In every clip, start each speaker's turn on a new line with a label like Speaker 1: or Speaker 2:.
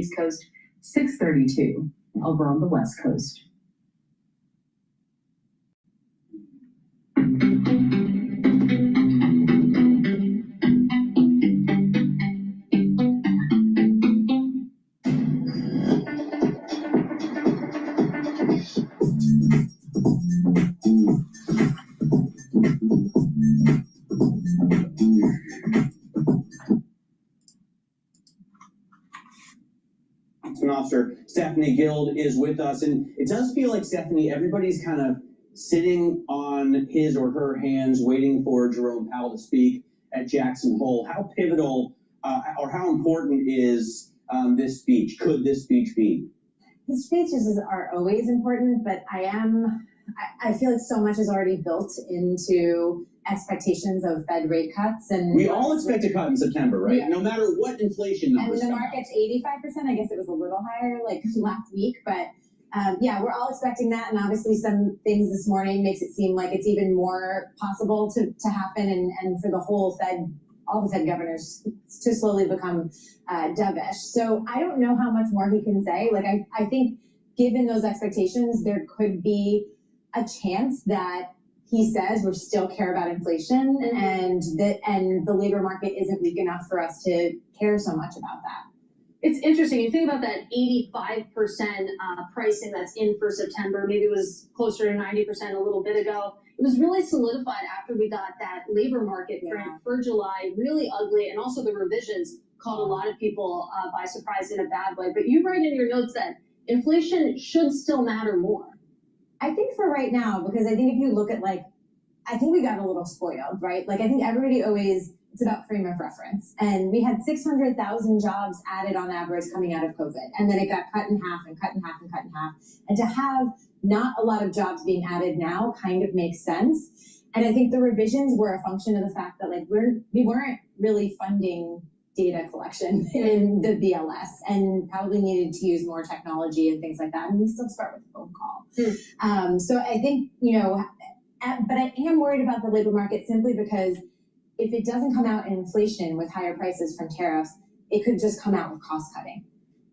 Speaker 1: East Coast, 632 over on the West Coast.
Speaker 2: Officer Stephanie Guild is with us, and it does feel like, Stephanie, everybody's kind of sitting on his or her hands waiting for Jerome Powell to speak at Jackson Hole. How pivotal or how important is this speech? Could this speech be?
Speaker 3: His speeches are always important, but I feel like so much is already built into expectations of Fed rate cuts, and
Speaker 2: we all expect a cut in September, right? Yeah. No matter what inflation numbers.
Speaker 3: And the market's 85%. I guess it was a little higher like last week, but yeah, we're all expecting that. And obviously, some things this morning makes it seem like it's even more possible to happen, and for the whole Fed, all the Fed governors, to slowly become dovish. So I don't know how much more he can say. Like I think, given those expectations, there could be a chance that he says we still care about inflation, and the labor market isn't weak enough for us to care so much about that.
Speaker 4: It's interesting. You think about that 85% pricing that's in for September. Maybe it was closer to 90% a little bit ago. It was really solidified after we got that labor market print for July, really ugly, and also the revisions caught a lot of people by surprise in a bad way. But you write in your notes that inflation should still matter more.
Speaker 3: I think for right now, because I think if you look at I think we got a little spoiled, right? Like I think everybody always, it's about frame of reference. And we had 600,000 jobs added on average coming out of COVID. And then it got cut in half and cut in half and cut in half. And to have not a lot of jobs being added now kind of makes sense. And I think the revisions were a function of the fact that we weren't really funding data collection in the BLS, and probably needed to use more technology and things like that. And we still start with a phone call. So I think, but I am worried about the labor market simply because if it doesn't come out in inflation with higher prices from tariffs, it could just come out with cost cutting.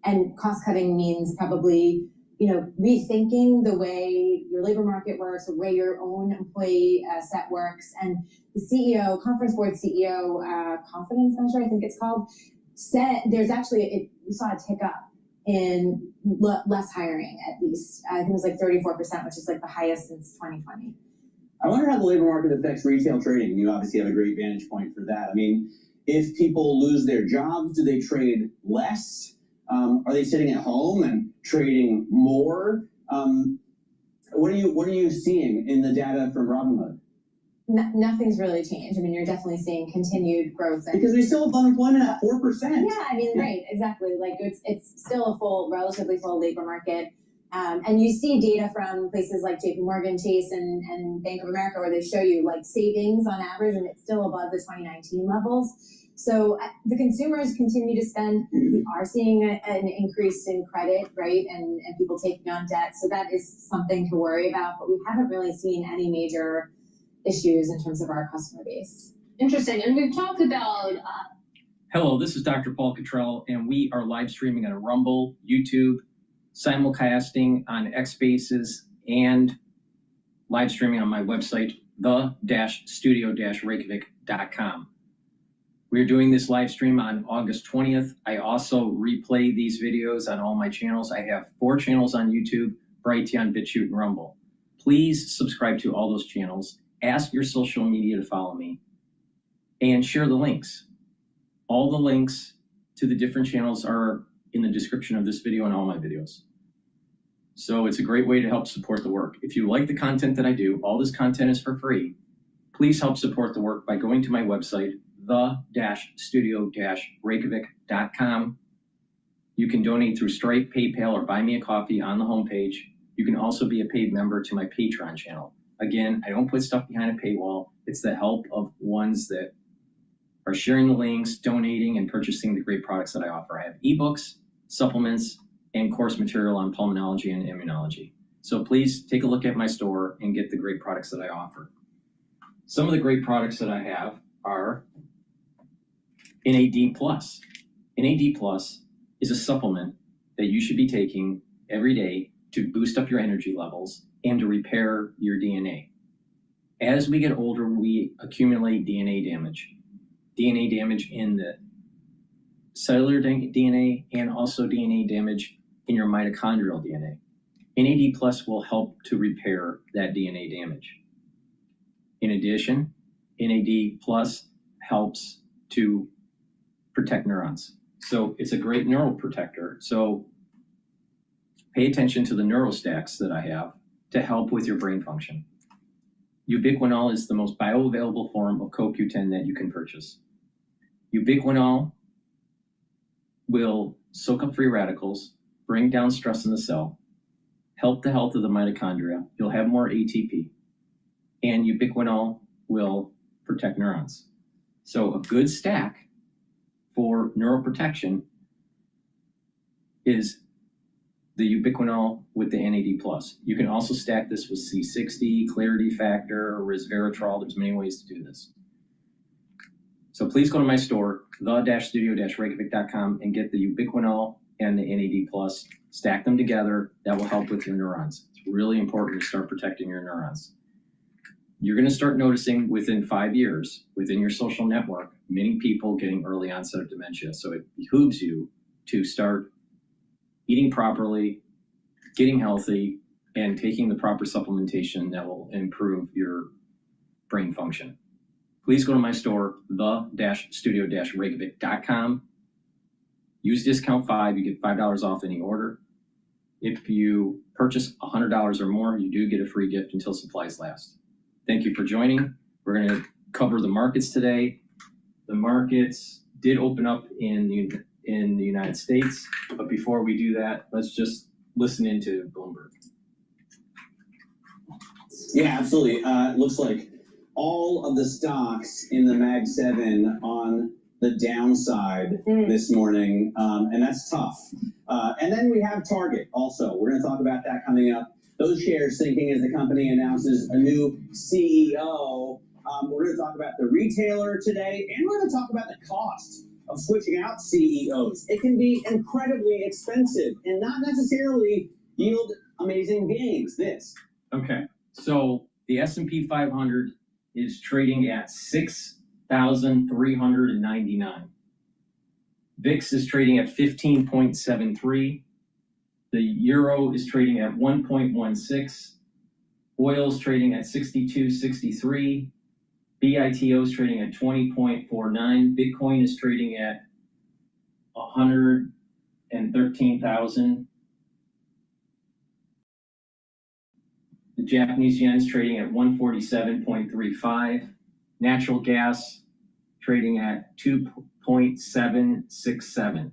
Speaker 3: And cost cutting means probably, rethinking the way your labor market works, the way your own employee set works. And the CEO, Conference Board CEO, confidence measure, I think it's called, said there's actually, we saw a tick up in less hiring, at least. I think it was like 34%, which is like the highest since 2020.
Speaker 2: I wonder how the labor market affects retail trading. You obviously have a great vantage point for that. I mean, if people lose their jobs, do they trade less? Are they sitting at home and trading more? What are you seeing in the data from Robinhood?
Speaker 3: Nothing's really changed. I mean, you're definitely seeing continued growth.
Speaker 2: Because we still have unemployment at 4%.
Speaker 3: Yeah, I mean, right, exactly. Like it's still a relatively full labor market. And you see data from places like JP Morgan, Chase, and Bank of America, where they show you like savings on average, and it's still above the 2019 levels. So the consumers continue to spend. We are seeing an increase in credit, right, and people taking on debt. So that is something to worry about. But we haven't really seen any major issues in terms of our customer base.
Speaker 4: Interesting. And we've talked about...
Speaker 5: Hello, this is Dr. Paul Cottrell, and we are live streaming on Rumble, YouTube, simulcasting on X Spaces, and live streaming on my website, the-studio-reykjavik.com. We're doing this live stream on August 20th. I also replay these videos on all my channels. I have 4 channels on YouTube, Brighteon, Bitchute, and Rumble. Please subscribe to all those channels. Ask your social media to follow me and share the links. All the links to the different channels are in the description of this video and all my videos. So it's a great way to help support the work. If you like the content that I do, all this content is for free. Please help support the work by going to my website, the-studio-reykjavik.com. You can donate through Stripe, PayPal, or buy me a coffee on the homepage. You can also be a paid member to my Patreon channel. Again, I don't put stuff behind a paywall. It's the help of ones that are sharing the links, donating, and purchasing the great products that I offer. I have ebooks, supplements, and course material on pulmonology and immunology. So please take a look at my store and get the great products that I offer. Some of the great products that I have are NAD+. NAD+ is a supplement that you should be taking every day to boost up your energy levels and to repair your DNA. As we get older, we accumulate DNA damage in the cellular DNA and also DNA damage in your mitochondrial DNA. NAD Plus will help to repair that DNA damage. In addition, NAD Plus helps to protect neurons. So it's a great neural protector. So pay attention to the neurostacks that I have to help with your brain function. Ubiquinol is the most bioavailable form of CoQ10 that you can purchase. Ubiquinol will soak up free radicals, bring down stress in the cell, help the health of the mitochondria. You'll have more ATP. And ubiquinol will protect neurons. So a good stack for neuroprotection is the ubiquinol with the NAD+. You can also stack this with C60, clarity factor, resveratrol. There's many ways to do this. So please go to my store, the-studio-reykjavik.com, and get the ubiquinol and the NAD+. Stack them together. That will help with your neurons. It's really important to start protecting your neurons. You're going to start noticing within 5 years, within your social network, many people getting early onset of dementia. So it behooves you to start eating properly, getting healthy, and taking the proper supplementation that will improve your brain function. Please go to my store, the-studio-reykjavik.com. Use discount 5, you get $5 off any order. If you purchase $100 or more, you do get a free gift until supplies last. Thank you for joining. We're going to cover the markets today. The markets did open up in the United States, but before we do that, let's just listen into Bloomberg.
Speaker 2: Yeah, absolutely. It looks like all of the stocks in the Mag 7 on the downside this morning, and that's tough. And then we have Target also. We're going to talk about that coming up. Those shares sinking as the company announces a new CEO. We're going to talk about the retailer today, and we're going to talk about the cost of switching out CEOs. It can be incredibly expensive and not necessarily yield amazing gains.
Speaker 5: Okay, so the S&P 500 is trading at 6,399. VIX is trading at 15.73. The euro is trading at 1.16. Oil is trading at 62.63. BITO is trading at 20.49. Bitcoin is trading at 113,000. The Japanese yen is trading at 147.35. Natural gas trading at 2.767.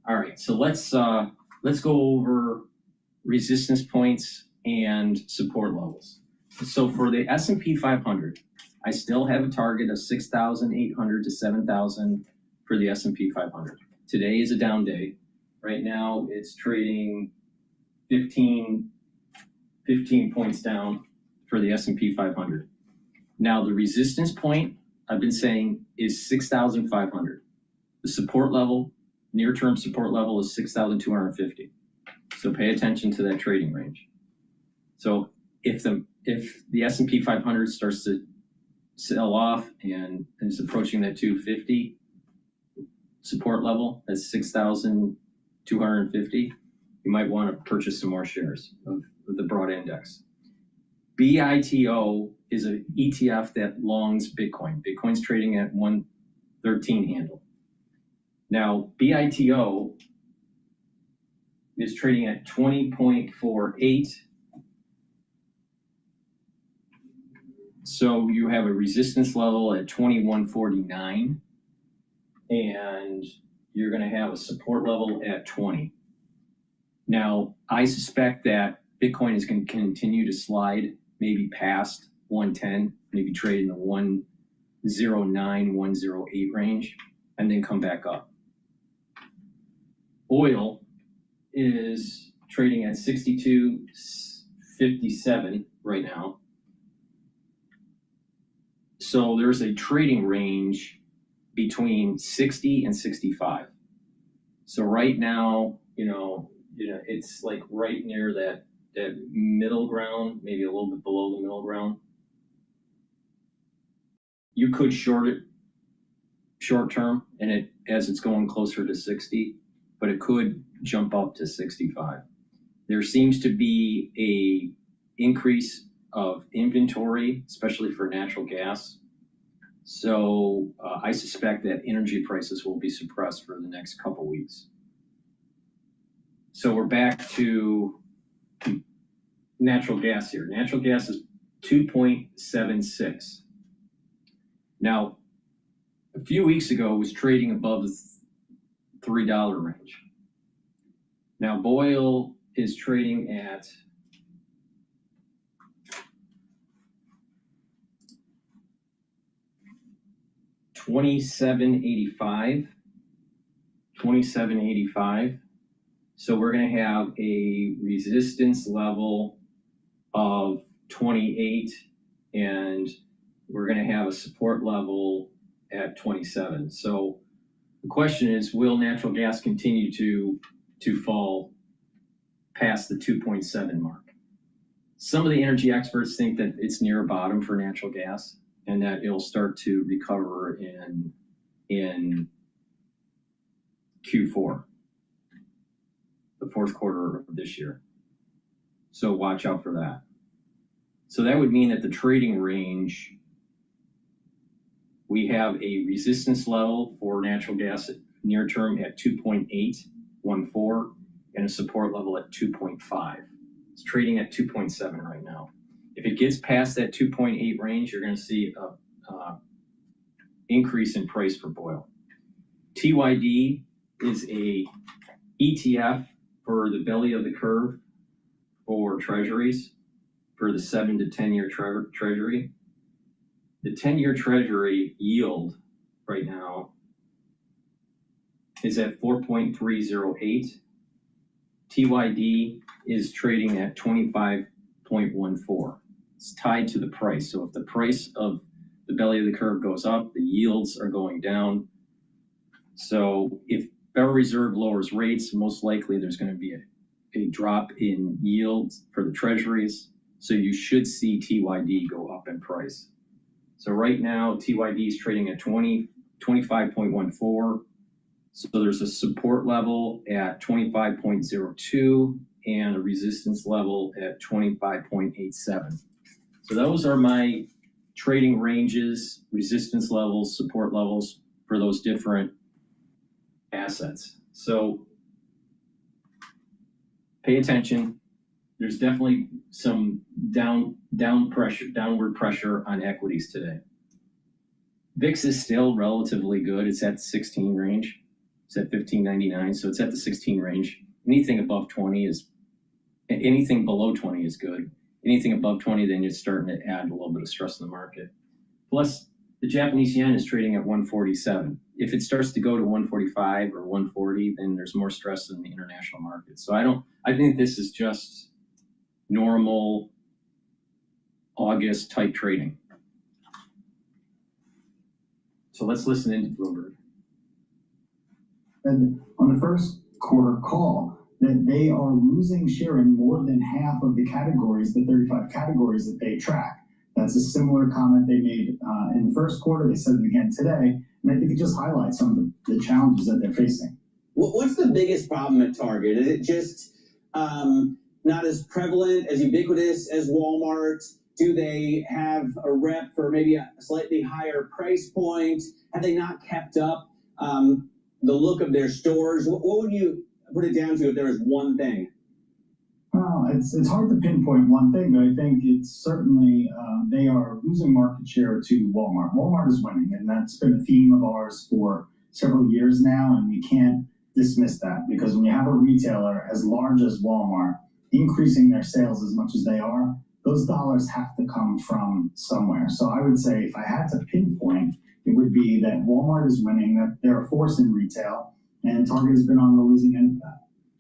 Speaker 5: All right, so let's go over resistance points and support levels. So for the S&P 500, I still have a target of 6,800 to 7,000 for the S&P 500. Today is a down day. Right now it's trading 15 points down for the S&P 500. Now the resistance point I've been saying is 6,500. The support level, near-term support level, is 6,250. So pay attention to that trading range. So if the S&P 500 starts to sell off and is approaching that 250 support level, that's 6,250, you might want to purchase some more shares of the broad index. BITO is an ETF that longs Bitcoin. Bitcoin's trading at 113 handle. Now, BITO is trading at 20.48. So you have a resistance level at 2149, and you're going to have a support level at 20. Now, I suspect that Bitcoin is going to continue to slide maybe past 110, maybe trade in the 109, 108 range, and then come back up. Oil is trading at 62.57 right now. So there's a trading range between 60 and 65. So right now, it's like right near that middle ground, maybe a little bit below the middle ground. You could short it short term, and as it's going closer to 60, but it could jump up to 65. There seems to be a increase of inventory, especially for natural gas. So I suspect that energy prices will be suppressed for the next couple weeks. So we're back to natural gas here. Natural gas is 2.76. Now, a few weeks ago, it was trading above the $3 range. Now, Boyle is trading at $27.85. So we're going to have a resistance level of 28, and we're going to have a support level at 27. So the question is, will natural gas continue to fall past the 2.7 mark? Some of the energy experts think that it's near a bottom for natural gas and that it'll start to recover in Q4, the fourth quarter of this year. So watch out for that. So that would mean that the trading range, we have a resistance level for natural gas near term at 2.814 and a support level at 2.5. It's trading at 2.7 right now. If it gets past that 2.8 range, you're going to see a increase in price for Boyle. TYD is a ETF for the belly of the curve for treasuries, for the 7 to 10 year treasury. The 10-year treasury yield right now is at 4.308. TYD is trading at 25.14. It's tied to the price. So if the price of the belly of the curve goes up, the yields are going down. So if Federal Reserve lowers rates, most likely there's going to be a drop in yields for the treasuries. So you should see TYD go up in price. So right now, TYD is trading at 25.14. So there's a support level at 25.02 and a resistance level at 25.87. So those are my trading ranges, resistance levels, support levels for those different assets. So pay attention. There's definitely some downward pressure on equities today. VIX is still relatively good. It's at the 16 range. It's at 15.99, so it's at the 16 range. Anything below 20 is good. Anything above 20, then it's starting to add a little bit of stress in the market. Plus, the Japanese yen is trading at 147. If it starts to go to 145 or 140, then there's more stress in the international market. So I think this is just normal August type trading. So let's listen into Bloomberg.
Speaker 6: And on the first quarter call, that they are losing share in more than half of the categories, the 35 categories that they track. That's a similar comment they made in the first quarter. They said it again today. And I think it just highlights some of the challenges that they're facing.
Speaker 2: What's the biggest problem at Target? Is it just not as prevalent, as ubiquitous as Walmart? Do they have a rep for maybe a slightly higher price point? Have they not kept up the look of their stores? What would you put it down to if there was one thing?
Speaker 6: Well, it's hard to pinpoint one thing, but I think it's certainly they are losing market share to Walmart. Walmart is winning, and that's been a theme of ours for several years now, and we can't dismiss that, because when you have a retailer as large as Walmart increasing their sales as much as they are, those dollars have to come from somewhere. So I would say if I had to pinpoint, it would be that Walmart is winning, that they're a force in retail, and Target has been on the losing end of that.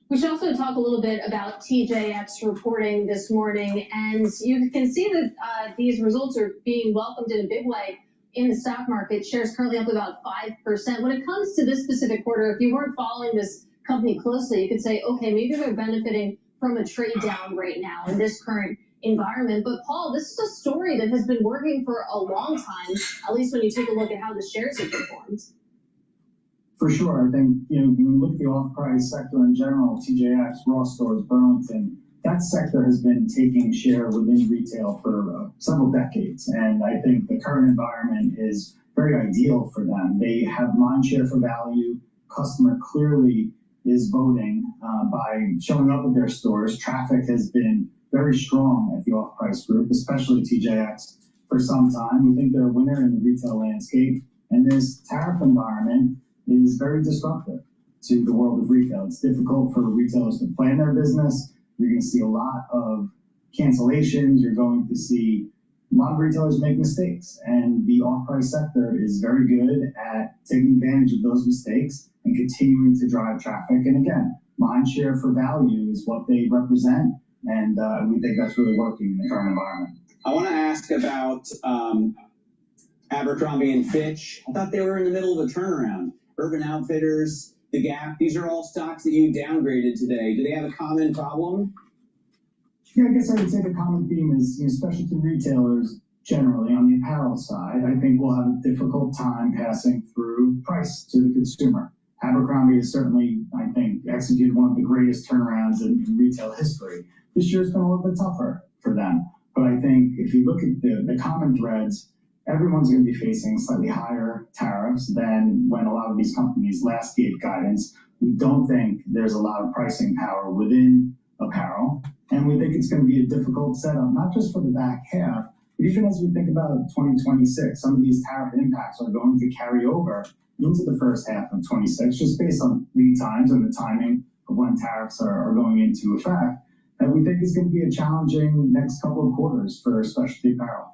Speaker 4: We should also talk a little bit about TJX reporting this morning, and you can see that these results are being welcomed in a big way in the stock market. Shares currently up about 5%. When it comes to this specific quarter, if you weren't following this company closely, you could say, okay, maybe they're benefiting from a trade down right now in this current environment. But Paul, this is a story that has been working for a long time, at least when you take a look at how the shares have performed.
Speaker 6: For sure, I think, when we look at the off-price sector in general, TJX, Ross Stores, Burlington, that sector has been taking share within retail for several decades. And I think the current environment is very ideal for them. They have mind share for value. Customer clearly is voting by showing up at their stores. Traffic has been very strong at the off-price group, especially TJX, for some time. We think they're a winner in the retail landscape. And this tariff environment is very disruptive to the world of retail. It's difficult for retailers to plan their business. You're going to see a lot of cancellations. You're going to see a lot of retailers make mistakes. And the off-price sector is very good at taking advantage of those mistakes and continuing to drive traffic. And again, mind share for value is what they represent. And we think that's really working in the current environment.
Speaker 2: I want to ask about Abercrombie and Fitch. I thought they were in the middle of a turnaround. Urban Outfitters, The Gap, these are all stocks that you downgraded today. Do they have a common problem?
Speaker 6: Yeah, I guess I would say the common theme is, specialty retailers generally on the apparel side, I think will have a difficult time passing through price to the consumer. Abercrombie has certainly, I think, executed one of the greatest turnarounds in retail history. This year's been a little bit tougher for them. But I think if you look at the common threads, everyone's going to be facing slightly higher tariffs than when a lot of these companies last gave guidance. We don't think there's a lot of pricing power within apparel, and we think it's going to be a difficult setup, not just for the back half, but even as we think about 2026, some of these tariff impacts are going to carry over into the first half of 26, just based on lead times and the timing of when tariffs are going into effect. And we think it's going to be a challenging next couple of quarters for specialty apparel.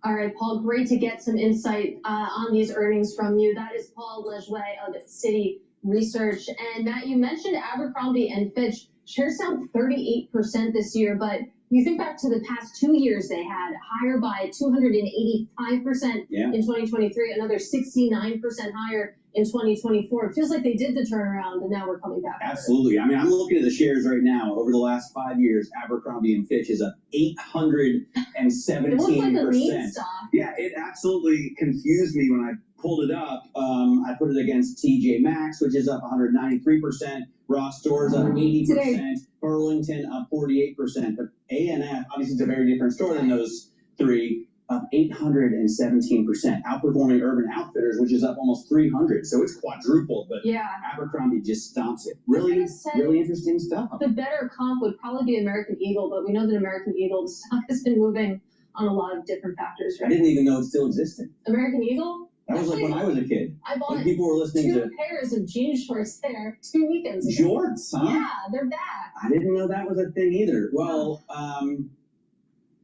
Speaker 4: All right, Paul, great to get some insight on these earnings from you. That is Paul Lejuez of Citi Research. And Matt, you mentioned Abercrombie and Fitch. Shares down 38% this year, but you think back to the past 2 years they had higher by 285% in 2023, another 69% higher in 2024. It feels like they did the turnaround and now we're coming back.
Speaker 2: Absolutely. I mean, I'm looking at the shares right now. Over the last 5 years, Abercrombie and Fitch is up 817%.
Speaker 4: It looks like a meme stock.
Speaker 2: Yeah, it absolutely confused me when I pulled it up. I put it against TJ Maxx, which is up 193%. Ross Stores up 80%. Burlington up 48%. But A&F, obviously, it's a very different story than those three. Up 817%, outperforming Urban Outfitters, which is up almost 300. So it's quadrupled, but
Speaker 4: yeah,
Speaker 2: Abercrombie just stomps it. Really interesting stuff.
Speaker 4: The better comp would probably be American Eagle, but we know that American Eagle, the stock has been moving on a lot of different factors. Right?
Speaker 2: I didn't even know it still existed.
Speaker 4: American Eagle?
Speaker 2: That was like when I was a kid.
Speaker 4: I bought
Speaker 2: when people were listening
Speaker 4: two pairs of jean shorts there 2 weekends ago.
Speaker 2: Shorts, huh?
Speaker 4: Yeah, they're back.
Speaker 2: I didn't know that was a thing either. Well,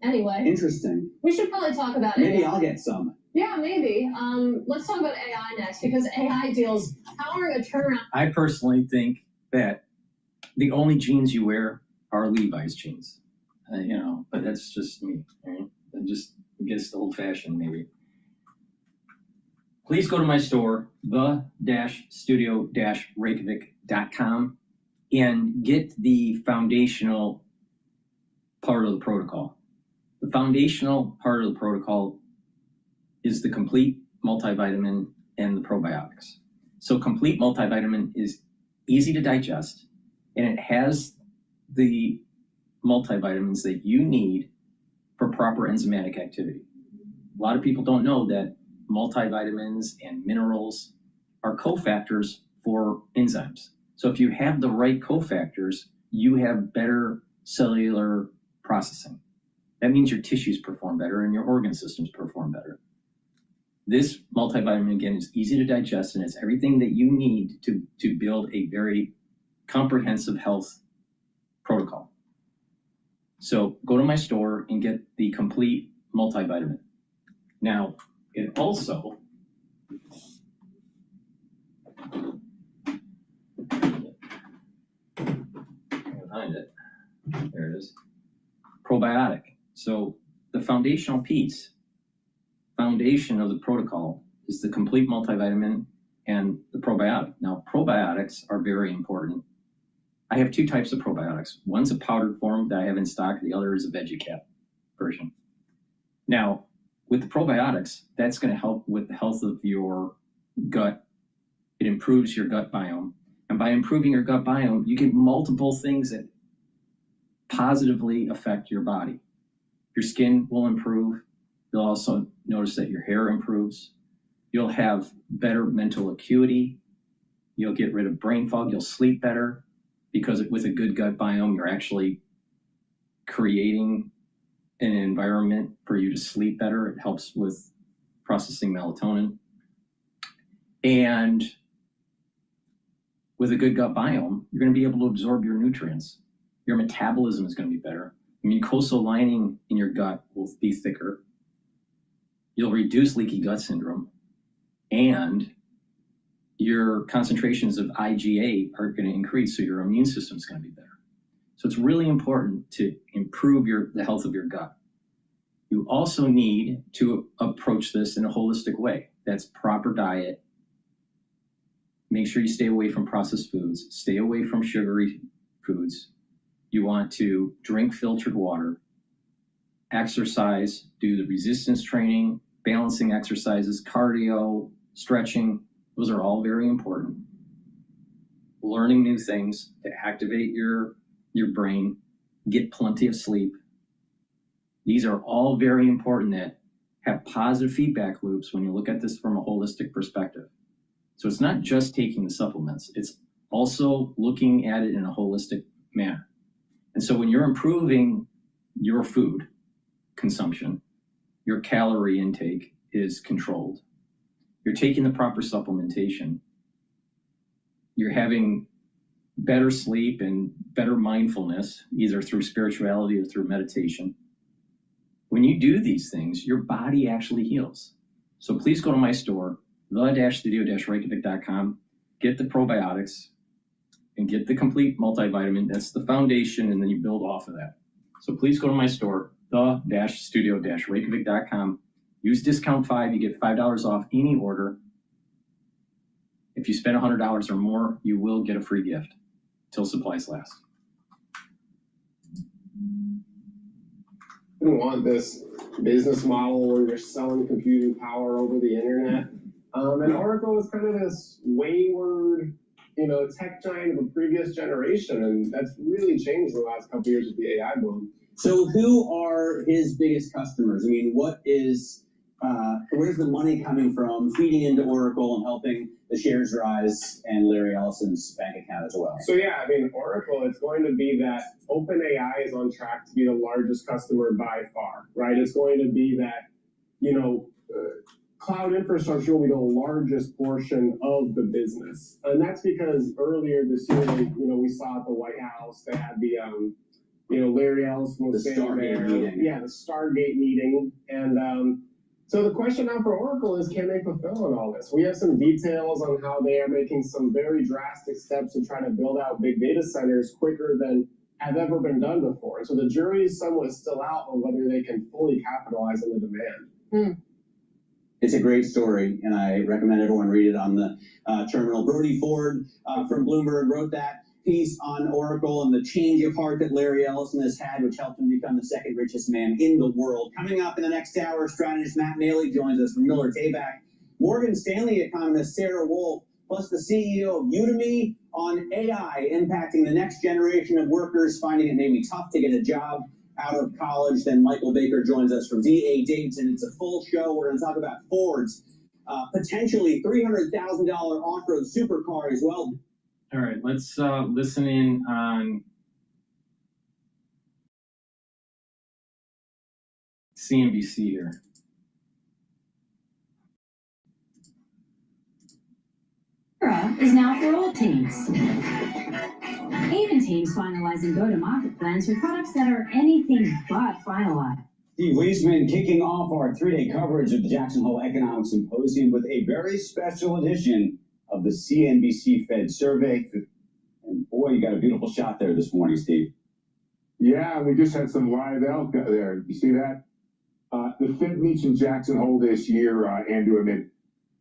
Speaker 4: anyway.
Speaker 2: Interesting.
Speaker 4: We should probably talk about
Speaker 2: maybe
Speaker 4: AI.
Speaker 2: I'll get some.
Speaker 4: Yeah, maybe. Let's talk about AI next, because AI deals powering a turnaround.
Speaker 5: I personally think that the only jeans you wear are Levi's jeans. But that's just me. Right? And just, I guess, the old fashioned maybe. Please go to my store, the-studio-reykjavik.com, and get the foundational part of the protocol. The foundational part of the protocol is the complete multivitamin and the probiotics. So complete multivitamin is easy to digest, and it has the multivitamins that you need for proper enzymatic activity. A lot of people don't know that multivitamins and minerals are cofactors for enzymes. So if you have the right cofactors, you have better cellular processing. That means your tissues perform better and your organ systems perform better. This multivitamin, again, is easy to digest, and it's everything that you need to build a very comprehensive health protocol. So go to my store and get the complete multivitamin. Now, it also find it. There it is. Probiotic. So the foundational piece, foundation of the protocol is the complete multivitamin and the probiotic. Now, probiotics are very important. I have two types of probiotics. One's a powdered form that I have in stock. The other is a VeggieCap version. Now, with the probiotics, that's going to help with the health of your gut. It improves your gut biome. And by improving your gut biome, you get multiple things that positively affect your body. Your skin will improve. You'll also notice that your hair improves. You'll have better mental acuity. You'll get rid of brain fog. You'll sleep better because with a good gut biome, you're actually creating an environment for you to sleep better. It helps with processing melatonin. And with a good gut biome, you're going to be able to absorb your nutrients. Your metabolism is going to be better. The mucosal lining in your gut will be thicker. You'll reduce leaky gut syndrome. And your concentrations of IgA are going to increase, so your immune system is going to be better. So it's really important to improve the health of your gut. You also need to approach this in a holistic way. That's proper diet. Make sure you stay away from processed foods. Stay away from sugary foods. You want to drink filtered water, exercise, do the resistance training, balancing exercises, cardio, stretching. Those are all very important. Learning new things to activate your brain, get plenty of sleep. These are all very important that have positive feedback loops when you look at this from a holistic perspective. So it's not just taking the supplements, it's also looking at it in a holistic manner. And so when you're improving your food consumption, your calorie intake is controlled. You're taking the proper supplementation. You're having better sleep and better mindfulness, either through spirituality or through meditation. When you do these things, your body actually heals. So please go to my store, the-studio-reykjavik.com, get the probiotics, and get the complete multivitamin. That's the foundation, and then you build off of that. So please go to my store, the-studio-reykjavik.com. Use discount 5, you get $5 off any order. If you spend $100 or more, you will get a free gift till supplies last.
Speaker 7: We don't want this business model where you're selling computing power over the internet. And Oracle is kind of this wayward, tech giant of a previous generation, and that's really changed in the last couple of years with the AI boom.
Speaker 2: So who are his biggest customers? I mean, where's the money coming from feeding into Oracle and helping the shares rise and Larry Ellison's bank account as well?
Speaker 7: So yeah, Oracle, it's going to be that OpenAI is on track to be the largest customer by far, right? It's going to be that, cloud infrastructure will be the largest portion of the business. And that's because earlier this year, we saw at the White House, they had the, Larry Ellison was standing there.
Speaker 2: Meeting.
Speaker 7: Yeah, the Stargate meeting. And so the question now for Oracle is, can they fulfill on all this? We have some details on how they are making some very drastic steps to try to build out big data centers quicker than have ever been done before. So the jury is somewhat still out on whether they can fully capitalize on the demand.
Speaker 2: It's a great story, and I recommend everyone read it on the terminal. Brody Ford from Bloomberg wrote that piece on Oracle and the change of heart that Larry Ellison has had, which helped him become the second richest man in the world. Coming up in the next hour, strategist Matt Maley joins us from Miller Tabak. Morgan Stanley economist Sarah Wolf, plus the CEO of Udemy on AI impacting the next generation of workers, finding it may be tough to get a job out of college. Then Michael Baker joins us from D.A. Davidson. It's a full show. We're going to talk about Ford's potentially $300,000 off-road supercar as well.
Speaker 5: All right, let's listen in on CNBC here.
Speaker 1: Is now for all teams. Even teams finalizing go-to-market plans for products that are anything but finalized.
Speaker 8: Steve Wiesman kicking off our 3-day coverage of the Jackson Hole Economic Symposium with a very special edition of the CNBC Fed Survey. And boy, you got a beautiful shot there this morning, Steve.
Speaker 9: Yeah, we just had some live elk there. You see that? The Fed meets in Jackson Hole this year, Andrew, amid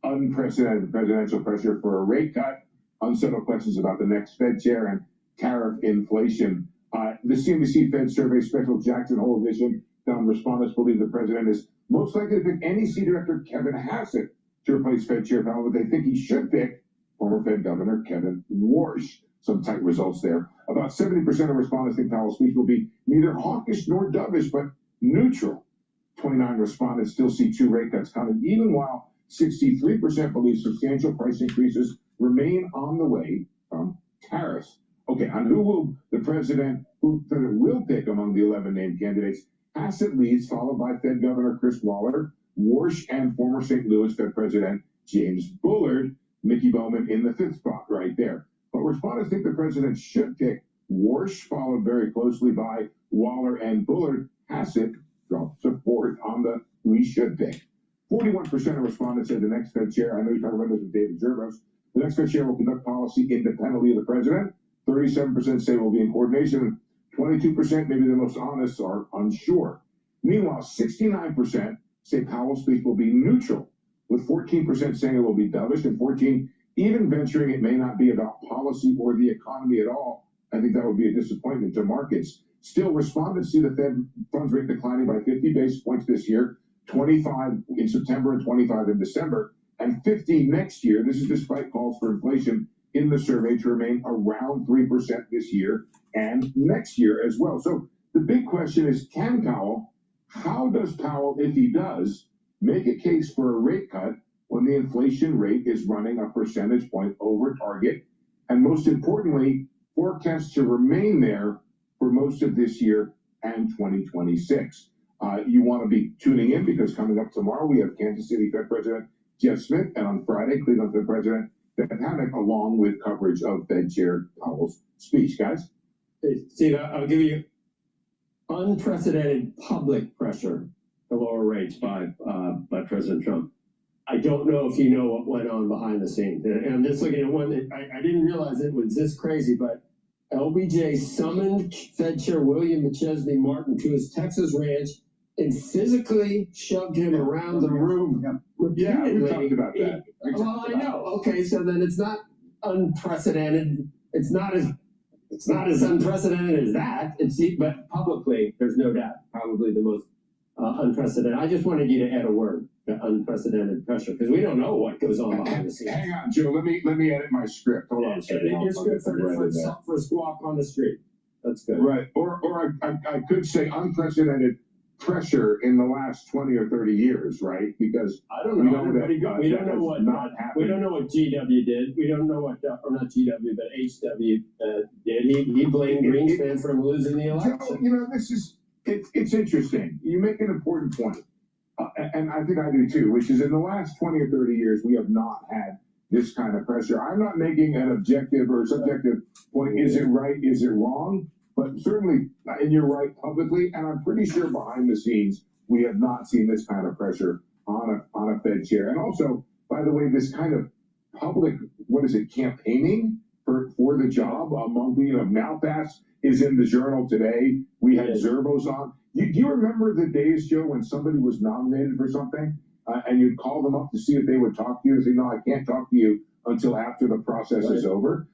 Speaker 9: unprecedented presidential pressure for a rate cut, unsettled questions about the next Fed chair, and tariff inflation. The CNBC Fed Survey Special Jackson Hole edition found respondents believe the president is most likely to pick NEC Director Kevin Hassett to replace Fed Chair Powell, but they think he should pick former Fed Governor Kevin Warsh. Some tight results there. About 70% of respondents think Powell's speech will be neither hawkish nor dovish, but neutral. 29 respondents still see 2 rate cuts coming, even while 63% believe substantial price increases remain on the way from tariffs. Okay, on who the president will pick among the 11 named candidates, Hassett leads, followed by Fed Governor Chris Waller, Warsh, and former St. Louis Fed President James Bullard. Mickey Bowman in the 5th spot right there. But respondents think the president should pick Warsh, followed very closely by Waller and Bullard. Hassett drops to 4th on the we should pick. 41% of respondents said the next Fed chair, I know you talked about this with David Zervos, the next Fed chair will conduct policy independently of the president. 37% say will be in coordination. 22%, maybe the most honest, are unsure. Meanwhile, 69% say Powell's speech will be neutral, with 14% saying it will be dovish and 14% even venturing it may not be about policy or the economy at all. I think that would be a disappointment to markets. Still, respondents see the Fed funds rate declining by 50 basis points this year, 25 in September and 25 in December, and 50 next year. This is despite calls for inflation in the survey to remain around 3% this year and next year as well. So the big question is, how does Powell, if he does, make a case for a rate cut when the inflation rate is running a percentage point over target, and most importantly, forecast to remain there for most of this year and 2026. You want to be tuning in because coming up tomorrow, we have Kansas City Fed President Jeff Smith, and on Friday, Cleveland Fed President Beth Hammack, along with coverage of Fed Chair Powell's speech. Guys?
Speaker 10: Hey, Steve, I'll give you unprecedented public pressure to lower rates by President Trump. I don't know if you know what went on behind the scenes. And I'm just looking at one that I didn't realize it was this crazy, but LBJ summoned Fed Chair William McChesney Martin to his Texas ranch and physically shoved him around the room.
Speaker 9: Yeah, we talked about that.
Speaker 10: Well, I know. Okay, so then it's not unprecedented. It's not as unprecedented as that. But publicly, there's no doubt, probably the most unprecedented. I just wanted you to add a word, the unprecedented pressure, because we don't know what goes on behind the scenes.
Speaker 9: Hang on, Joe. Let me edit my script. Hold on a second.
Speaker 10: Your script for a squawk on the street. That's good.
Speaker 9: Right. Or I could say unprecedented pressure in the last 20 or 30 years, right? Because
Speaker 10: I don't know. We don't know what GW did. We don't know what, or not GW, but HW did. He blamed Greenspan for losing the election.
Speaker 9: Joe, you know, it's interesting. You make an important point, and I think I do too, which is in the last 20 or 30 years, we have not had this kind of pressure. I'm not making an objective or subjective point. Is it right? Is it wrong? But certainly, and you're right publicly, and I'm pretty sure behind the scenes, we have not seen this kind of pressure on a Fed chair. And also, by the way, this kind of public, campaigning for the job among, Malpass is in the Journal today. We had Zervos on. Do you remember the days, Joe, when somebody was nominated for something, and you'd call them up to see if they would talk to you and say, no, I can't talk to you until after the process is over?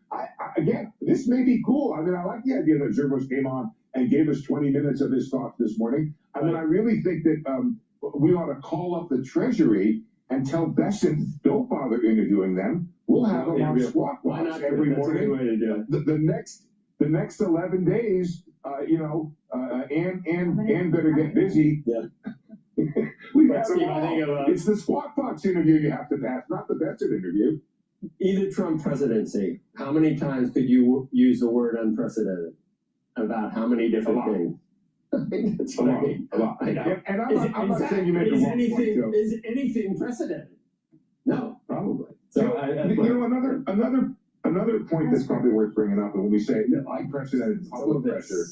Speaker 9: Again, this may be cool. I mean, I like the idea that Zervos came on and gave us 20 minutes of his thoughts this morning. I mean, I really think that we ought to call up the Treasury and tell Besson, don't bother interviewing them. We'll have them on Squawk Box every morning.
Speaker 10: That's a good way to do it.
Speaker 9: The next 11 days, Ann better get busy.
Speaker 10: Yeah.
Speaker 9: It's the Squawk Box interview you have to pass, not the Besson interview.
Speaker 10: Either Trump presidency, how many times could you use the word unprecedented about how many different things? That's what I mean.
Speaker 9: A lot.
Speaker 10: I know.
Speaker 9: And I'm not saying you make a wrong point, Joe.
Speaker 10: Is anything precedented? No, probably. So
Speaker 9: another point that's probably worth bringing up, and when we say unprecedented public pressure,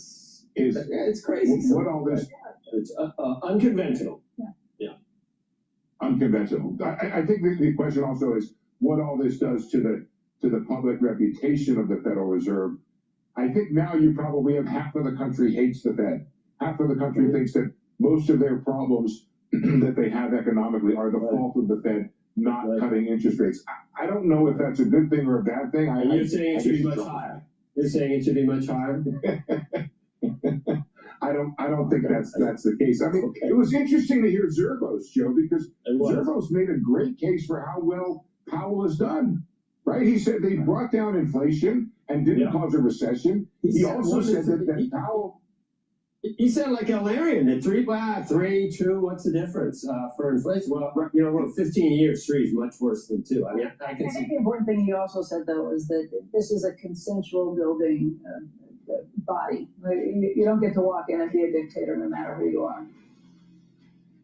Speaker 9: is
Speaker 10: it's crazy.
Speaker 9: What all this?
Speaker 10: It's unconventional. Yeah.
Speaker 9: Unconventional. I think the question also is what all this does to the public reputation of the Federal Reserve. I think now you probably have half of the country hates the Fed. Half of the country thinks that most of their problems that they have economically are the fault of the Fed, not cutting interest rates. I don't know if that's a good thing or a bad thing.
Speaker 10: And you're saying it should be much
Speaker 9: disagree.
Speaker 10: higher. You're saying it should be much higher?
Speaker 9: I don't think that's the case. I mean, it was interesting to hear Zervos, Joe, because Zervos made a great case for how well Powell has done. Right? He said they brought down inflation and didn't cause a recession. He also said that Powell.
Speaker 10: He said like a Larian, that 3, 2, what's the difference for inflation? Well, you know, we're 15 years, 3 is much worse than 2. I mean, I can
Speaker 11: I
Speaker 10: see.
Speaker 11: think the important thing he also said, though, is that this is a consensual building body. You don't get to walk in and be a dictator no matter who you are.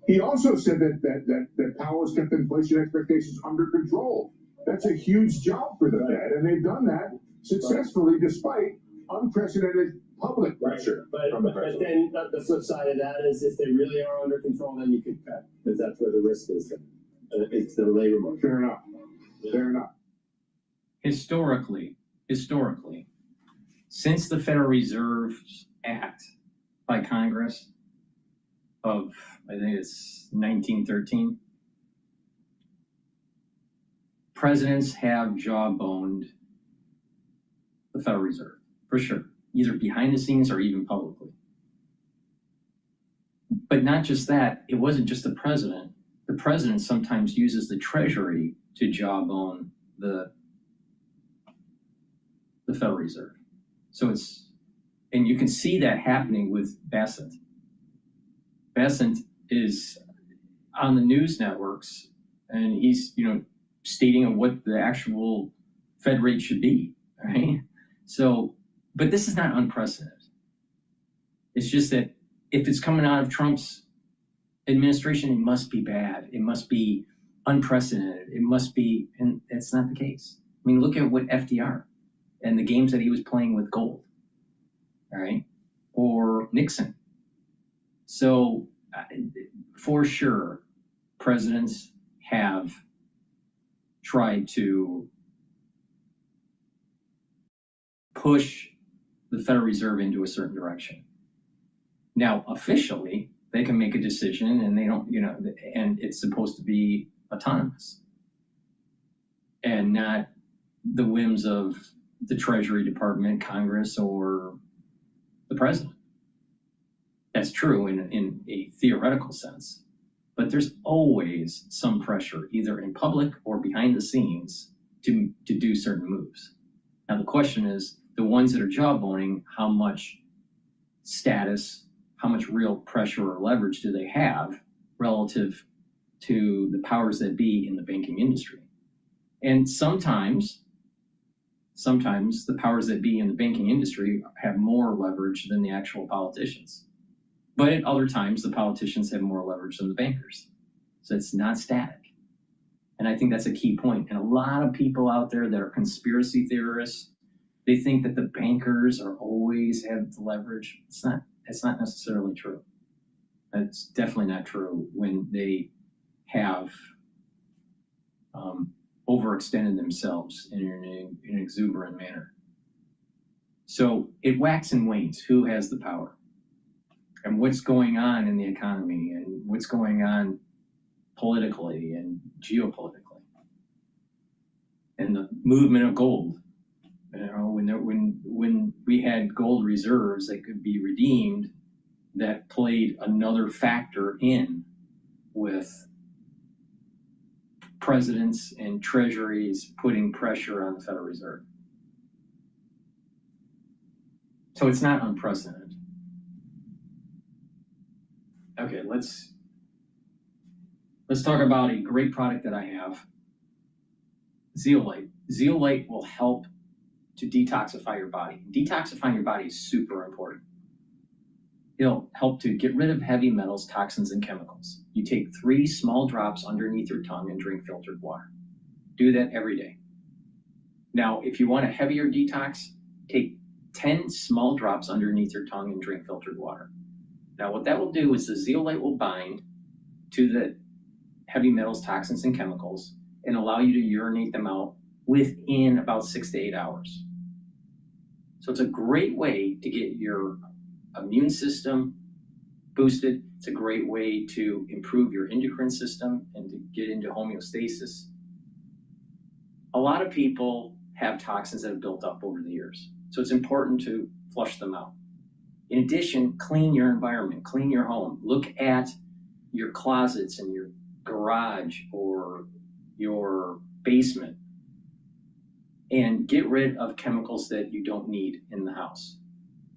Speaker 9: He also said that Powell has kept inflation expectations under control. That's a huge job for the Fed, and they've done that successfully despite unprecedented public pressure from the president.
Speaker 10: But then the flip side of that is if they really are under control, then you could cut, because that's where the risk is. It's the labor market.
Speaker 9: Fair enough. Fair enough.
Speaker 5: Historically, since the Federal Reserve Act by Congress of, I think it's 1913, presidents have jawboned the Federal Reserve, for sure, either behind the scenes or even publicly. But not just that, it wasn't just the president. The president sometimes uses the Treasury to jawbone the Federal Reserve. So and you can see that happening with Bassett. Bassett is on the news networks, and he's, stating what the actual Fed rate should be, right? So, but this is not unprecedented. It's just that if it's coming out of Trump's administration, it must be bad. It must be unprecedented. It must be, and that's not the case. I mean, look at what FDR and the games that he was playing with gold, all right? Or Nixon. So, for sure, presidents have tried to push the Federal Reserve into a certain direction. Now, officially, they can make a decision and they don't, and it's supposed to be autonomous and not the whims of the Treasury Department, Congress, or the president. That's true in a theoretical sense, but there's always some pressure, either in public or behind the scenes, to do certain moves. Now, the question is, the ones that are jawboning, how much status, how much real pressure or leverage do they have relative to the powers that be in the banking industry? And sometimes the powers that be in the banking industry have more leverage than the actual politicians. But at other times, the politicians have more leverage than the bankers. So it's not static. And I think that's a key point. And a lot of people out there that are conspiracy theorists, they think that the bankers are always have the leverage. It's not necessarily true. It's definitely not true when they have overextended themselves in an exuberant manner. So it waxes and wanes. Who has the power? And what's going on in the economy, and what's going on politically and geopolitically, and the movement of gold. When we had gold reserves that could be redeemed, that played another factor in with presidents and treasuries putting pressure on the Federal Reserve. So it's not unprecedented. Okay, let's talk about a great product that I have, Zeolite. Zeolite will help to detoxify your body. Detoxifying your body is super important. It'll help to get rid of heavy metals, toxins, and chemicals. You take 3 small drops underneath your tongue and drink filtered water. Do that every day. Now, if you want a heavier detox, take 10 small drops underneath your tongue and drink filtered water. Now, what that will do is the zeolite will bind to the heavy metals, toxins, and chemicals and allow you to urinate them out within about 6 to 8 hours. So it's a great way to get your immune system boosted. It's a great way to improve your endocrine system and to get into homeostasis. A lot of people have toxins that have built up over the years, so it's important to flush them out. In addition, clean your environment, clean your home. Look at your closets and your garage or your basement and get rid of chemicals that you don't need in the house.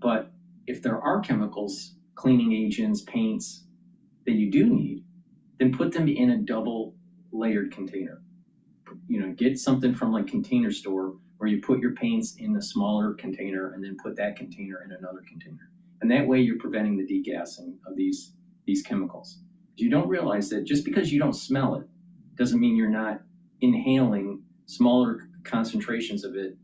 Speaker 5: But if there are chemicals, cleaning agents, paints that you do need, then put them in a double layered container. You know, get something from like Container Store where you put your paints in a smaller container and then put that container in another container. And that way you're preventing the degassing of these chemicals. You don't realize that just because you don't smell it doesn't mean you're not inhaling smaller concentrations of it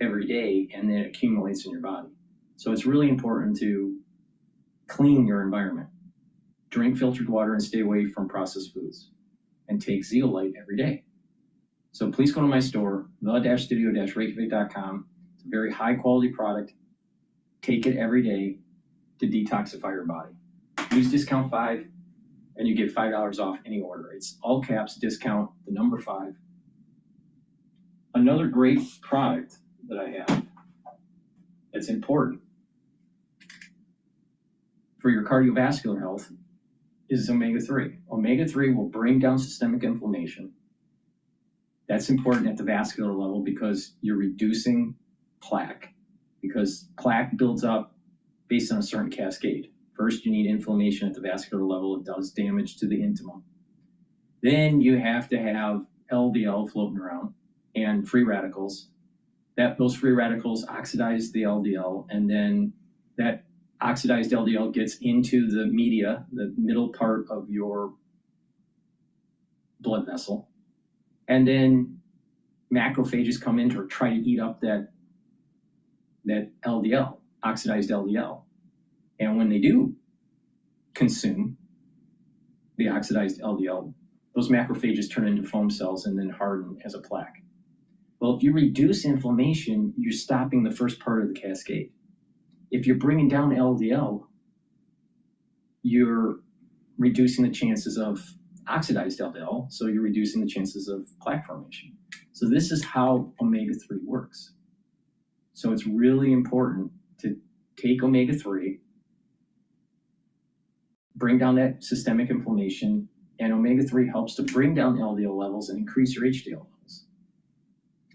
Speaker 5: every day, and then it accumulates in your body. So it's really important to clean your environment. Drink filtered water and stay away from processed foods, and take zeolite every day. So please go to my store, the-studio-reykjavik.com. It's a very high quality product. Take it every day to detoxify your body. Use discount 5 and you get $5 off any order. It's all caps discount, the number 5. Another great product that I have that's important for your cardiovascular health is omega-3. Omega-3 will bring down systemic inflammation. That's important at the vascular level because you're reducing plaque, because plaque builds up based on a certain cascade. First, you need inflammation at the vascular level. It does damage to the intima. Then you have to have LDL floating around and free radicals. Those free radicals oxidize the LDL, and then that oxidized LDL gets into the media, the middle part of your blood vessel. And then macrophages come in to try to eat up that LDL, oxidized LDL. And when they do consume the oxidized LDL, those macrophages turn into foam cells and then harden as a plaque. Well, if you reduce inflammation, you're stopping the first part of the cascade. If you're bringing down LDL, you're reducing the chances of oxidized LDL, so you're reducing the chances of plaque formation. So this is how omega-3 works. So it's really important to take omega-3, bring down that systemic inflammation, and omega-3 helps to bring down LDL levels and increase your HDL levels.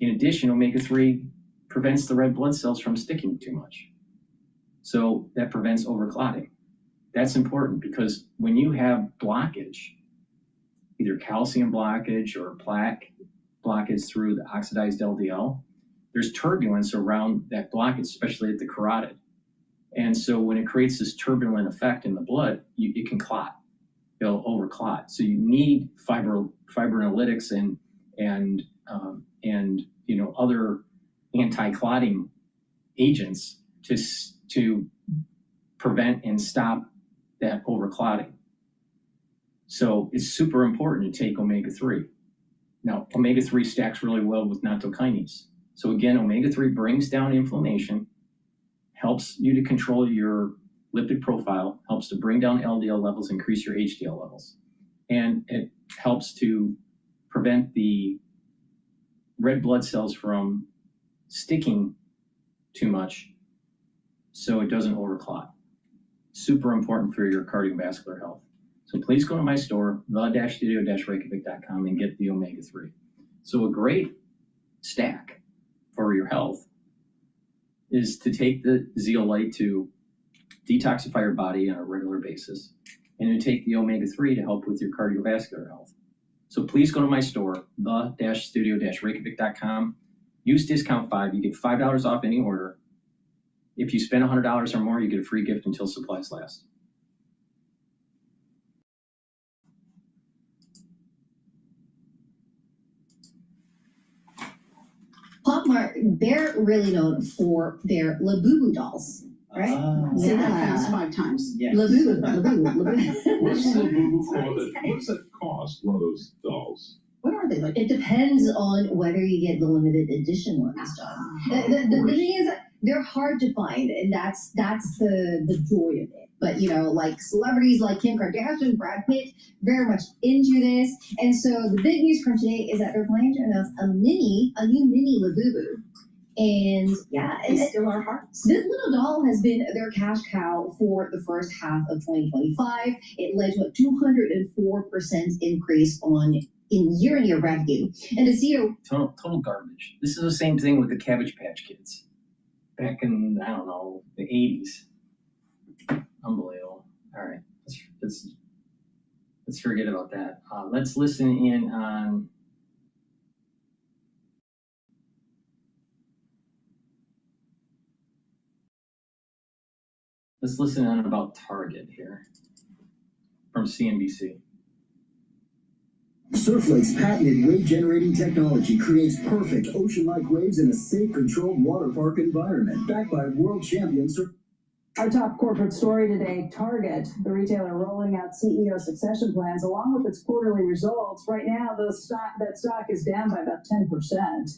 Speaker 5: In addition, omega-3 prevents the red blood cells from sticking too much. So that prevents overclotting. That's important because when you have blockage, either calcium blockage or plaque blockage through the oxidized LDL, there's turbulence around that blockage, especially at the carotid. And so when it creates this turbulent effect in the blood, it can clot. It'll overclot. So you need fibrinolytics and other anti-clotting agents to prevent and stop that overclotting. So it's super important to take omega-3. Now, omega-3 stacks really well with nattokinase. So again, omega-3 brings down inflammation, helps you to control your lipid profile, helps to bring down LDL levels, increase your HDL levels. And it helps to prevent the red blood cells from sticking too much so it doesn't overclot. Super important for your cardiovascular health. So please go to my store, the-studio-reykjavik.com, and get the omega-3. So a great stack for your health is to take the zeolite to detoxify your body on a regular basis, and to take the omega-3 to help with your cardiovascular health. So please go to my store, the-studio-reykjavik.com. Use discount 5. You get $5 off any order. If you spend $100 or more, you get a free gift until supplies last.
Speaker 12: Pop-Mart, they're really known for their Labubu dolls, right?
Speaker 13: Say that fast 5 times.
Speaker 8: Yes.
Speaker 12: Labubu.
Speaker 9: What's it cost, one of those dolls?
Speaker 13: What are they like?
Speaker 12: It depends on whether you get the limited edition ones, John. The thing is, they're hard to find, and that's the joy of it. But like celebrities like Kim Kardashian, Brad Pitt, very much into this. And so the big news from today is that they're planning to announce a new mini Labubu. And yeah,
Speaker 13: It's still our hearts.
Speaker 12: this little doll has been their cash cow for the first half of 2025. It led to a 204% increase in year-on-year revenue. And the CEO
Speaker 5: Total garbage. This is the same thing with the Cabbage Patch Kids back in, I don't know, the 80s. Unbelievable. All right, let's forget about that. Let's listen in on. Let's listen in about Target here from CNBC.
Speaker 14: Surflake's patented wave-generating technology creates perfect ocean-like waves in a safe, controlled water park environment, backed by world champions.
Speaker 11: Our top corporate story today, Target, the retailer rolling out CEO succession plans along with its quarterly results. Right now, that stock is down by about 10%.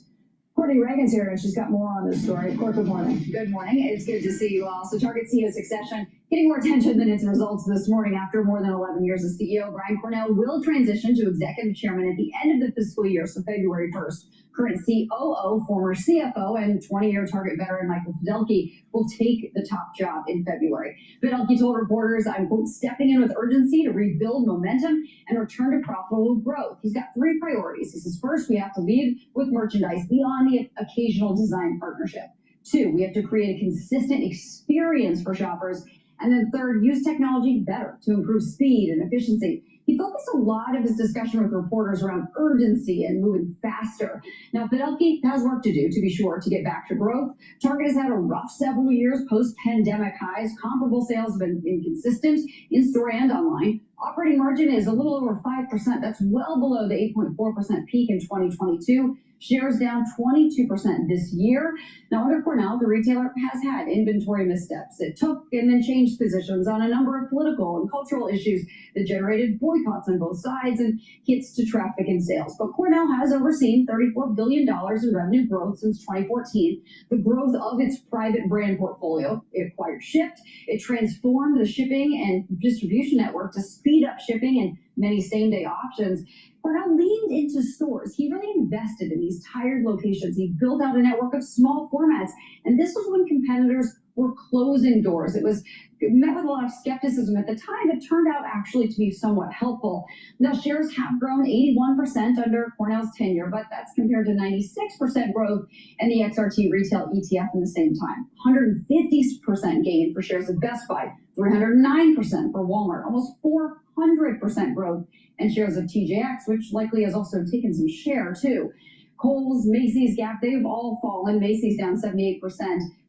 Speaker 11: Courtney Reagan's here, and she's got more on this story. Court, good morning.
Speaker 1: Good morning. It's good to see you all. So Target CEO succession getting more attention than its results this morning. After more than 11 years as CEO, Brian Cornell will transition to executive chairman at the end of the fiscal year, so February 1st. Current COO, former CFO, and 20-year Target veteran Michael Fidelki will take the top job in February. Fidelki told reporters, I'm, quote, stepping in with urgency to rebuild momentum and return to profitable growth. He's got three priorities. He says, first, we have to lead with merchandise beyond the occasional design partnership. Two, we have to create a consistent experience for shoppers. And then third, use technology better to improve speed and efficiency. He focused a lot of his discussion with reporters around urgency and moving faster. Now, Fidelki has work to do, to be sure, to get back to growth. Target has had a rough several years post-pandemic highs. Comparable sales have been inconsistent in-store and online. Operating margin is a little over 5%. That's well below the 8.4% peak in 2022. Shares down 22% this year. Now, under Cornell, the retailer has had inventory missteps. It took and then changed positions on a number of political and cultural issues that generated boycotts on both sides and hits to traffic and sales. But Cornell has overseen $34 billion in revenue growth since 2014, the growth of its private brand portfolio. It acquired Shipt. It transformed the shipping and distribution network to speed up shipping and many same-day options. Cornell leaned into stores. He really invested in these tired locations. He built out a network of small formats. And this was when competitors were closing doors. It met with a lot of skepticism at the time. It turned out actually to be somewhat helpful. Now, shares have grown 81% under Cornell's tenure, but that's compared to 96% growth in the XRT retail ETF in the same time. 150% gain for shares of Best Buy, 309% for Walmart, almost 400% growth in shares of TJX, which likely has also taken some share too. Kohl's, Macy's, Gap, they've all fallen. Macy's down 78%,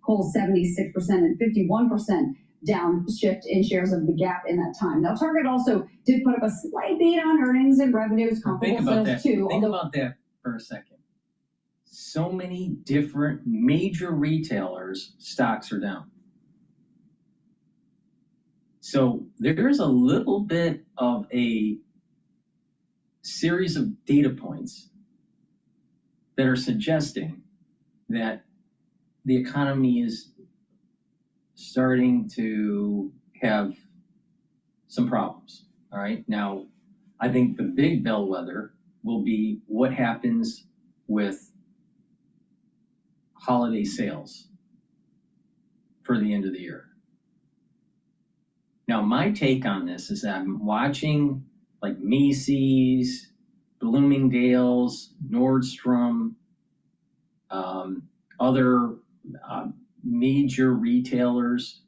Speaker 1: Kohl's 76%, and 51% down shift in shares of the Gap in that time. Now, Target also did put up a slight beat on earnings and revenues, comparable sales too.
Speaker 5: Think about that for a second. So many different major retailers' stocks are down. So there's a little bit of a series of data points that are suggesting that the economy is starting to have some problems. All right. Now, I think the big bellwether will be what happens with holiday sales for the end of the year. Now, my take on this is that I'm watching like Macy's, Bloomingdale's, Nordstrom, other major retailers.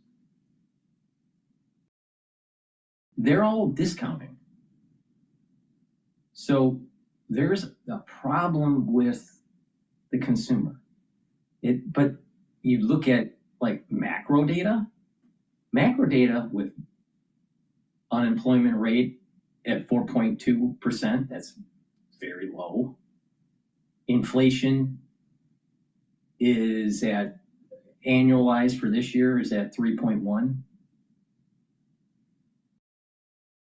Speaker 5: They're all discounting. So there's a problem with the consumer. But you look at like macro data with unemployment rate at 4.2%, that's very low. Inflation is at annualized for this year is at 3.1.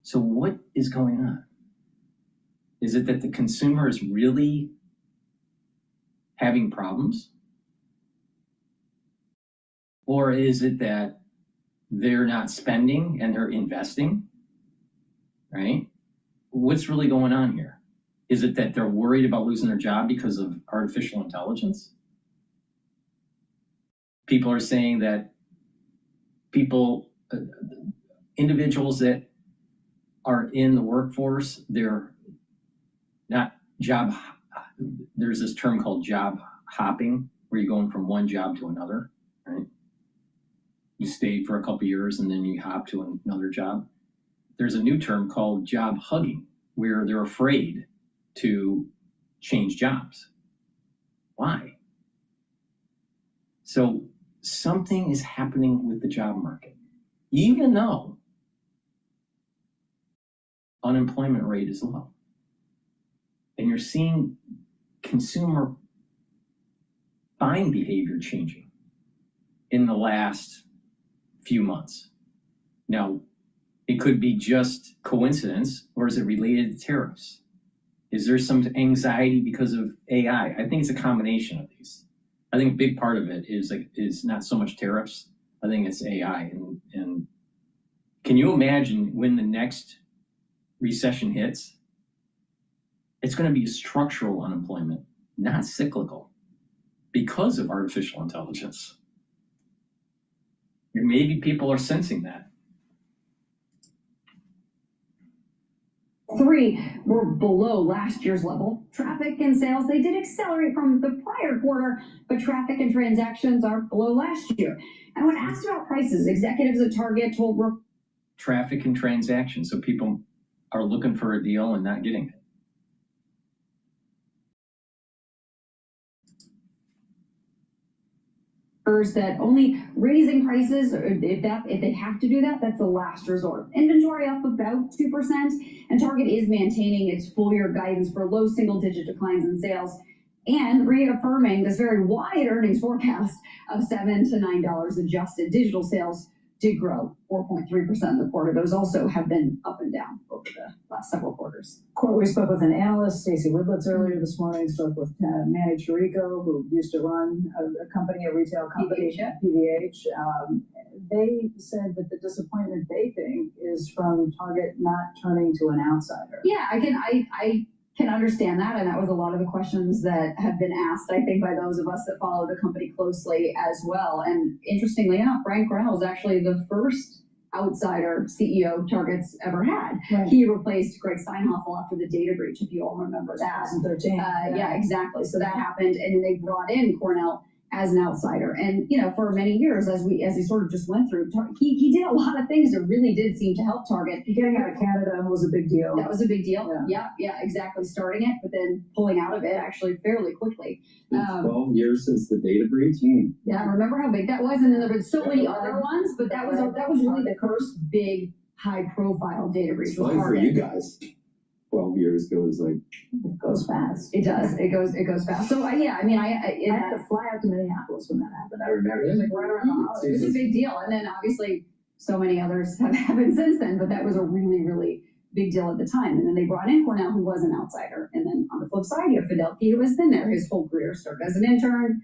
Speaker 5: So what is going on? Is it that the consumer is really having problems? Or is it that they're not spending and they're investing, right? What's really going on here? Is it that they're worried about losing their job because of artificial intelligence? People are saying that individuals that are in the workforce, they're not there's this term called job hopping, where you're going from one job to another, right? You stay for a couple years and then you hop to another job. There's a new term called job hugging, where they're afraid to change jobs. Why? So something is happening with the job market, even though unemployment rate is low. And you're seeing consumer buying behavior changing in the last few months. Now, it could be just coincidence, or is it related to tariffs? Is there some anxiety because of AI? I think it's a combination of these. I think a big part of it is not so much tariffs. I think it's AI. And can you imagine when the next recession hits? It's going to be structural unemployment, not cyclical, because of artificial intelligence. And maybe people are sensing that.
Speaker 1: 3 were below last year's level. Traffic and sales, they did accelerate from the prior quarter, but traffic and transactions are below last year. And when asked about prices, executives at Target told
Speaker 5: traffic and transactions, so people are looking for a deal and not getting it.
Speaker 1: that only raising prices, if they have to do that, that's the last resort. Inventory up about 2%, and Target is maintaining its full year guidance for low single-digit declines in sales and reaffirming this very wide earnings forecast of $7 to $9 adjusted. Digital sales did grow 4.3% in the quarter. Those also have been up and down over the last several quarters.
Speaker 11: We spoke with an analyst, Stacey Widlitz, earlier this morning. Spoke with Manny Chirico, who used to run a company, a retail company, PVH. They said that the disappointment they think is from Target not turning to an outsider.
Speaker 1: Yeah, I can understand that, and that was a lot of the questions that have been asked, I think, by those of us that follow the company closely as well. And interestingly enough, Brian Cottrell is actually the first outsider CEO Target's ever had.
Speaker 11: Right.
Speaker 1: He replaced Greg Steinhoffel after the data breach, if you all remember that.
Speaker 11: 2013.
Speaker 1: Yeah, exactly. So that happened, and then they brought in Cornell as an outsider. And, you know, for many years, as we sort of just went through, he did a lot of things that really did seem to help Target.
Speaker 11: Getting out of Canada was a big deal.
Speaker 1: That was a big deal. Yeah, exactly. Starting it, but then pulling out of it actually fairly quickly.
Speaker 10: 12 years since the data breach.
Speaker 1: Yeah, remember how big that was? And then there were so many other ones, but that was really the first big high-profile data breach.
Speaker 10: It's fine for you guys. 12 years goes like
Speaker 11: it goes fast.
Speaker 1: It does. It goes fast. So I
Speaker 11: had to fly out to Minneapolis when that happened. I remember it was like right around the holidays.
Speaker 1: It was a big deal. And then obviously so many others have happened since then, but that was a really, really big deal at the time. And then they brought in Cornell, who was an outsider. And then on the flip side, you have Fidelki, who has been there his whole career, started as an intern,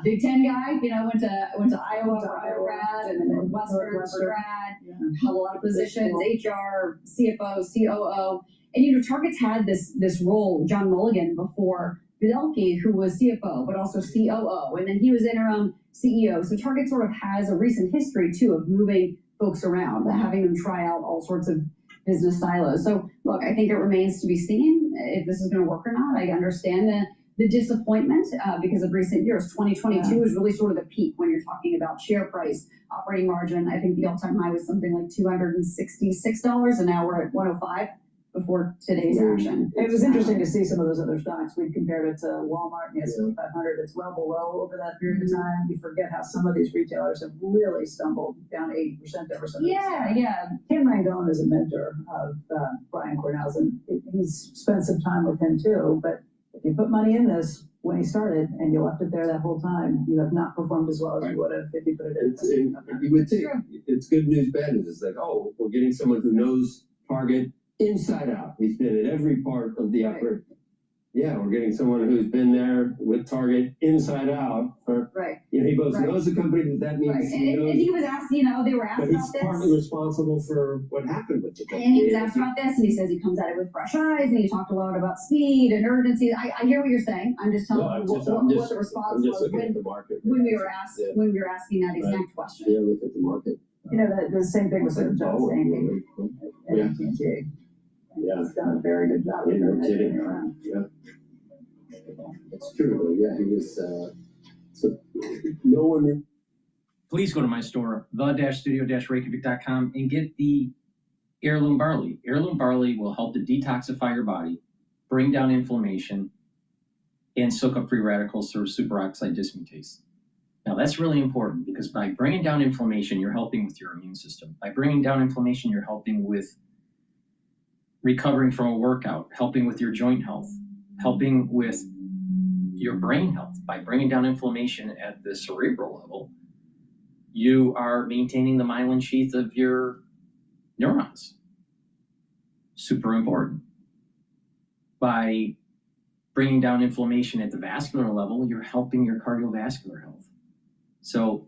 Speaker 1: Big Ten guy, went to Iowa for undergrad, and then Western for grad, held a lot of positions, HR, CFO, COO. And Target's had this role, John Mulligan, before Fidelki, who was CFO, but also COO, and then he was interim CEO. So Target sort of has a recent history too of moving folks around, having them try out all sorts of business silos. So look, I think it remains to be seen if this is going to work or not. I understand the disappointment because of recent years. 2022 is really sort of the peak when you're talking about share price, operating margin. I think the all-time high was something like $266, and now we're at $105. Before today's action.
Speaker 11: It was interesting to see some of those other stocks. We compared it to Walmart and the S&P 500. It's well below over that period of time. You forget how some of these retailers have really stumbled down 80% over some of these. Ken Langone is a mentor of Brian Cornell's, and he's spent some time with him too. But if you put money in this when he started and you left it there that whole time, you have not performed as well as you would have if you put it in.
Speaker 10: You would think it's good news, bad news. It's like, oh, we're getting someone who knows Target inside out. He's been at every part of the operation. Yeah, we're getting someone who's been there with Target inside out for,
Speaker 1: Right.
Speaker 10: you know, he both
Speaker 1: Right.
Speaker 10: knows the company, but that means
Speaker 1: Right.
Speaker 10: he
Speaker 1: And
Speaker 10: knows.
Speaker 1: he was asked, you know, they were asked
Speaker 10: But
Speaker 1: about
Speaker 10: he's
Speaker 1: this.
Speaker 10: partly responsible for what happened with the company.
Speaker 1: And he was asked about this, and he says he comes at it with fresh eyes, and he talked a lot about speed and urgency. I hear what you're saying. I'm just telling you what the response was
Speaker 10: looking at the market.
Speaker 1: when we were asked when we were asking that exact question.
Speaker 10: Yeah, look at the market.
Speaker 11: You know, the same thing with John Stanky at
Speaker 10: Yeah.
Speaker 11: AT&T.
Speaker 10: Yeah.
Speaker 11: He's done a very good job.
Speaker 10: Yeah, no kidding.
Speaker 11: Around.
Speaker 10: Yeah. That's true. Yeah, he was, so no one.
Speaker 5: Please go to my store, the-studio-reykjavik.com, and get the heirloom barley. Heirloom barley will help to detoxify your body, bring down inflammation, and soak up free radicals through superoxide dismutase. Now that's really important because by bringing down inflammation, you're helping with your immune system. By bringing down inflammation, you're helping with recovering from a workout, helping with your joint health, helping with your brain health. By bringing down inflammation at the cerebral level, you are maintaining the myelin sheath of your neurons. Super important. By bringing down inflammation at the vascular level, you're helping your cardiovascular health. So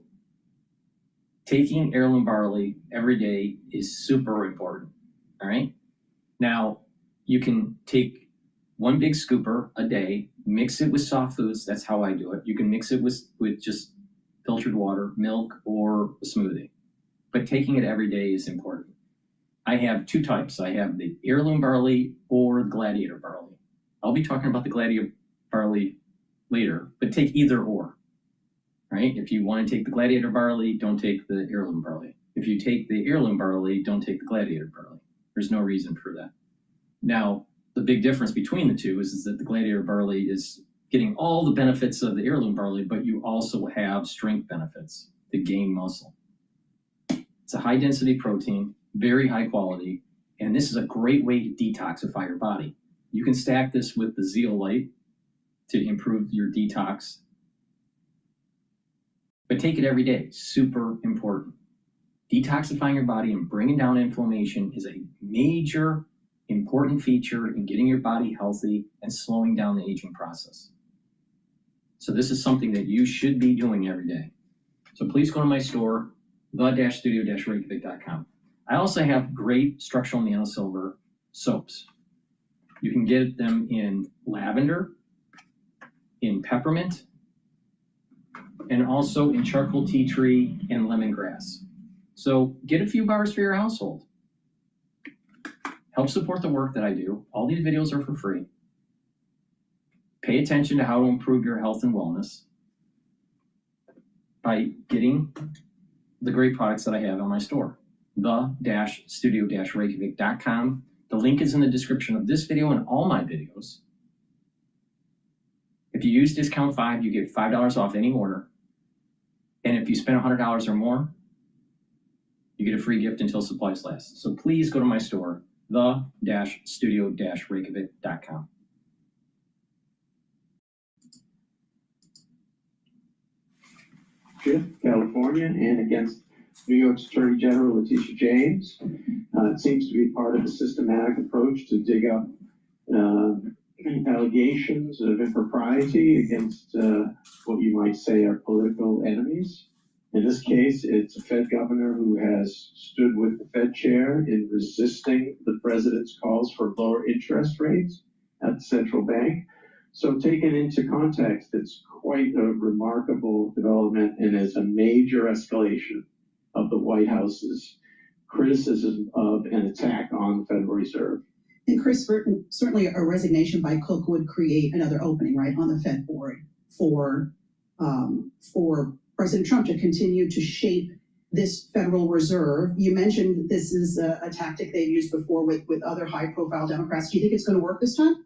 Speaker 5: taking heirloom barley every day is super important, all right? Now, you can take one big scooper a day, mix it with soft foods. That's how I do it. You can mix it with just filtered water, milk, or a smoothie. But taking it every day is important. I have two types. I have the heirloom barley or the gladiator barley. I'll be talking about the gladiator barley later, but take either or, right? If you want to take the gladiator barley, don't take the heirloom barley. If you take the heirloom barley, don't take the gladiator barley. There's no reason for that. Now, the big difference between the two is that the gladiator barley is getting all the benefits of the heirloom barley, but you also have strength benefits to gain muscle. It's a high density protein, very high quality, and this is a great way to detoxify your body. You can stack this with the zeolite to improve your detox, but take it every day, super important. Detoxifying your body and bringing down inflammation is a major important feature in getting your body healthy and slowing down the aging process. So this is something that you should be doing every day. So please go to my store, the-studio-reykjavik.com. I also have great structural nanosilver soaps. You can get them in lavender, in peppermint, and also in charcoal tea tree and lemongrass. So get a few bars for your household. Help support the work that I do. All these videos are for free. Pay attention to how to improve your health and wellness by getting the great products that I have on my store, the-studio-reykjavik.com. The link is in the description of this video and all my videos. If you use discount 5, you get $5 off any order. And if you spend $100 or more, you get a free gift until supplies last. So please go to my store, the-studio-reykjavik.com.
Speaker 15: California, and against New York's Attorney General Letitia James. It seems to be part of a systematic approach to dig up allegations of impropriety against what you might say are political enemies. In this case, it's a Fed governor who has stood with the Fed chair in resisting the president's calls for lower interest rates at the central bank. So taken into context, it's quite a remarkable development and is a major escalation of the White House's criticism of an attack on the Federal Reserve.
Speaker 13: And Chris, certainly a resignation by Cook would create another opening, right, on the Fed board for President Trump to continue to shape this Federal Reserve. You mentioned this is a tactic they've used before with other high-profile Democrats. Do you think it's going to work this time?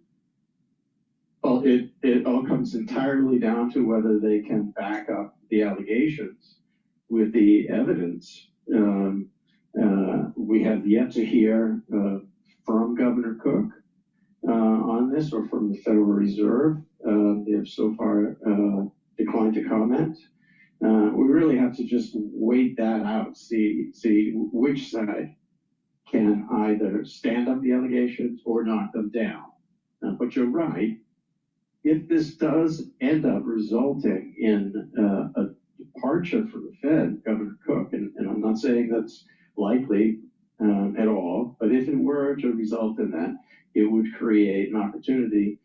Speaker 15: Well, it all comes entirely down to whether they can back up the allegations with the evidence. We have yet to hear from Governor Cook on this or from the Federal Reserve. They have so far declined to comment. We really have to just wait that out, see which side can either stand up the allegations or knock them down. But you're right, if this does end up resulting in a departure from the Fed, Governor Cook, and I'm not saying that's likely at all, but if it were to result in that, it would create an opportunity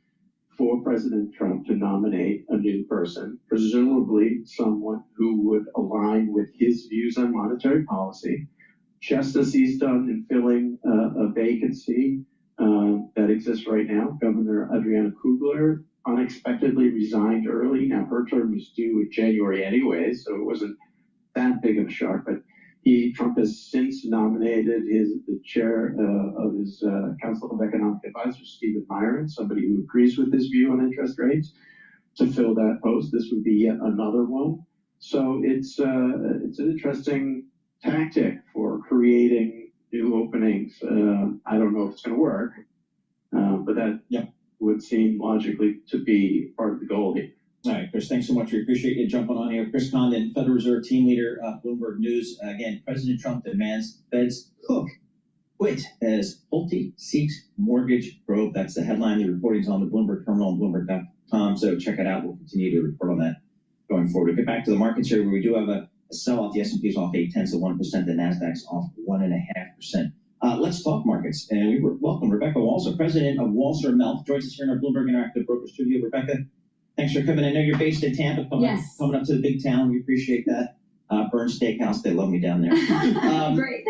Speaker 15: for President Trump to nominate a new person, presumably someone who would align with his views on monetary policy, just as he's done in filling a vacancy that exists right now. Governor Adriana Kugler unexpectedly resigned early. Now, her term was due in January anyway, so it wasn't that big of a shock, but Trump has since nominated the chair of his Council of Economic Advisors, Stephen Myron, somebody who agrees with his view on interest rates, to fill that post. This would be yet another one. So it's an interesting tactic for creating new openings. I don't know if it's going to work, but that would seem logically to be part of the goal here.
Speaker 16: All right, Chris, thanks so much. We appreciate you jumping on here. Chris Condon, Federal Reserve team leader, Bloomberg News. Again, President Trump demands Fed's Cook quit as Pulte seeks mortgage probe. That's the headline. The reporting's on the Bloomberg terminal on Bloomberg.com, so check it out. We'll continue to report on that going forward. We'll get back to the markets here, where we do have a sell-off. The S&P is off 0.8%, the NASDAQ's off 1.5%. Let's talk markets, and we welcome Rebecca Walser, president of Walser Melf, joins us here in our Bloomberg Interactive Broker Studio. Rebecca, thanks for coming. I know you're based in Tampa, coming up to the big town. We appreciate that. Burn Steakhouse, they love me down there.
Speaker 1: Great.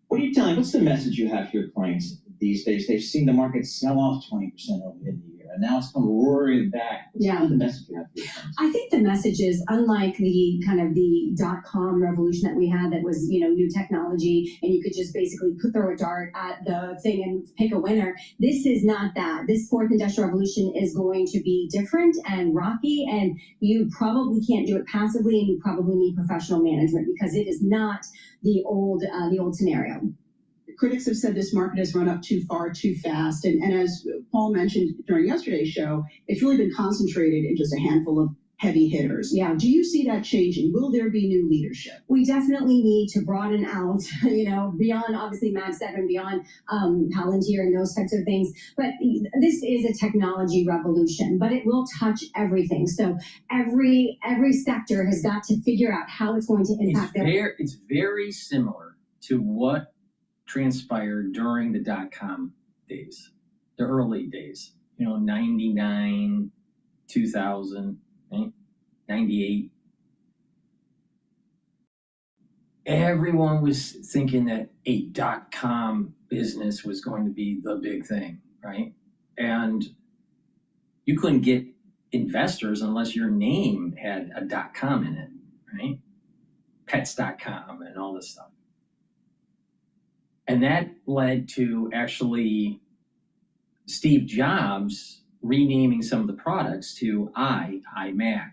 Speaker 16: What are you telling? What's the message you have for your clients these days? They've seen the market sell off 20% over the year, and now it's come roaring back. What's the message you have for your clients?
Speaker 3: I think the message is, unlike the kind of the .com revolution that we had, that was, new technology, and you could just basically throw a dart at the thing and pick a winner. This is not that. This fourth industrial revolution is going to be different and rocky, and you probably can't do it passively, and you probably need professional management, because it is not the old scenario.
Speaker 13: Critics have said this market has run up too far, too fast. And as Paul mentioned during yesterday's show, it's really been concentrated in just a handful of heavy hitters.
Speaker 3: Yeah.
Speaker 13: Do you see that changing? Will there be new leadership?
Speaker 3: We definitely need to broaden out, beyond obviously Mag 7, beyond Palantir and those types of things. But this is a technology revolution, but it will touch everything. So every sector has got to figure out how it's going to impact
Speaker 5: It's very similar to what transpired during the .com days, the early days, 99, 2000, right? 98. Everyone was thinking that a .com business was going to be the big thing, right? And you couldn't get investors unless your name had a .com in it, right? Pets.com and all this stuff. And that led to actually Steve Jobs renaming some of the products to iMac,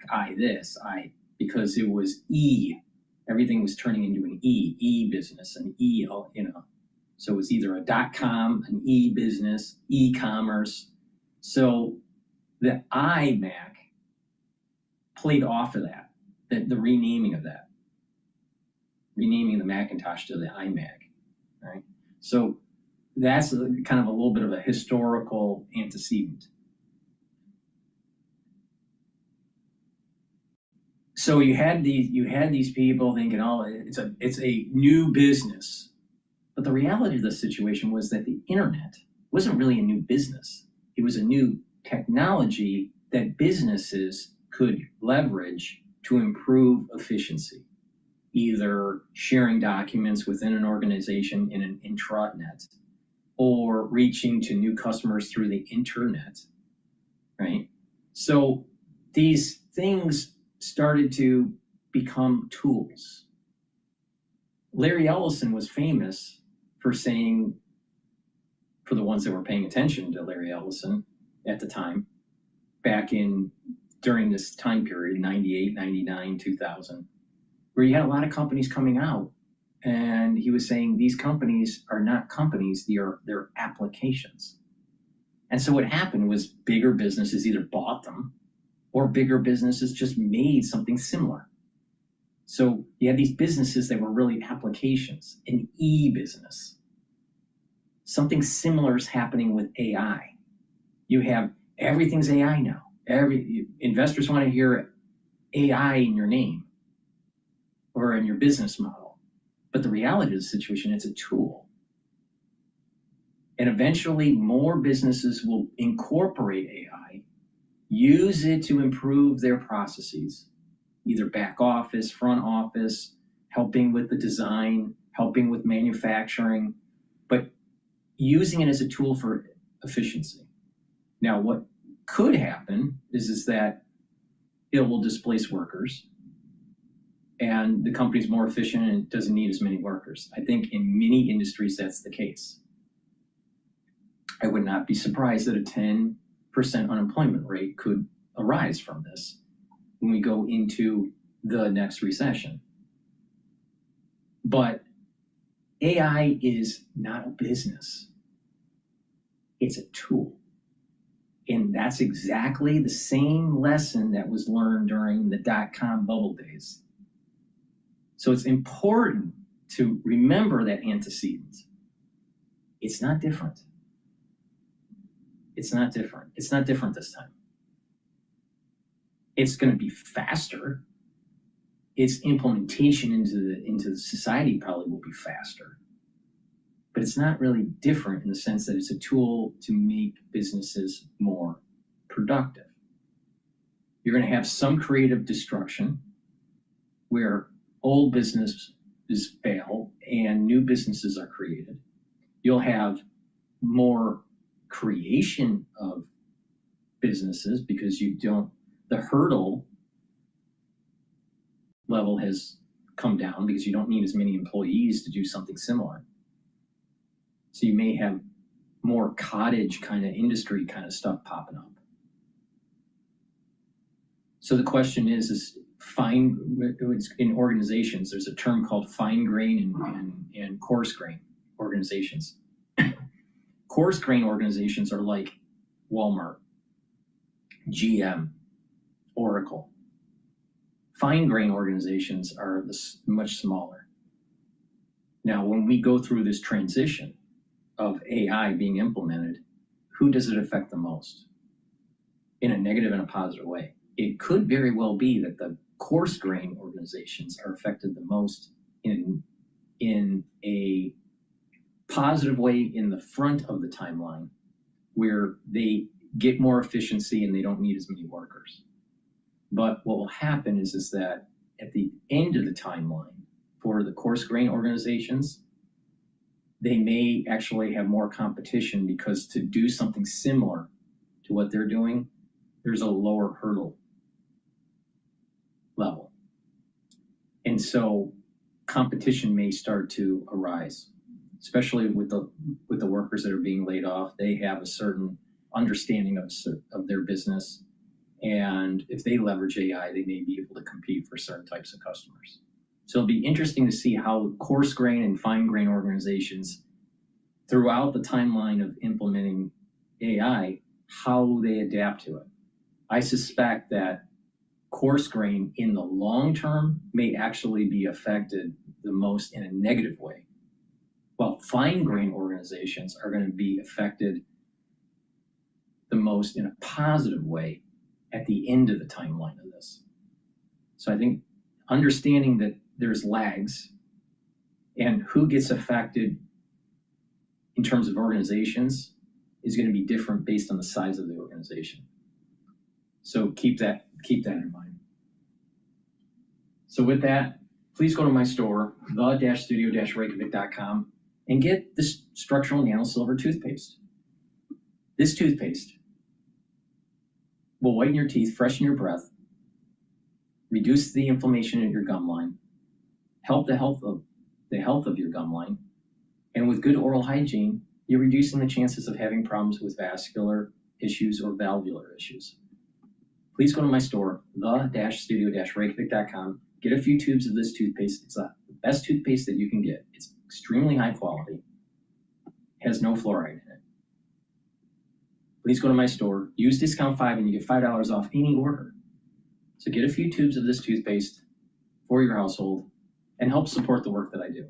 Speaker 5: because it was everything was turning into an business, an So it was either a .com, an business, e-commerce. So the iMac played off of that, the renaming of that, renaming the Macintosh to the iMac. Right. So that's kind of a little bit of a historical antecedent. So you had these people thinking, oh, it's a new business. But the reality of the situation was that the internet wasn't really a new business. It was a new technology that businesses could leverage to improve efficiency, either sharing documents within an organization in an intranet or reaching to new customers through the internet, right? So these things started to become tools. Larry Ellison was famous for saying, for the ones that were paying attention to Larry Ellison at the time, during this time period, 98, 99, 2000, where you had a lot of companies coming out, and he was saying these companies are not companies, they're applications. And so what happened was bigger businesses either bought them or bigger businesses just made something similar. So you had these businesses that were really applications, an e-business. Something similar is happening with AI. You have Everything's AI now. Investors want to hear AI in your name or in your business model. But the reality of the situation, it's a tool. And eventually more businesses will incorporate AI, use it to improve their processes, either back office, front office, helping with the design, helping with manufacturing, but using it as a tool for efficiency. Now, what could happen is that it will displace workers and the company's more efficient and it doesn't need as many workers. I think in many industries, that's the case. I would not be surprised that a 10% unemployment rate could arise from this when we go into the next recession. But AI is not a business. It's a tool. And that's exactly the same lesson that was learned during the dot-com bubble days. So it's important to remember that antecedent. It's not different. It's not different. It's not different this time. It's going to be faster. Its implementation into the society probably will be faster. But it's not really different in the sense that it's a tool to make businesses more productive. You're going to have some creative destruction where old businesses fail and new businesses are created. You'll have more creation of businesses because the hurdle level has come down because you don't need as many employees to do something similar. So you may have more cottage kind of industry kind of stuff popping up. So the question is in organizations, there's a term called fine grain and coarse grain organizations. Coarse grain organizations are like Walmart, GM, Oracle. Fine grain organizations are much smaller. Now, when we go through this transition of AI being implemented, who does it affect the most? In a negative and a positive way. It could very well be that the coarse grain organizations are affected the most in a positive way in the front of the timeline, where they get more efficiency and they don't need as many workers. But what will happen is that at the end of the timeline for the coarse grain organizations, they may actually have more competition because to do something similar to what they're doing, there's a lower hurdle level. And so competition may start to arise, especially with the workers that are being laid off. They have a certain understanding of their business. And if they leverage AI, they may be able to compete for certain types of customers. So it'll be interesting to see how coarse grain and fine grain organizations throughout the timeline of implementing AI, how they adapt to it. I suspect that coarse grain in the long term may actually be affected the most in a negative way, while fine grain organizations are going to be affected the most in a positive way at the end of the timeline of this. So I think understanding that there's lags and who gets affected in terms of organizations is going to be different based on the size of the organization. So keep that in mind. So with that, please go to my store, the-studio-reykjavik.com, and get this structural nano silver toothpaste. This toothpaste will whiten your teeth, freshen your breath, reduce the inflammation in your gum line, help the health of your gum line, and with good oral hygiene, you're reducing the chances of having problems with vascular issues or valvular issues. Please go to my store, the-studio-reykjavik.com, get a few tubes of this toothpaste. It's the best toothpaste that you can get. It's extremely high quality, has no fluoride in it. Please go to my store, use discount 5 and you get $5 off any order. So get a few tubes of this toothpaste for your household and help support the work that I do.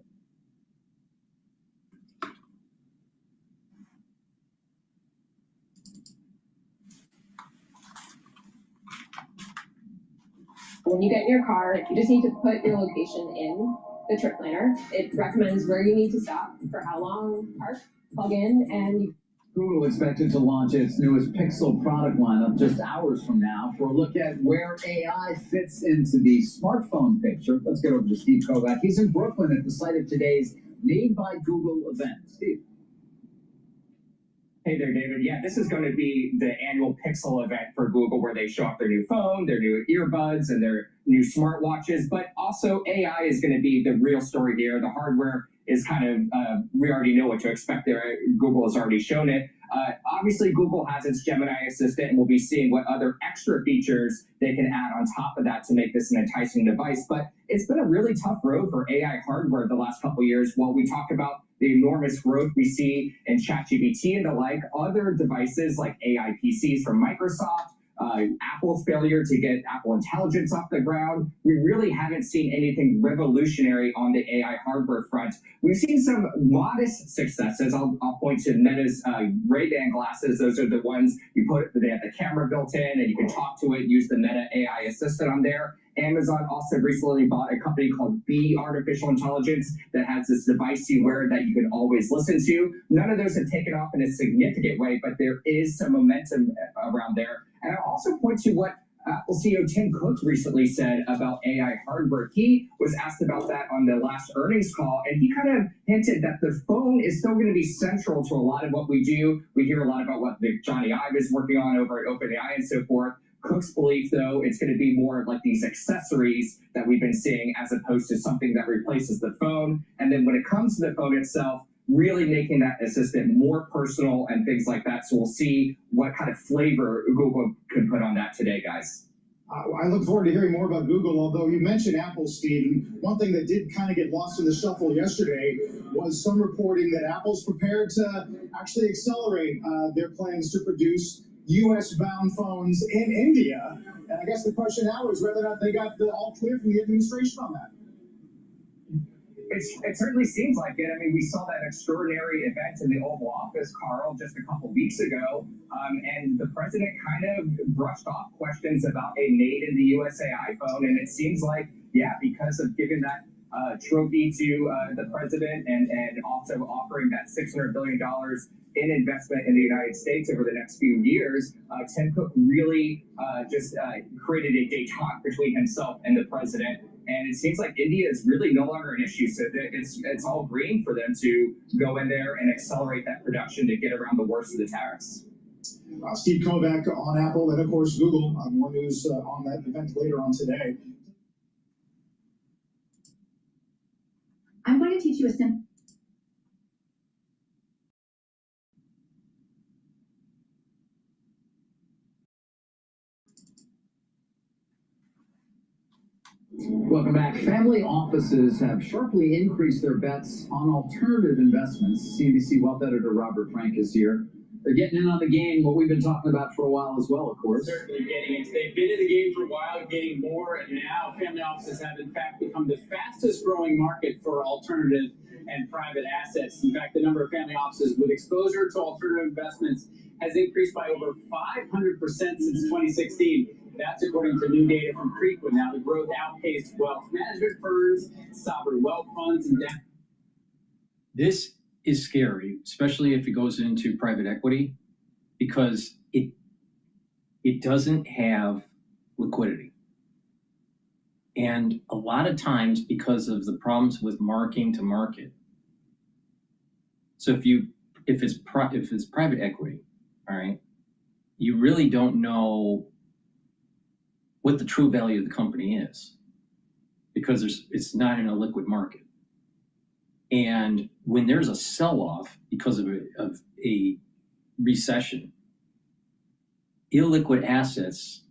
Speaker 17: When you get in your car, you just need to put your location in the trip planner. It recommends where you need to stop, for how long, park, plug in, and you
Speaker 18: Google expected to launch its newest Pixel product lineup just hours from now. For a look at where AI fits into the smartphone picture, let's get over to Steve Kovac. He's in Brooklyn at the site of today's Made by Google event. Steve.
Speaker 19: Hey there, David. Yeah, this is going to be the annual Pixel event for Google where they show off their new phone, their new earbuds, and their new smartwatches. But also AI is going to be the real story here. The hardware is kind of, we already know what to expect there. Google has already shown it. Obviously, Google has its Gemini assistant, and we'll be seeing what other extra features they can add on top of that to make this an enticing device. But it's been a really tough road for AI hardware the last couple of years. While we talk about the enormous growth we see in ChatGPT and the like, other devices like AI PCs from Microsoft, Apple's failure to get Apple Intelligence off the ground, we really haven't seen anything revolutionary on the AI hardware front. We've seen some modest successes. I'll point to Meta's Ray-Ban glasses. Those are the ones you put, they have the camera built in and you can talk to it, use the Meta AI assistant on there. Amazon also recently bought a company called B Artificial Intelligence that has this device you wear that you can always listen to. None of those have taken off in a significant way, but there is some momentum around there. And I'll also point to what Apple CEO Tim Cook recently said about AI hardware. He was asked about that on the last earnings call, and he kind of hinted that the phone is still going to be central to a lot of what we do. We hear a lot about what Johnny Ive is working on over at OpenAI and so forth. Cook's belief, though, it's going to be more like these accessories that we've been seeing as opposed to something that replaces the phone. And then when it comes to the phone itself, really making that assistant more personal and things like that. So we'll see what kind of flavor Google can put on that today, guys.
Speaker 20: I look forward to hearing more about Google, although you mentioned Apple, Steve, and one thing that did kind of get lost in the shuffle yesterday was some reporting that Apple's prepared to actually accelerate their plans to produce U.S.-bound phones in India. And I guess the question now is whether or not they got the all clear from the administration on that.
Speaker 19: It certainly seems like it. I mean, we saw that extraordinary event in the Oval Office, Carl, just a couple weeks ago, and the president kind of brushed off questions about a made-in-the-USA iPhone, and it seems like, yeah, because of giving that trophy to the president and also offering that $600 billion in investment in the United States over the next few years, Tim Cook really just created a détente between himself and the president. And it seems like India is really no longer an issue. So it's all green for them to go in there and accelerate that production to get around the worst of the tariffs.
Speaker 20: Steve Kovac on Apple and, of course, Google. More news on that event later on today.
Speaker 1: I'm going to teach you a simple.
Speaker 18: Welcome back. Family offices have sharply increased their bets on alternative investments. CNBC Wealth Editor Robert Frank is here. They're getting in on the game, what we've been talking about for a while as well, of course.
Speaker 21: Certainly getting into. They've been in the game for a while, getting more, and now family offices have in fact become the fastest growing market for alternative and private assets. In fact, the number of family offices with exposure to alternative investments has increased by over 500% since 2016. That's according to new data from Preqin. Now, the growth outpaced wealth management firms, sovereign wealth funds, and
Speaker 5: This is scary, especially if it goes into private equity, because it doesn't have liquidity. And a lot of times, because of the problems with marking to market. So if it's private equity, all right, you really don't know what the true value of the company is, because it's not in a liquid market. And when there's a sell-off because of a recession, illiquid assets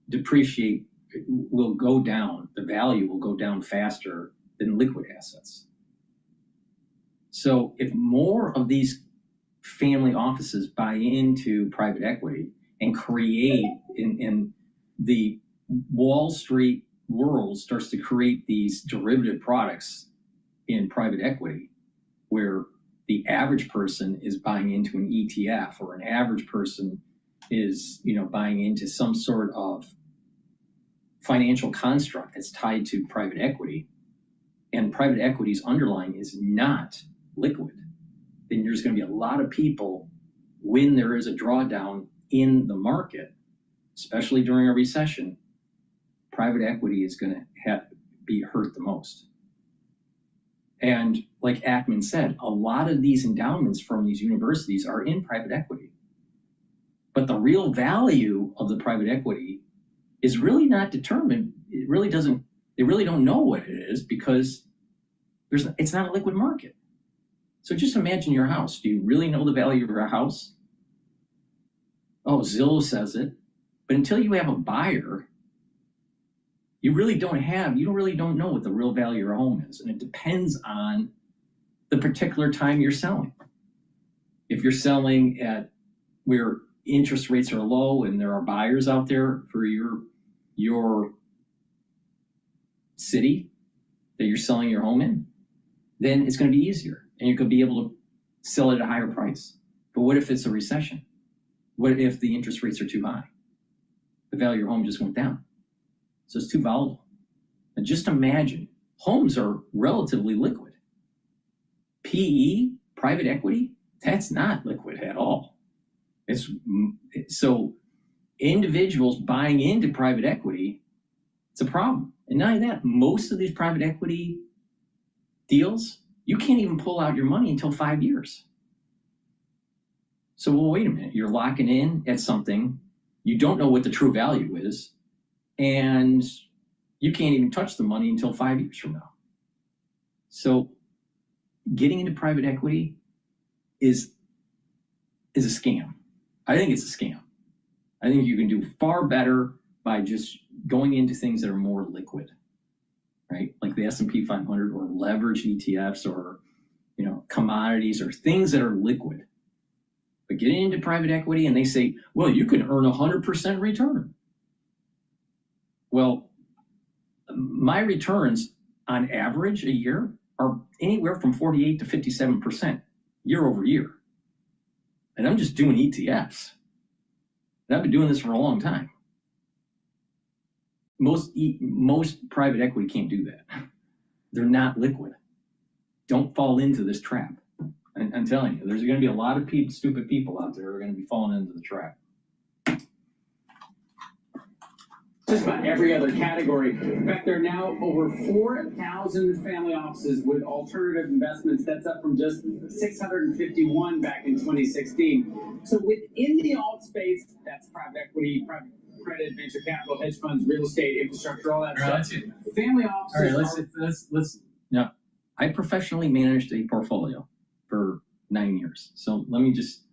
Speaker 5: depreciate, will go down. The value will go down faster than liquid assets. So if more of these family offices buy into private equity and create in the Wall Street world starts to create these derivative products in private equity, where the average person is buying into an ETF, or an average person is, buying into some sort of financial construct that's tied to private equity, and private equity's underlying is not liquid, then there's going to be a lot of people when there is a drawdown in the market, especially during a recession. Private equity is going to be hurt the most. And like Ackman said, a lot of these endowments from these universities are in private equity. But the real value of the private equity is really not determined. They really don't know what it is because it's not a liquid market. So just imagine your house. Do you really know the value of your house? Oh, Zillow says it. But until you have a buyer, you really don't know what the real value of your home is. And it depends on the particular time you're selling. If you're selling at where interest rates are low and there are buyers out there for your city that you're selling your home in, then it's going to be easier and you could be able to sell it at a higher price. But what if it's a recession? What if the interest rates are too high? The value of your home just went down. So it's too volatile. And just imagine, homes are relatively liquid. PE, private equity, that's not liquid at all. So individuals buying into private equity, it's a problem. And not only that, most of these private equity deals, you can't even pull out your money until 5 years. So, well, wait a minute, you're locking in at something, you don't know what the true value is, and you can't even touch the money until 5 years from now. So getting into private equity is a scam. I think it's a scam. I think you can do far better by just going into things that are more liquid, right? Like the S&P 500 or leveraged ETFs or, commodities or things that are liquid. But getting into private equity and they say, well, you can earn 100% return. Well, my returns on average a year are anywhere from 48 to 57% year over year. And I'm just doing ETFs. And I've been doing this for a long time. Most private equity can't do that. They're not liquid. Don't fall into this trap. I'm telling you, there's going to be a lot of stupid people out there who are going to be falling into the trap.
Speaker 21: Just about every other category. In fact, there are now over 4,000 family offices with alternative investments. That's up from just 651 back in 2016. So within the alt space, that's private equity, private credit, venture capital, hedge funds, real estate, infrastructure, all that stuff. Family offices.
Speaker 5: All right, let's. Now, I professionally managed a portfolio for 9 years. So let me just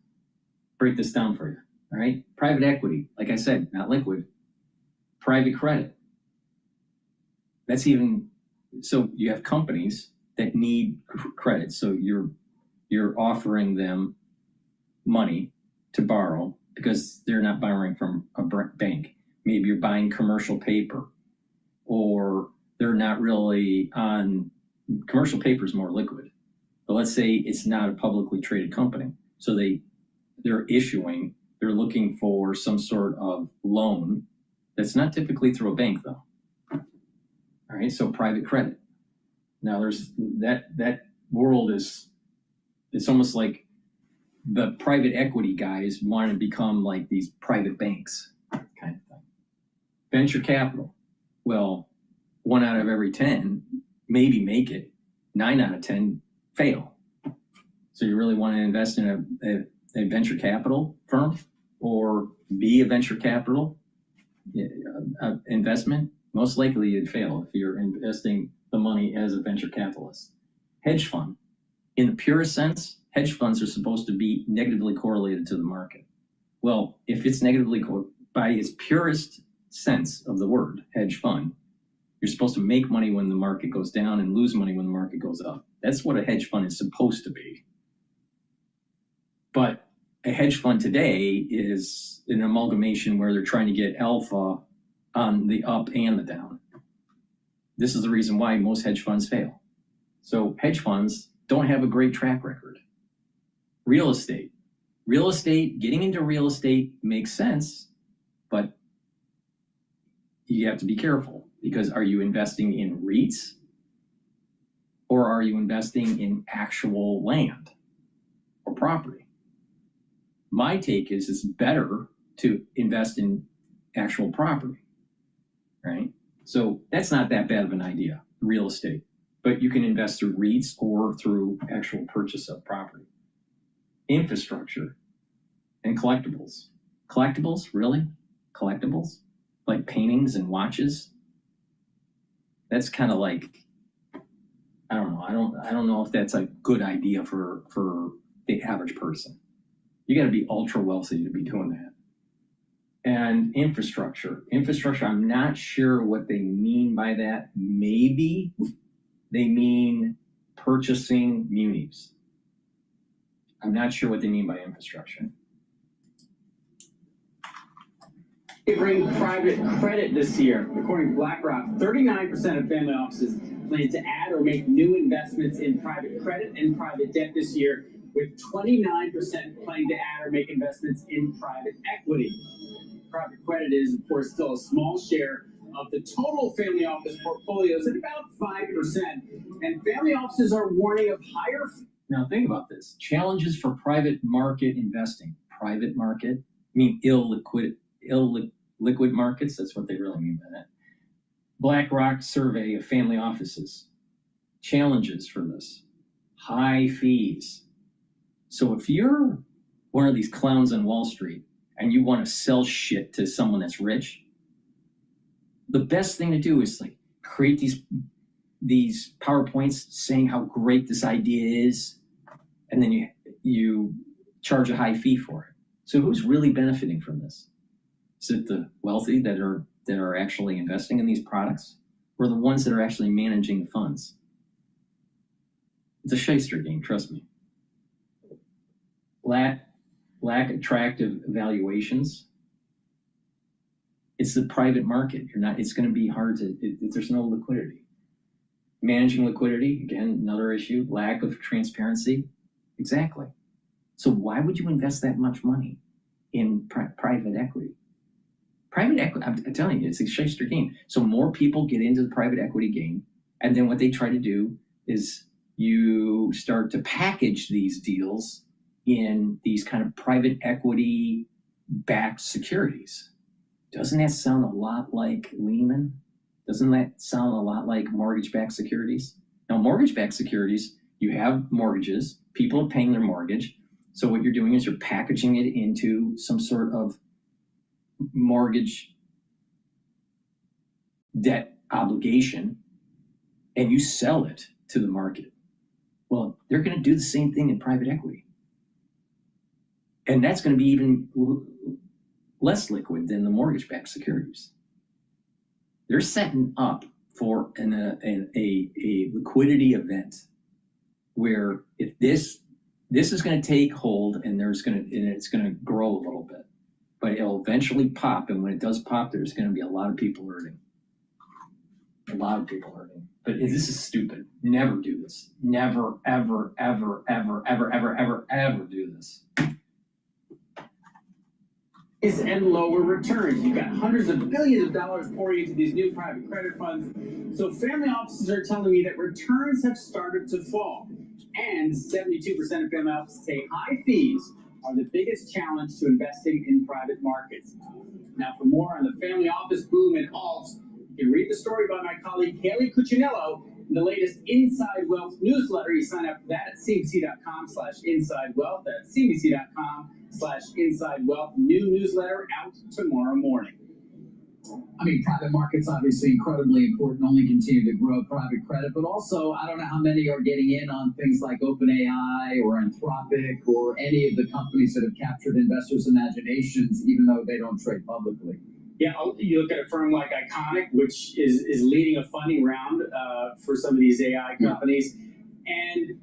Speaker 5: break this down for you. All right, private equity, like I said, not liquid. Private credit. That's so you have companies that need credit. So you're offering them money to borrow because they're not borrowing from a bank. Maybe you're buying commercial paper, or they're not really on commercial paper is more liquid. But let's say it's not a publicly traded company. So they're looking for some sort of loan. That's not typically through a bank, though. All right, so private credit. Now there's that world it's almost like the private equity guys want to become like these private banks kind of thing. Venture capital. Well, 1 out of every 10 maybe make it. 9 out of 10 fail. So you really want to invest in a venture capital firm or be a venture capital investment? Most likely you'd fail if you're investing the money as a venture capitalist. Hedge fund. In the purest sense, hedge funds are supposed to be negatively correlated to the market. Well, if it's negatively by its purest sense of the word, hedge fund, you're supposed to make money when the market goes down and lose money when the market goes up. That's what a hedge fund is supposed to be. But a hedge fund today is an amalgamation where they're trying to get alpha on the up and the down. This is the reason why most hedge funds fail. So hedge funds don't have a great track record. Real estate. Getting into real estate makes sense, but you have to be careful, because are you investing in REITs or are you investing in actual land or property? My take is it's better to invest in actual property, right? So that's not that bad of an idea, real estate. But you can invest through REITs or through actual purchase of property. Infrastructure and collectibles. Collectibles, really? Collectibles? Like paintings and watches? That's kind of like, I don't know. I don't know if that's a good idea for the average person. You got to be ultra wealthy to be doing that. And infrastructure. Infrastructure, I'm not sure what they mean by that. Maybe they mean purchasing munis. I'm not sure what they mean by infrastructure.
Speaker 21: Favoring private credit this year. According to BlackRock, 39% of family offices plan to add or make new investments in private credit and private debt this year, with 29% planning to add or make investments in private equity. Private credit is, of course, still a small share of the total family office portfolios at about 5%, and family offices are warning of higher.
Speaker 5: Now think about this. Challenges for private market investing. Private market, I mean illiquid markets, that's what they really mean by that. BlackRock survey of family offices. Challenges for this. High fees. So if you're one of these clowns on Wall Street and you want to sell shit to someone that's rich, the best thing to do is like create these PowerPoints saying how great this idea is, and then you charge a high fee for it. So who's really benefiting from this? Is it the wealthy that are actually investing in these products, or the ones that are actually managing the funds? It's a shyster game, trust me. Lack attractive valuations. It's the private market. It's going to be hard to, there's no liquidity. Managing liquidity, again, another issue. Lack of transparency. Exactly. So why would you invest that much money in private equity? Private equity, I'm telling you, it's a shyster game. So more people get into the private equity game, and then what they try to do is you start to package these deals in these kind of private equity backed securities. Doesn't that sound a lot like Lehman? Doesn't that sound a lot like mortgage-backed securities? Now, mortgage-backed securities, you have mortgages, people are paying their mortgage. So what you're doing is you're packaging it into some sort of mortgage debt obligation, and you sell it to the market. Well, they're going to do the same thing in private equity. And that's going to be even less liquid than the mortgage-backed securities. They're setting up for a liquidity event where if this is going to take hold and it's going to grow a little bit, but it'll eventually pop. And when it does pop, there's going to be a lot of people hurting. A lot of people hurting. But this is stupid. Never do this. Never, ever, ever, ever, ever, ever, ever, ever do this.
Speaker 21: And lower returns. You've got hundreds of billions of dollars pouring into these new private credit funds. So family offices are telling me that returns have started to fall. And 72% of family offices say high fees are the biggest challenge to investing in private markets. Now, for more on the family office boom and alts, you can read the story by my colleague Haley Cuccinello in the latest Inside Wealth newsletter. You sign up for that at cbc.com/insidewealth. That's cbc.com/insidewealth. New newsletter out tomorrow morning.
Speaker 18: I mean, private markets obviously incredibly important, only continue to grow private credit, but also I don't know how many are getting in on things like OpenAI or Anthropic or any of the companies that have captured investors' imaginations, even though they don't trade publicly.
Speaker 21: Yeah, you look at a firm like Iconic, which is leading a funding round for some of these AI companies. And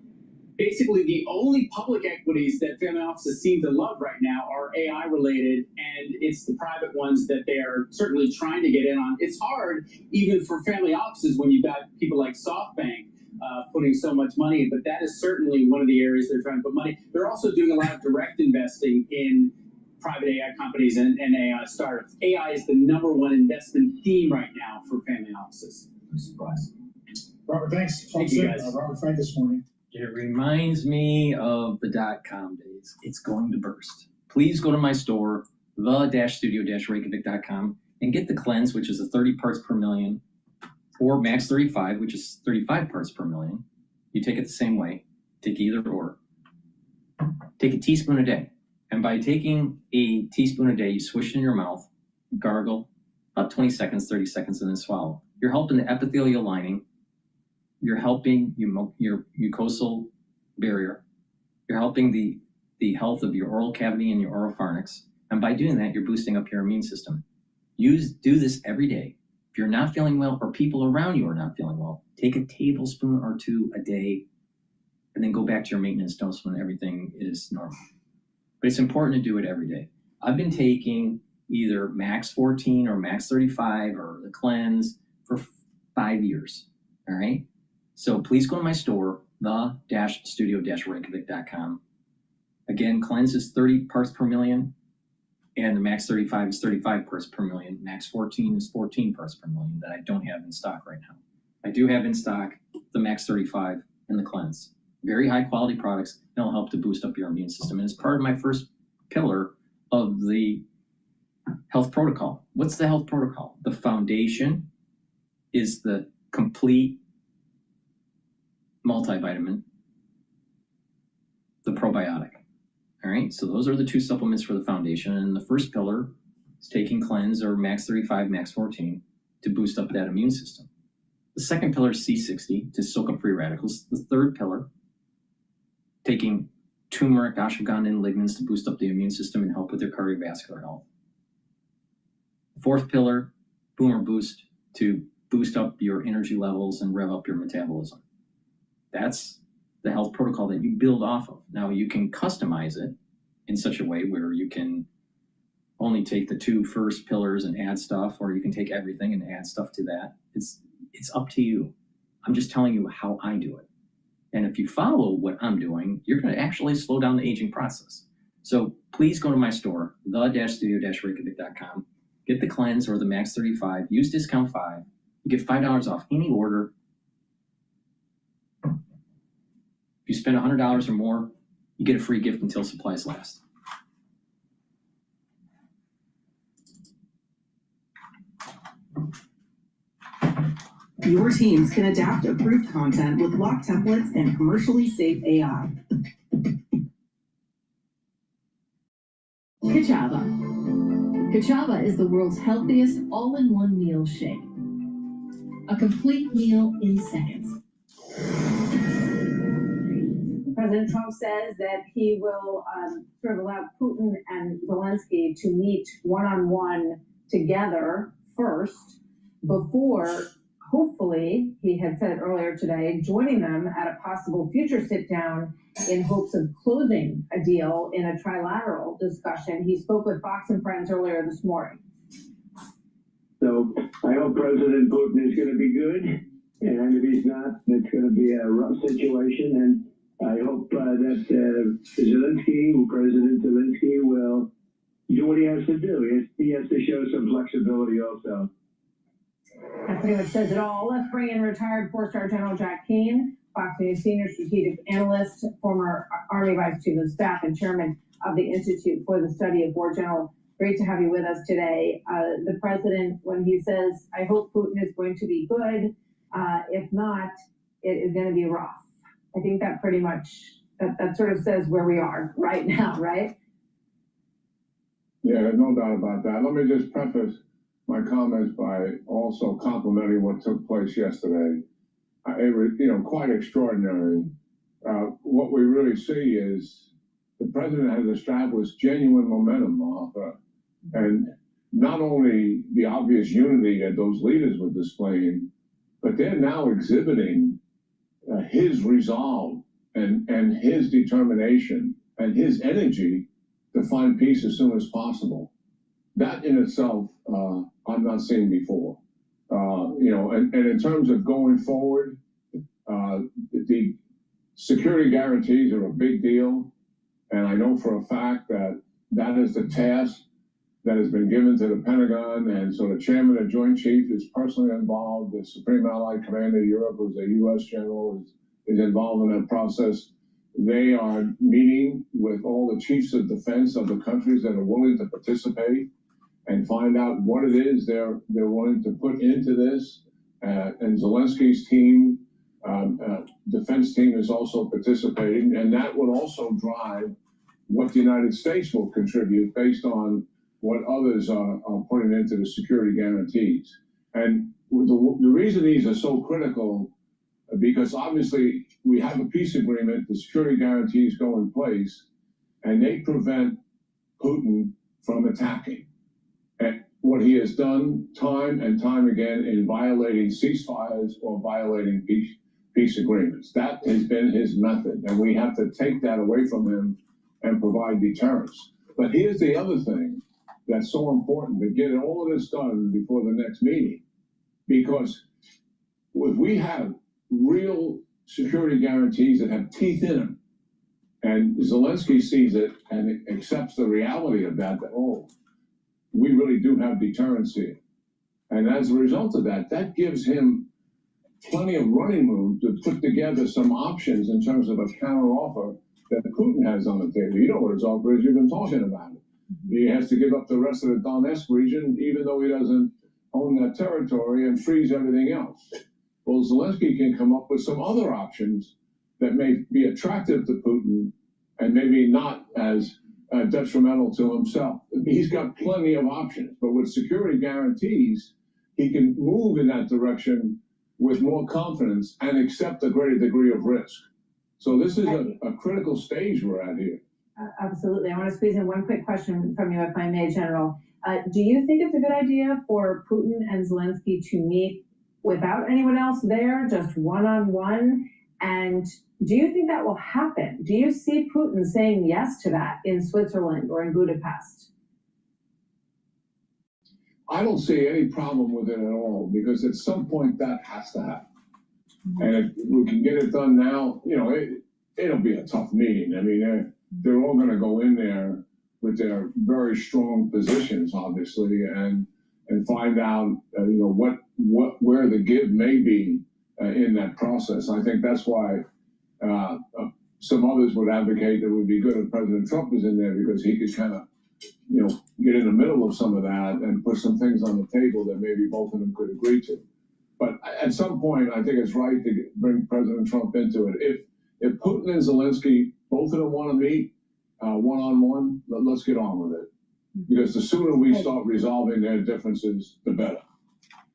Speaker 21: basically the only public equities that family offices seem to love right now are AI related, and it's the private ones that they are certainly trying to get in on. It's hard even for family offices when you've got people like SoftBank putting so much money in, but that is certainly one of the areas they're trying to put money. They're also doing a lot of direct investing in private AI companies and AI startups. AI is the #1 investment theme right now for family offices.
Speaker 5: I'm surprised.
Speaker 20: Robert, thanks.
Speaker 21: Thank you, guys.
Speaker 20: Robert Frank this morning.
Speaker 5: It reminds me of the .com days. It's going to burst. Please go to my store, the-studio-reykjavik.com, and get the cleanse, which is a 30 parts per million, or max 35, which is 35 parts per million. You take it the same way. Take either or. Take a teaspoon a day. And by taking a teaspoon a day, you swish it in your mouth, gargle, about 20 seconds, 30 seconds, and then swallow. You're helping the epithelial lining. You're helping your mucosal barrier. You're helping the health of your oral cavity and your oropharynx. And by doing that, you're boosting up your immune system. Do this every day. If you're not feeling well or people around you are not feeling well, take a tablespoon or two a day and then go back to your maintenance dose when everything is normal. But it's important to do it every day. I've been taking either Max 14 or Max 35 or the cleanse for 5 years, all right? So please go to my store, the-studio-reykjavik.com. Again, cleanse is 30 parts per million, and the Max 35 is 35 parts per million. Max 14 is 14 parts per million that I don't have in stock right now. I do have in stock the Max 35 and the cleanse. Very high quality products that'll help to boost up your immune system. And it's part of my first pillar of the health protocol. What's the health protocol? The foundation is the complete multivitamin, the probiotic. All right, so those are the 2 supplements for the foundation. And the first pillar is taking cleanse or Max 35, Max 14 to boost up that immune system. The second pillar is C60 to soak up free radicals. The third pillar, taking turmeric, ashwagandha, and lignans to boost up the immune system and help with your cardiovascular health. The fourth pillar, Boomer Boost, to boost up your energy levels and rev up your metabolism. That's the health protocol that you build off of. Now you can customize it in such a way where you can only take the 2 first pillars and add stuff, or you can take everything and add stuff to that. It's up to you. I'm just telling you how I do it. And if you follow what I'm doing, you're going to actually slow down the aging process. So please go to my store, the-studio-reykjavik.com, get the cleanse or the Max 35, use discount 5. You get $5 off any order. If you spend $100 or more, you get a free gift until supplies last.
Speaker 6: Your teams can adapt approved content with lock templates and commercially safe AI.
Speaker 22: Kachava. Kachava is the world's healthiest all-in-one meal shake. A complete meal in seconds.
Speaker 11: President Trump says that he will sort of allow Putin and Zelensky to meet one-on-one together first before, hopefully, he had said earlier today, joining them at a possible future sit-down in hopes of closing a deal in a trilateral discussion. He spoke with Fox and Friends earlier this morning.
Speaker 23: So I hope President Putin is going to be good, and if he's not, it's going to be a rough situation. And I hope that President Zelensky will do what he has to do. He has to show some flexibility also.
Speaker 11: That pretty much says it all. Let's bring in retired 4-star General Jack Keane, Fox News senior strategic analyst, former Army Vice Chief of Staff and chairman of the Institute for the Study of War. General, great to have you with us today. The president, when he says, I hope Putin is going to be good, if not, it is going to be rough. I think that pretty much, that sort of says where we are right now, right?
Speaker 9: Yeah, no doubt about that. Let me just preface my comments by also complimenting what took place yesterday. It was, quite extraordinary. What we really see is the president has established genuine momentum, Martha, and not only the obvious unity that those leaders were displaying, but they're now exhibiting his resolve and his determination and his energy to find peace as soon as possible. That in itself, I've not seen before. And in terms of going forward, the security guarantees are a big deal. And I know for a fact that that is the task that has been given to the Pentagon, and so the chairman of Joint Chief is personally involved. The Supreme Allied Commander of Europe, who's a U.S. general, is involved in that process. They are meeting with all the chiefs of defense of the countries that are willing to participate and find out what it is they're willing to put into this. And Zelensky's team, defense team, is also participating, and that will also drive what the United States will contribute based on what others are putting into the security guarantees. And the reason these are so critical, because obviously we have a peace agreement, the security guarantees go in place, and they prevent Putin from attacking. And what he has done time and time again in violating ceasefires or violating peace agreements. That has been his method, and we have to take that away from him and provide deterrence. But here's the other thing that's so important, to get all of this done before the next meeting, because if we have real security guarantees that have teeth in them, and Zelensky sees it and accepts the reality of that, oh, we really do have deterrence here. And as a result of that, that gives him plenty of running room to put together some options in terms of a counteroffer that Putin has on the table. You know what his offer is, you've been talking about it. He has to give up the rest of the Donetsk region, even though he doesn't own that territory, and freeze everything else. Well, Zelensky can come up with some other options that may be attractive to Putin and maybe not as detrimental to himself. He's got plenty of options, but with security guarantees, he can move in that direction with more confidence and accept a greater degree of risk. So this is a critical stage we're at here.
Speaker 2: Absolutely. I want to squeeze in one quick question from you, if I may, General. Do you think it's a good idea for Putin and Zelensky to meet without anyone else there, just one-on-one? And do you think that will happen? Do you see Putin saying yes to that in Switzerland or in Budapest?
Speaker 9: I don't see any problem with it at all, because at some point that has to happen. And if we can get it done now, you know, it'll be a tough meeting. I mean, they're all going to go in there with their very strong positions, obviously, and find out, you know, where the give may be in that process. I think that's why some others would advocate that it would be good if President Trump was in there, because he could kind of, you know, get in the middle of some of that and put some things on the table that maybe both of them could agree to. But at some point, I think it's right to bring President Trump into it. If Putin and Zelensky, both of them want to meet one-on-one, let's get on with it. Because the sooner we start resolving their differences, the better.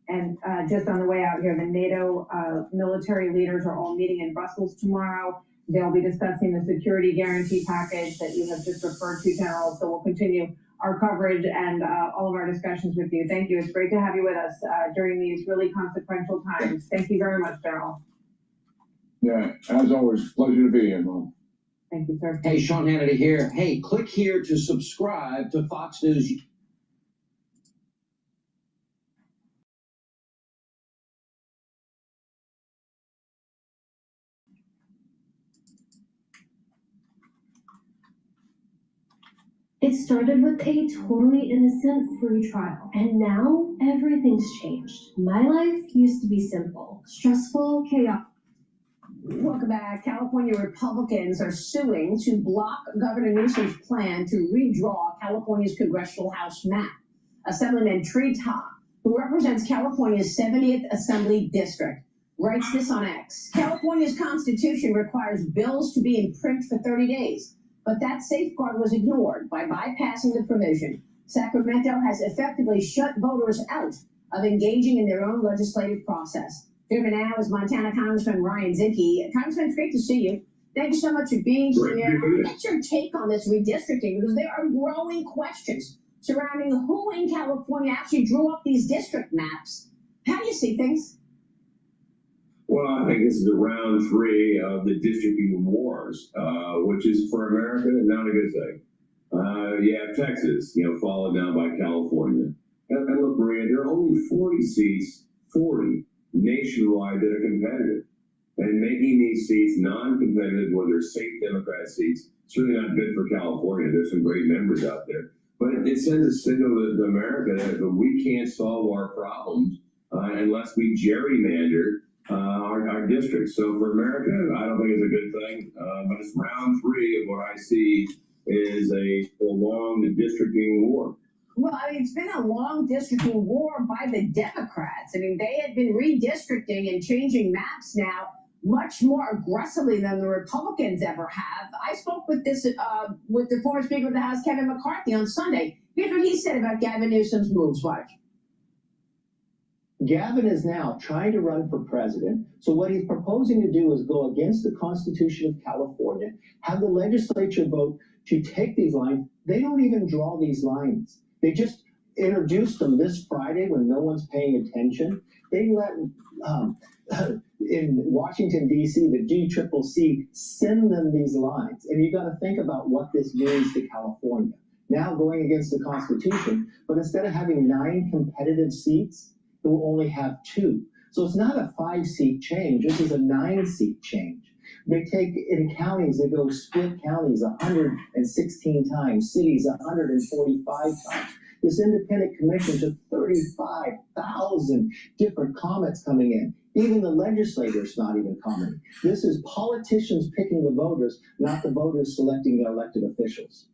Speaker 2: And just on the way out here, the NATO military leaders are all meeting in Brussels tomorrow. They'll be discussing the security guarantee package that you have just referred to, General. So we'll continue our coverage and all of our discussions with you. Thank you. It's great to have you with us during these really consequential times. Thank you very much, General.
Speaker 9: Yeah, as always, pleasure to be here, Mom.
Speaker 2: Thank you, sir.
Speaker 16: Hey, Sean Hannity here. Hey, click here to subscribe to Fox News.
Speaker 4: It started with a totally innocent free trial, and now everything's changed. My life used to be simple, stressful, chaotic.
Speaker 1: Welcome back. California Republicans are suing to block Governor Newsom's plan to redraw California's congressional House map. Assemblyman Tree Top, who represents California's 70th Assembly District, writes this on X. California's Constitution requires bills to be in print for 30 days. But that safeguard was ignored by bypassing the provision. Sacramento has effectively shut voters out of engaging in their own legislative process. Here now is Montana Congressman Ryan Zinke. Congressman, it's great to see you. Thank you so much for being here. What's your take on this redistricting? Because there are growing questions surrounding who in California actually drew up these district maps. How do you see things?
Speaker 7: Well, I think this is round 3 of the districting wars, which is for America not a good thing. You have Texas, followed down by California. And look, Maria, there are only 40 seats, 40 nationwide that are competitive. And making these seats non-competitive when they're safe Democrat seats certainly not good for California. There's some great members out there. But it sends a signal to America that we can't solve our problems unless we gerrymander our districts. So for America, I don't think it's a good thing. But it's round 3 of what I see is a prolonged districting war.
Speaker 8: Well, I mean, it's been a long districting war by the Democrats. I mean, they had been redistricting and changing maps now much more aggressively than the Republicans ever have. I spoke with the former Speaker of the House, Kevin McCarthy, on Sunday. Here's what he said about Gavin Newsom's moves. Watch.
Speaker 12: Gavin is now trying to run for president. So what he's proposing to do is go against the Constitution of California, have the legislature vote to take these lines. They don't even draw these lines. They just introduced them this Friday when no one's paying attention. They let in Washington, D.C., the DCCC send them these lines. And you got to think about what this means to California. Now going against the Constitution, but instead of having 9 competitive seats, it will only have 2. So it's not a 5-seat change. This is a 9-seat change. They take in counties, they go split counties 116 times, cities 145 times. This independent commission took 35,000 different comments coming in. Even the legislators not even commenting. This is politicians picking the voters, not the voters selecting their elected officials.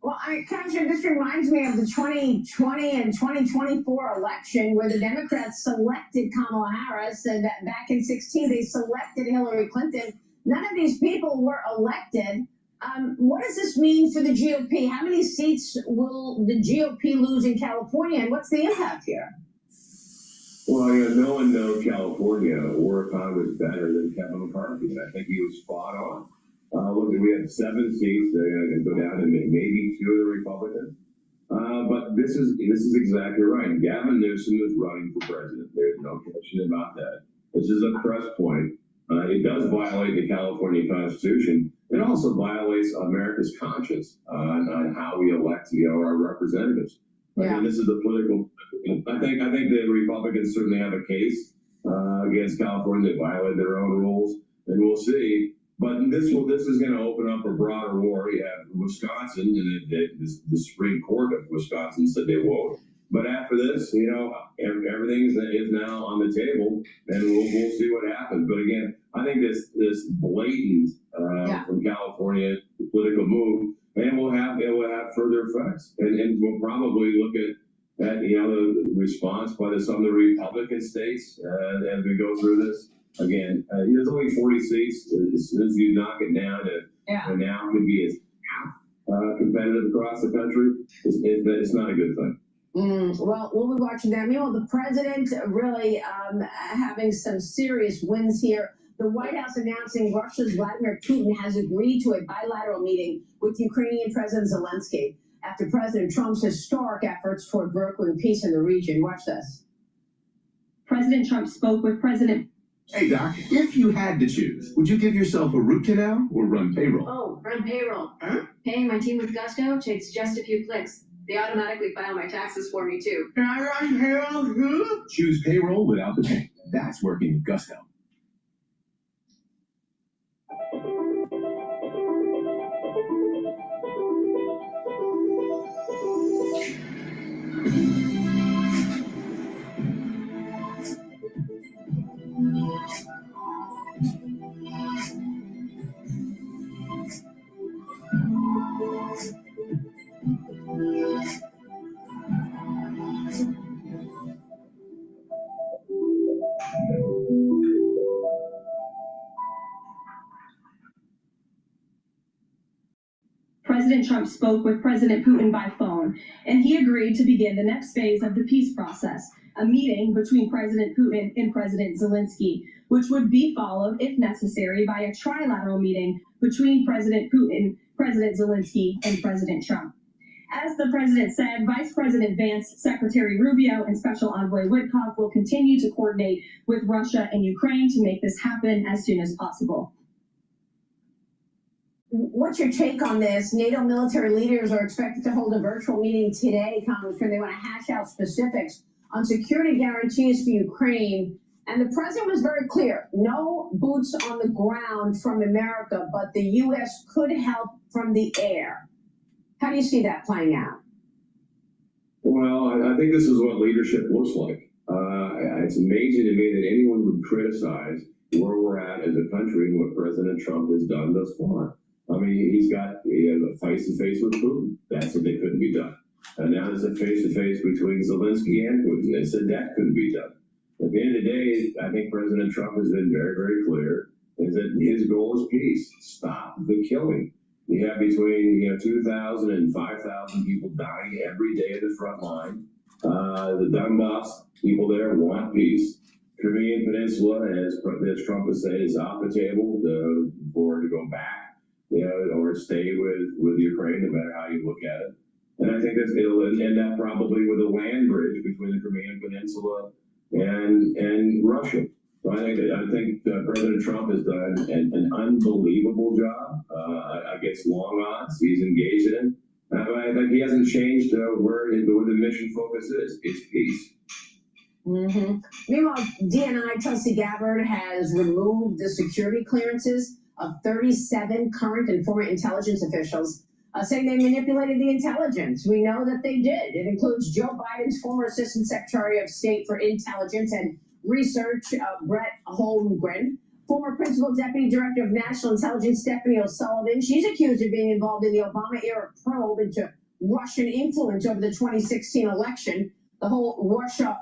Speaker 8: Well, I mean, Commissioner, this reminds me of the 2020 and 2024 election where the Democrats selected Kamala Harris, and back in 2016 they selected Hillary Clinton. None of these people were elected. What does this mean for the GOP? How many seats will the GOP lose in California, and what's the impact here?
Speaker 7: Well, no one knows California or Congress better than Kevin McCarthy, and I think he was spot on. Look, we had 7 seats. They're going to go down to maybe 2 of the Republicans. But this is exactly right. Gavin Newsom is running for president. There's no question about that. This is a press point. It does violate the California Constitution. It also violates America's conscience on how we elect, our representatives.
Speaker 8: Yeah.
Speaker 7: And this is the political. I think the Republicans certainly have a case against California that violate their own rules, and we'll see. But this is going to open up a broader war. You have Wisconsin, and the Supreme Court of Wisconsin said they won't. But after this, everything is now on the table, and we'll see what happens. But again, I think this blatant from California political move, and it will have further effects, and we'll probably look at the response by some of the Republican states as we go through this. Again, there's only 40 seats. As soon as you knock it down to now could be as competitive across the country, it's not a good thing.
Speaker 8: Well, we'll be watching that. Meanwhile, the president really having some serious wins here. The White House announcing Russia's Vladimir Putin has agreed to a bilateral meeting with Ukrainian President Zelensky after President Trump's historic efforts toward brokering peace in the region. Watch this.
Speaker 14: President Trump spoke with President.
Speaker 24: Hey, Doc, if you had to choose, would you give yourself a root canal or run payroll?
Speaker 25: Oh, run payroll. Huh? Paying my team with Gusto takes just a few clicks. They automatically file my taxes for me, too.
Speaker 24: Can I run payroll too? Choose payroll without the pain. That's working with Gusto.
Speaker 14: President Trump spoke with President Putin by phone, and he agreed to begin the next phase of the peace process, a meeting between President Putin and President Zelensky, which would be followed, if necessary, by a trilateral meeting between President Putin, President Zelensky, and President Trump. As the president said, Vice President Vance, Secretary Rubio, and Special Envoy Witkoff will continue to coordinate with Russia and Ukraine to make this happen as soon as possible.
Speaker 8: What's your take on this? NATO military leaders are expected to hold a virtual meeting today, Congressman. They want to hash out specifics on security guarantees for Ukraine And the president was very clear, no boots on the ground from America, but the U.S. could help from the air. How do you see that playing out?
Speaker 7: Well, I think this is what leadership looks like. It's amazing to me that anyone would criticize where we're at as a country and what President Trump has done thus far. I mean, he had a face-to-face with Putin. That's what they couldn't be done. And now there's a face-to-face between Zelensky and Putin. They said that couldn't be done. At the end of the day, I think President Trump has been very, very clear is that his goal is peace. Stop the killing. You have between 2,000 and 5,000 people dying every day at the front line. The Donbass people there want peace. Crimean Peninsula, as Trump was saying, is off the table for to go back, or stay with Ukraine, no matter how you look at it. And I think it'll end up probably with a land bridge between the Crimean Peninsula and Russia. So I think President Trump has done an unbelievable job against long odds. He's engaged in. I think he hasn't changed where the mission focus is. It's peace.
Speaker 8: Mm-hmm. Meanwhile, DNI Tulsi Gabbard has removed the security clearances of 37 current and former intelligence officials, saying they manipulated the intelligence. We know that they did. It includes Joe Biden's former Assistant Secretary of State for Intelligence and Research, Brett Holmgren, former Principal Deputy Director of National Intelligence, Stephanie O'Sullivan. She's accused of being involved in the Obama-era probe into Russian influence over the 2016 election, the whole Russia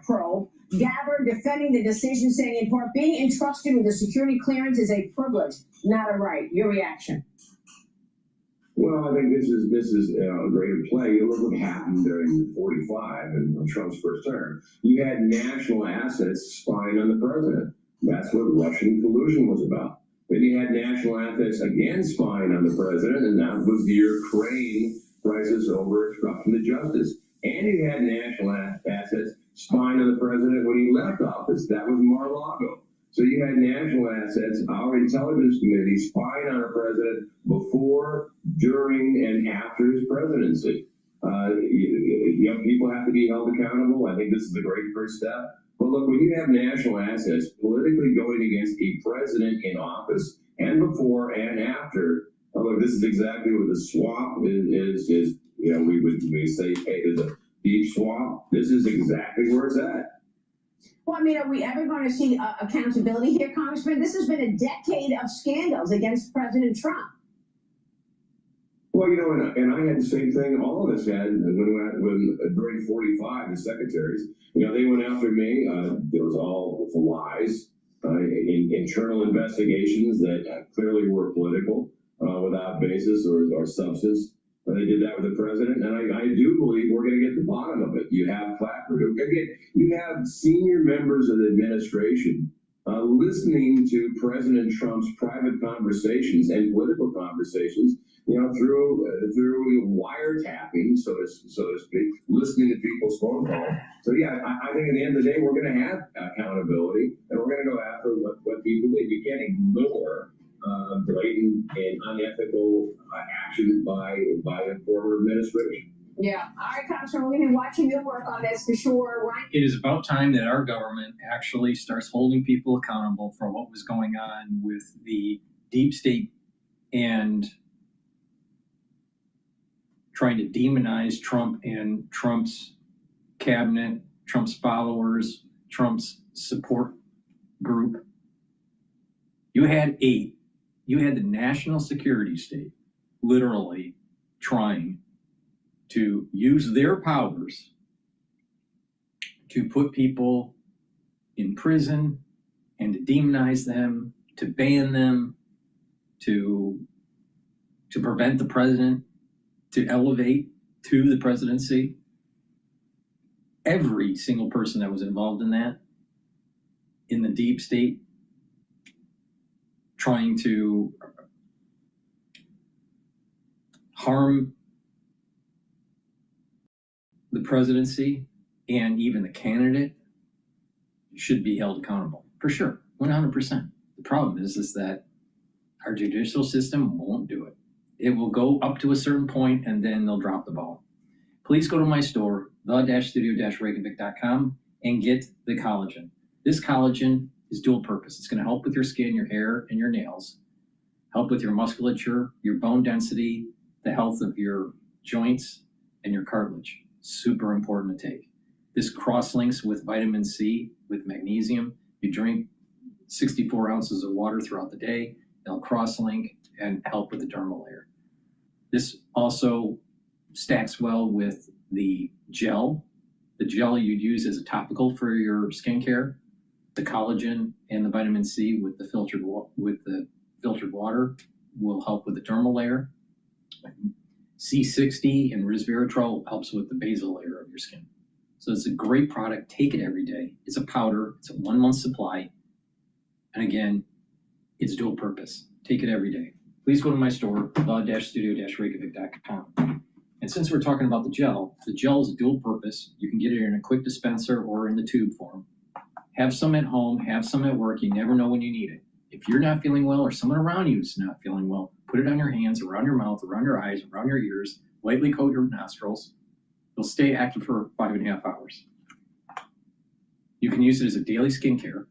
Speaker 8: probe. Gabbard defending the decision, saying in part, being entrusted with a security clearance is a privilege, not a right. Your reaction?
Speaker 7: Well, I think this is a greater play. You look what happened during 45 and Trump's first term. You had national assets spying on the president. That's what Russian collusion was about. Then you had national assets again spying on the president, and that was the Ukraine crisis over obstruction of justice. And you had national assets spying on the president when he left office. That was Mar-a-Lago. So you had national assets, our intelligence community spying on our president before, during, and after his presidency. People have to be held accountable. I think this is a great first step. But look, when you have national assets politically going against a president in office and before and after, look, this is exactly what the swamp is. We say, hey, there's a deep swamp. This is exactly where it's at.
Speaker 8: Well, I mean, are we ever going to see accountability here, Congressman? This has been a decade of scandals against President Trump.
Speaker 7: Well, and I had the same thing all of us had when during 45, the secretaries, they went after me. There was all the lies, internal investigations that clearly were political, without basis or substance. They did that with the president, and I do believe we're going to get to the bottom of it. You have you have senior members of the administration listening to President Trump's private conversations and political conversations, through wiretapping, so to speak, listening to people's phone calls. So yeah, I think at the end of the day, we're going to have accountability, and we're going to go after what people did. You can't ignore blatant and unethical actions by the former administration.
Speaker 8: Yeah. All right, Congressman, we've been watching your work on this for sure, right?
Speaker 5: It is about time that our government actually starts holding people accountable for what was going on with the deep state and trying to demonize Trump and Trump's cabinet, Trump's followers, Trump's support group. You had the national security state literally trying to use their powers to put people in prison and to demonize them, to ban them, to prevent the president to elevate to the presidency. Every single person that was involved in that, in the deep state, trying to harm the presidency and even the candidate, should be held accountable, for sure, 100%. The problem is that our judicial system won't do it. It will go up to a certain point and then they'll drop the ball. Please go to my store, the-studio-reykjavik.com, and get the collagen. This collagen is dual purpose. It's going to help with your skin, your hair, and your nails, help with your musculature, your bone density, the health of your joints, and your cartilage. Super important to take. This cross-links with vitamin C, with magnesium. You drink 64 ounces of water throughout the day. It'll cross-link and help with the dermal layer. This also stacks well with the gel. The gel you'd use as a topical for your skincare, the collagen and the vitamin C with the filtered water will help with the dermal layer. C60 and resveratrol helps with the basal layer of your skin. So it's a great product. Take it every day. It's a powder. It's a 1 month supply. And again, it's dual purpose. Take it every day. Please go to my store, the-studio-reykjavik.com. And since we're talking about the gel is a dual purpose. You can get it in a quick dispenser or in the tube form. Have some at home, have some at work. You never know when you need it. If you're not feeling well or someone around you is not feeling well, put it on your hands, around your mouth, around your eyes, around your ears, lightly coat your nostrils. It'll stay active for 5.5 hours. You can use it as a daily skincare.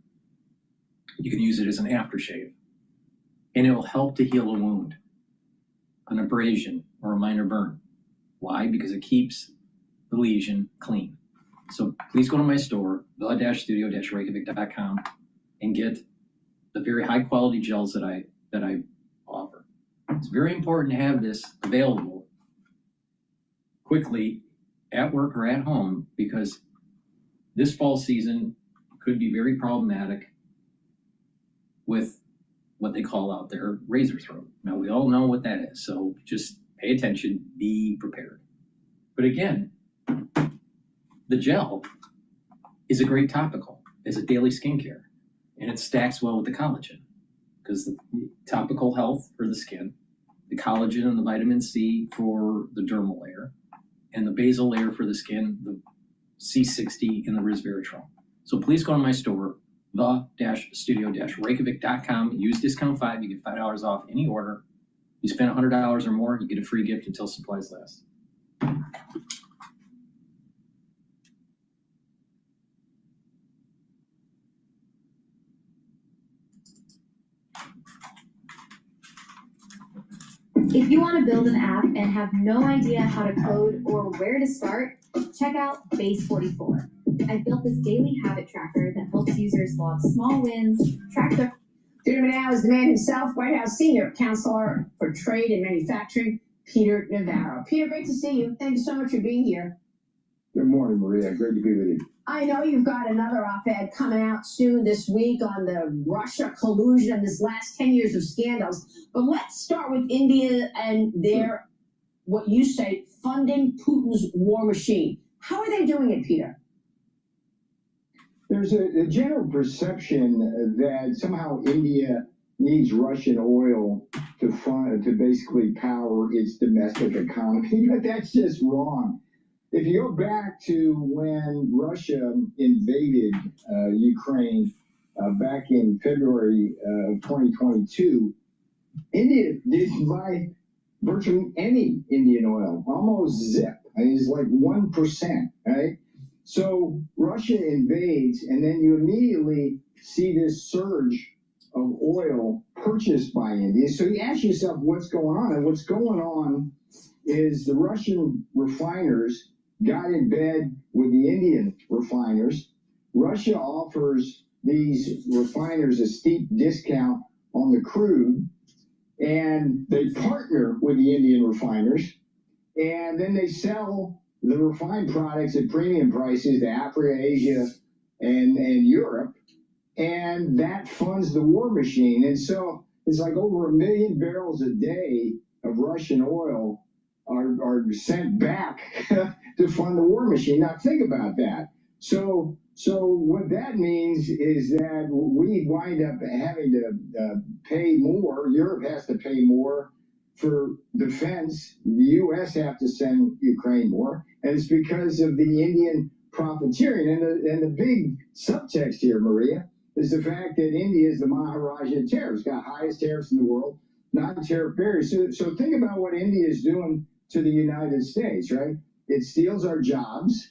Speaker 5: You can use it as an aftershave. And it will help to heal a wound, an abrasion, or a minor burn. Why? Because it keeps the lesion clean. So please go to my store, the-studio-reykjavik.com, and get the very high quality gels that I offer. It's very important to have this available quickly at work or at home, because this fall season could be very problematic with what they call out there razor throat. Now, we all know what that is, so just pay attention, be prepared. But again, the gel is a great topical as a daily skincare, and it stacks well with the collagen, because the topical health for the skin, the collagen and the vitamin C for the dermal layer, and the basal layer for the skin, the C60 and the resveratrol. So please go to my store, the-studio-reykjavik.com. Use discount 5. You get $5 off any order. You spend $100 or more, you get a free gift until supplies last.
Speaker 1: If you want to build an app and have no idea how to code or where to start, check out Base44. I built this daily habit tracker that helps users log small wins, track their...
Speaker 8: Joining me now is the man himself, White House Senior Counselor for Trade and Manufacturing, Peter Navarro. Peter, great to see you. Thank you so much for being here.
Speaker 23: Good morning, Maria. Great to be with you.
Speaker 8: I know you've got another op-ed coming out soon this week on the Russia collusion and this last 10 years of scandals. But let's start with India and their, what you say, funding Putin's war machine. How are they doing it, Peter?
Speaker 23: There's a general perception that somehow India needs Russian oil to basically power its domestic economy, but that's just wrong. If you go back to when Russia invaded Ukraine back in February of 2022, India didn't buy virtually any Indian oil, almost zip. I mean, it's like 1%, right? So Russia invades, and then you immediately see this surge of oil purchased by India. So you ask yourself what's going on, and what's going on is the Russian refiners got in bed with the Indian refiners. Russia offers these refiners a steep discount on the crude, and they partner with the Indian refiners, and then they sell the refined products at premium prices to Africa, Asia, and Europe, and that funds the war machine. And so it's like over 1 million barrels a day of Russian oil are sent back to fund the war machine. Now think about that. So what that means is that we wind up having to pay more. Europe has to pay more for defense. The U.S. have to send Ukraine more, and it's because of the Indian profiteering. And the big subtext here, Maria, is the fact that India is the Maharaja of tariffs, got highest tariffs in the world, non-tariff barriers. So think about what India is doing to the United States, right? It steals our jobs.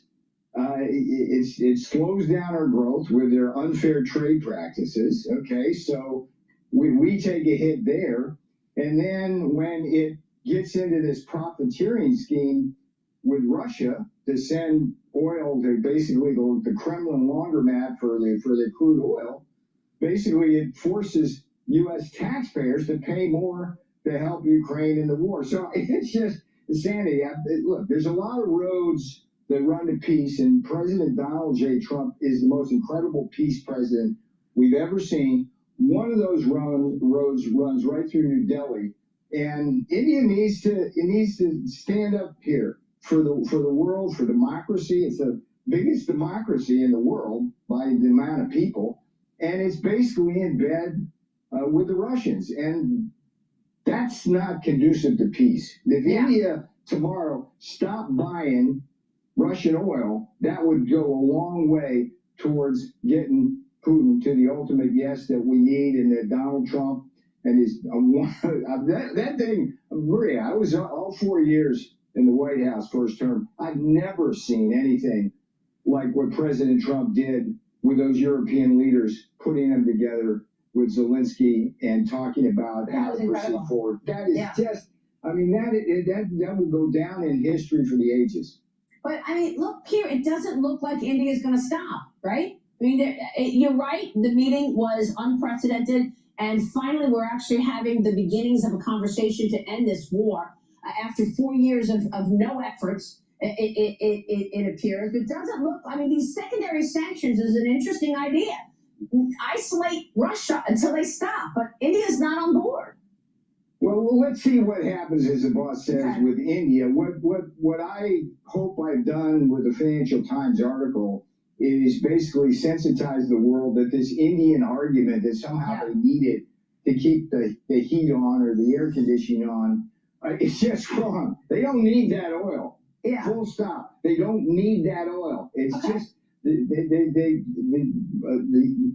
Speaker 23: it slows down our growth with their unfair trade practices. Okay, so we take a hit there. And then when it gets into this profiteering scheme with Russia to send oil to basically the Kremlin laundromat for the crude oil, basically it forces U.S. taxpayers to pay more to help Ukraine in the war. So it's just insanity. Look, there's a lot of roads that run to peace, and President Donald J. Trump is the most incredible peace president we've ever seen. One of those roads runs right through New Delhi, and India needs to stand up here for the world, for democracy. It's the biggest democracy in the world by the amount of people, and it's basically in bed with the Russians, and that's not conducive to peace. If India tomorrow stopped buying Russian oil, that would go a long way towards getting Putin to the ultimate yes that we need, and that Donald Trump and his that thing, Maria, I was all 4 years in the White House first term. I've never seen anything like what President Trump did with those European leaders, putting them together with Zelensky and talking about how to proceed forward. That is just, I mean, that would go down in history for the ages.
Speaker 8: But I mean, look here, it doesn't look like India is going to stop, right? I mean, you're right. The meeting was unprecedented. And finally, we're actually having the beginnings of a conversation to end this war after 4 years of no efforts, it appears. But it doesn't look, I mean, these secondary sanctions is an interesting idea. Isolate Russia until they stop. But India's not on board.
Speaker 23: Well, let's see what happens, as the boss says, with India. What I hope I've done with the Financial Times article is basically sensitize the world that this Indian argument that somehow they need it to keep the heat on or the air conditioning on, it's just wrong. They don't need that oil. Full stop. They don't need that oil. It's just the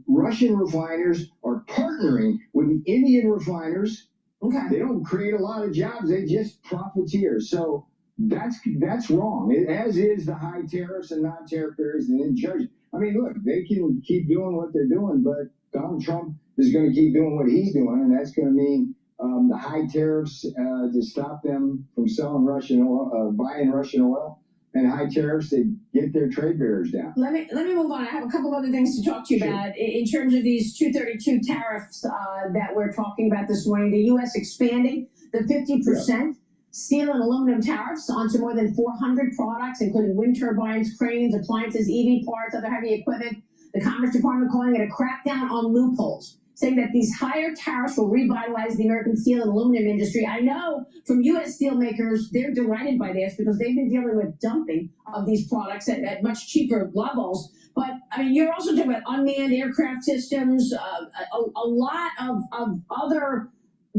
Speaker 23: Russian refiners are partnering with the Indian refiners. They don't create a lot of jobs. They just profiteer. So that's wrong. As is the high tariffs and non-tariff barriers and then judge. I mean, look, they can keep doing what they're doing, but Donald Trump is going to keep doing what he's doing, and that's going to mean the high tariffs to stop them from selling Russian oil, buying Russian oil, and high tariffs to get their trade barriers down.
Speaker 8: Let me move on. I have a couple other things to talk to you about in terms of these 232 tariffs that we're talking about this morning. The U.S. expanding the 50% steel and aluminum tariffs onto more than 400 products, including wind turbines, cranes, appliances, EV parts, other heavy equipment. The Commerce Department calling it a crackdown on loopholes, saying that these higher tariffs will revitalize the American steel and aluminum industry. I know from U.S. steelmakers, they're delighted by this because they've been dealing with dumping of these products at much cheaper levels. But, I mean, you're also talking about unmanned aircraft systems, a lot of other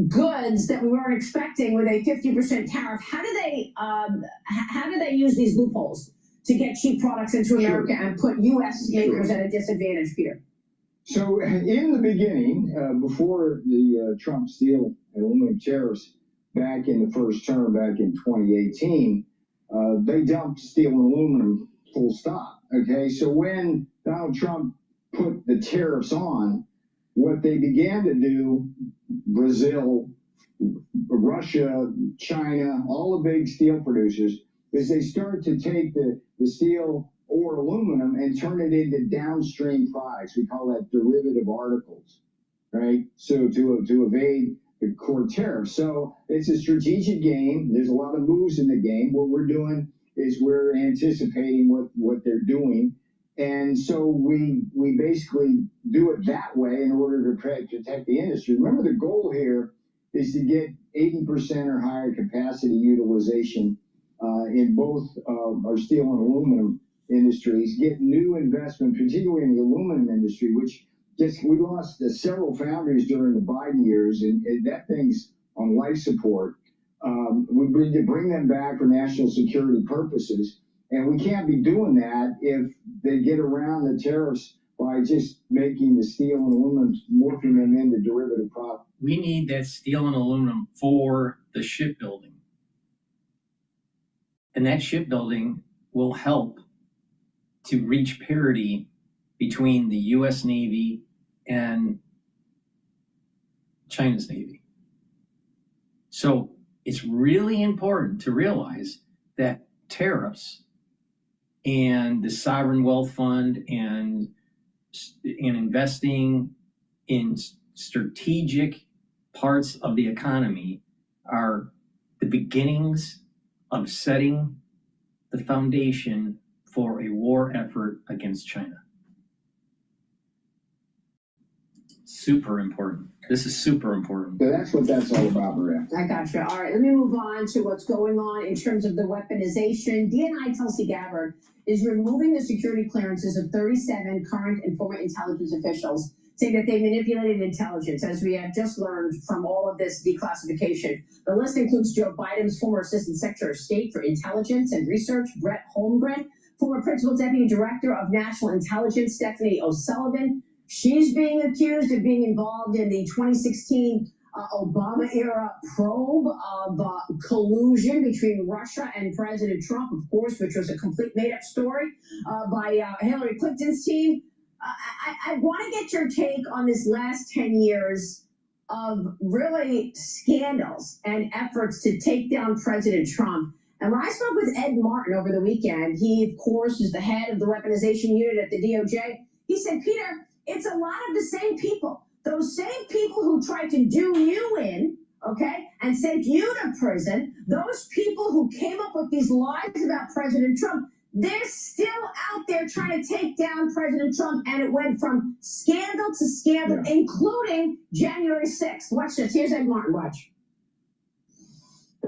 Speaker 8: goods that we weren't expecting with a 50% tariff. How do they use these loopholes to get cheap products into America and put U.S. makers at a disadvantage, Peter?
Speaker 23: So in the beginning, before the Trump steel and aluminum tariffs back in the first term, back in 2018, they dumped steel and aluminum full stop. Okay, so when Donald Trump put the tariffs on, what they began to do, Brazil, Russia, China, all the big steel producers, is they start to take the steel or aluminum and turn it into downstream products. We call that derivative articles, right? So to evade the core tariff. So it's a strategic game. There's a lot of moves in the game. What we're doing is we're anticipating what they're doing. And so we basically do it that way in order to protect the industry. Remember, the goal here is to get 80% or higher capacity utilization in both our steel and aluminum industries, get new investment, particularly in the aluminum industry, which we lost several foundries during the Biden years, and that thing's on life support. We bring them back for national security purposes, and we can't be doing that if they get around the tariffs by just making the steel and aluminum, morphing them into derivative products.
Speaker 5: We need that steel and aluminum for the shipbuilding. And that shipbuilding will help to reach parity between the US Navy and China's Navy. So it's really important to realize that tariffs and the sovereign wealth fund and investing in strategic parts of the economy are the beginnings of setting the foundation for a war effort against China. Super important. This is super important.
Speaker 23: So that's what that's all about, Maria.
Speaker 8: I gotcha. All right, let me move on to what's going on in terms of the weaponization. DNI Tulsi Gabbard is removing the security clearances of 37 current and former intelligence officials, saying that they manipulated intelligence, as we have just learned from all of this declassification. The list includes Joe Biden's former Assistant Secretary of State for Intelligence and Research, Brett Holmgren, former Principal Deputy Director of National Intelligence, Stephanie O'Sullivan. She's being accused of being involved in the 2016 Obama-era probe of collusion between Russia and President Trump, of course, which was a complete made-up story by Hillary Clinton's team. I want to get your take on this last 10 years of really scandals and efforts to take down President Trump. And when I spoke with Ed Martin over the weekend, he, of course, is the head of the weaponization unit at the DOJ. He said, Peter, it's a lot of the same people. Those same people who tried to do you in, okay, and sent you to prison, those people who came up with these lies about President Trump, they're still out there trying to take down President Trump, and it went from scandal to scandal, including January 6th. Watch this. Here's Ed Martin. Watch.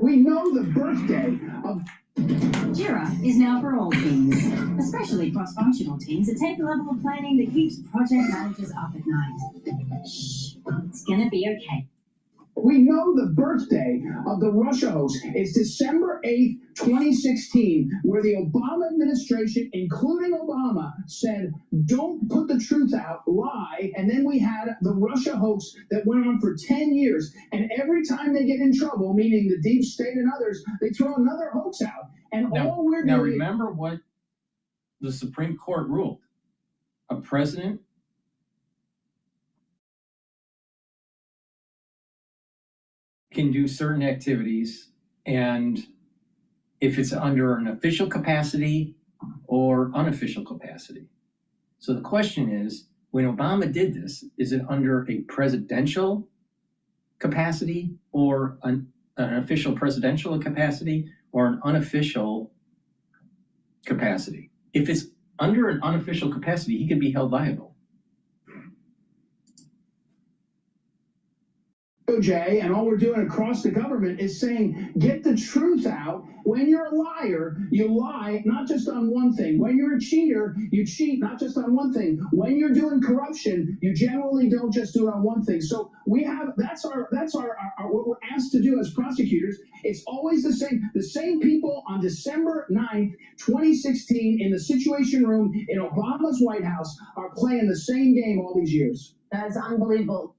Speaker 23: We know the birthday of...
Speaker 3: GETTR is now for all teams, especially cross-functional teams that take a level of planning that keeps project managers up at night. Shh, it's gonna be okay.
Speaker 23: We know the birthday of the Russia host is December 8th, 2016, where the Obama administration, including Obama, said, don't put the truth out, lie. And then we had the Russia hoax that went on for 10 years. And every time they get in trouble, meaning the deep state and others, they throw another hoax out. And all we're doing...
Speaker 5: Now remember what the Supreme Court ruled. A president can do certain activities, and if it's under an official capacity or unofficial capacity. So the question is, when Obama did this, is it under a presidential capacity or an official presidential capacity or an unofficial capacity? If it's under an unofficial capacity, he can be held liable.
Speaker 23: DOJ, and all we're doing across the government is saying, get the truth out. When you're a liar, you lie, not just on one thing. When you're a cheater, you cheat, not just on one thing. When you're doing corruption, you generally don't just do it on one thing. So we have, that's our what we're asked to do as prosecutors. It's always the same people on December 9th, 2016, in the Situation Room in Obama's White House are playing the same game all these years.
Speaker 8: That's unbelievable.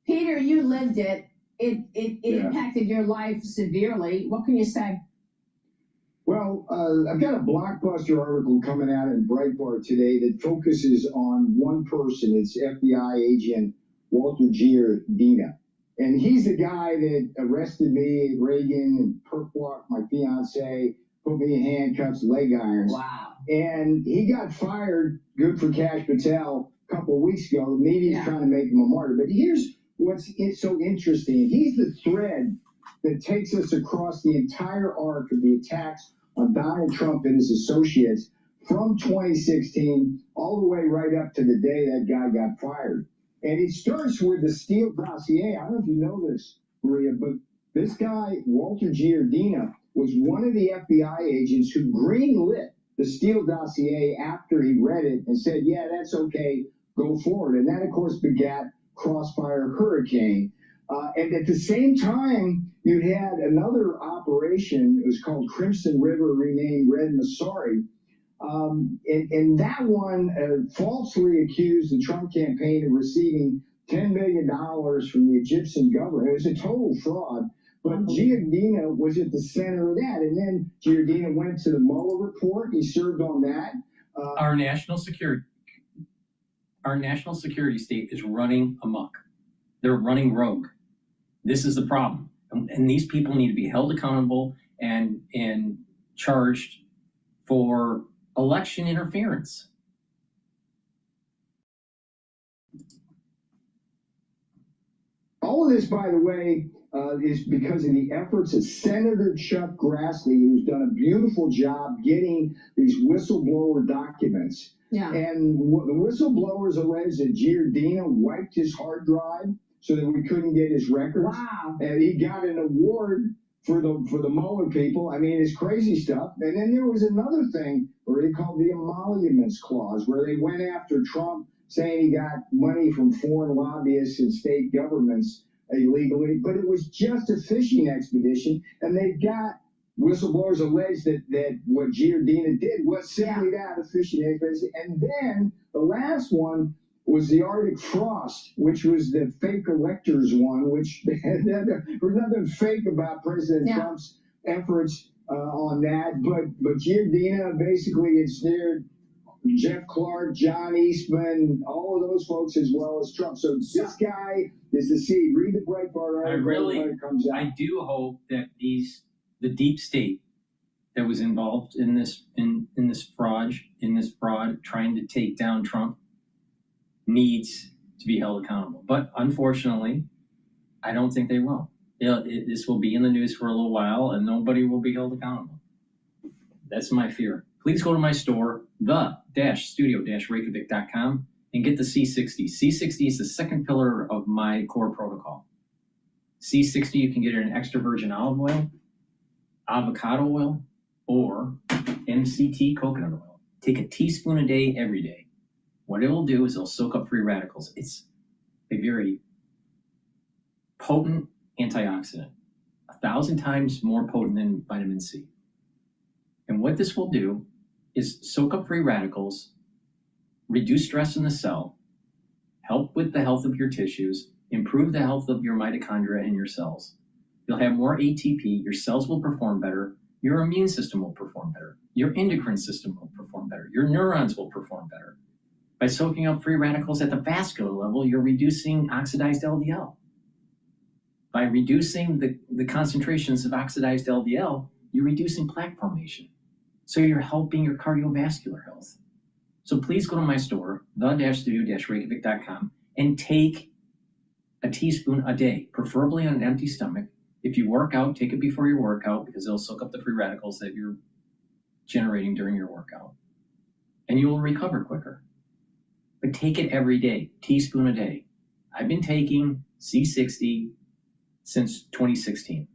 Speaker 8: Peter, you lived it. It impacted your life severely. What can you say?
Speaker 23: Well, I've got a blockbuster article coming out in Breitbart today that focuses on one person. It's FBI agent Walter Giardina. And he's the guy that arrested me at Reagan and perp walked my fiance, put me in handcuffs, leg irons.
Speaker 8: Wow.
Speaker 23: And he got fired, good for Kash Patel, a couple of weeks ago. The media's trying to make him a martyr. But here's what's so interesting. He's the thread that takes us across the entire arc of the attacks on Donald Trump and his associates from 2016 all the way right up to the day that guy got fired. And it starts with the Steele dossier. I don't know if you know this, Maria, but this guy, Walter Giardina, was one of the FBI agents who greenlit the Steele dossier after he read it and said, yeah, that's okay, go forward. And that, of course, begat Crossfire Hurricane. And at the same time, you had another operation. It was called Crimson River, renamed Red Masari. And that one falsely accused the Trump campaign of receiving $10 million from the Egyptian government. It was a total fraud. But Giardina was at the center of that. And then Giardina went to the Mueller report. He served on that.
Speaker 5: Our national security state is running amok. They're running rogue. This is the problem. And these people need to be held accountable and charged for election interference.
Speaker 23: All of this, by the way, is because of the efforts of Senator Chuck Grassley, who's done a beautiful job getting these whistleblower documents.
Speaker 8: Yeah.
Speaker 23: And the whistleblowers allege that Giardina wiped his hard drive so that we couldn't get his records.
Speaker 8: Wow.
Speaker 23: And he got an award for the Mueller people. I mean, it's crazy stuff. And then there was another thing where they called the emoluments clause, where they went after Trump, saying he got money from foreign lobbyists and state governments illegally, but it was just a fishing expedition, and they've got whistleblowers allege that what Giardina did was simply that, a fishing expedition. And then the last one was the Arctic Frost, which was the fake electors one, which there was nothing fake about President Trump's efforts on that, but Giardina basically ensnared Jeff Clark, John Eastman, all of those folks, as well as Trump. So this guy is the seed. Read the Breitbart article when it comes out.
Speaker 5: I do hope that the deep state that was involved in this fraud trying to take down Trump needs to be held accountable. But unfortunately, I don't think they will. This will be in the news for a little while, and nobody will be held accountable. That's my fear. Please go to my store, the-studio-reykjavik.com, and get the C60. C60 is the second pillar of my core protocol. C60, you can get it in extra virgin olive oil, avocado oil, or MCT coconut oil. Take a teaspoon a day, every day. What it will do is it'll soak up free radicals. It's a very potent antioxidant, 1,000 times more potent than vitamin C. And what this will do is soak up free radicals, reduce stress in the cell, help with the health of your tissues, improve the health of your mitochondria and your cells. You'll have more ATP, your cells will perform better, your immune system will perform better, your endocrine system will perform better, your neurons will perform better. By soaking up free radicals at the vascular level, you're reducing oxidized LDL. By reducing the concentrations of oxidized LDL, you're reducing plaque formation. So you're helping your cardiovascular health. So please go to my store, the-studio-reykjavik.com, and take a teaspoon a day, preferably on an empty stomach. If you work out, take it before your workout because it'll soak up the free radicals that you're generating during your workout. And you will recover quicker. But take it every day, teaspoon a day. I've been taking C60 since 2016.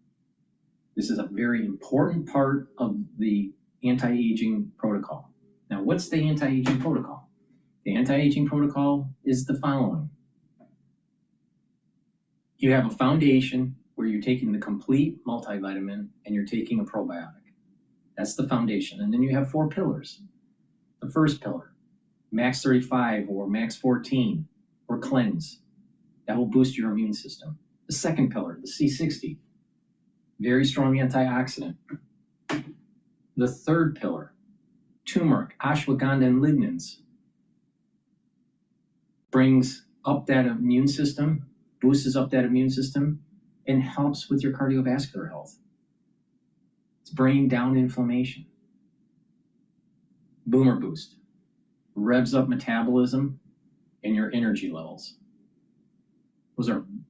Speaker 5: This is a very important part of the anti-aging protocol. Now, what's the anti-aging protocol? The anti-aging protocol is the following. You have a foundation where you're taking the complete multivitamin and you're taking a probiotic. That's the foundation. And then you have 4 pillars. The first pillar, max 35 or max 14 or cleanse. That will boost your immune system. The second pillar, the C60, very strong antioxidant. The third pillar, turmeric, ashwagandha, and lignans, brings up that immune system, boosts up that immune system, and helps with your cardiovascular health. It's bringing down inflammation. Boomer Boost revs up metabolism and your energy levels.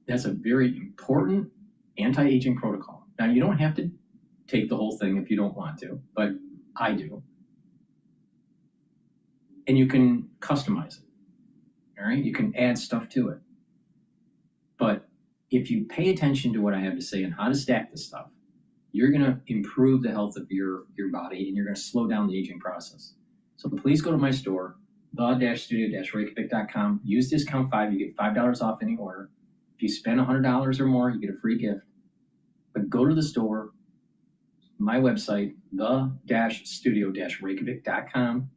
Speaker 5: That's a very important anti-aging protocol. Now, you don't have to take the whole thing if you don't want to, but I do. And you can customize it, all right? You can add stuff to it. But if you pay attention to what I have to say and how to stack this stuff, you're gonna improve the health of your body and you're gonna slow down the aging process. So please go to my store, the-studio-reykjavik.com, use discount 5, you get $5 off any order. If you spend $100 or more, you get a free gift. But go to the store, my website, the-studio-reykjavik.com,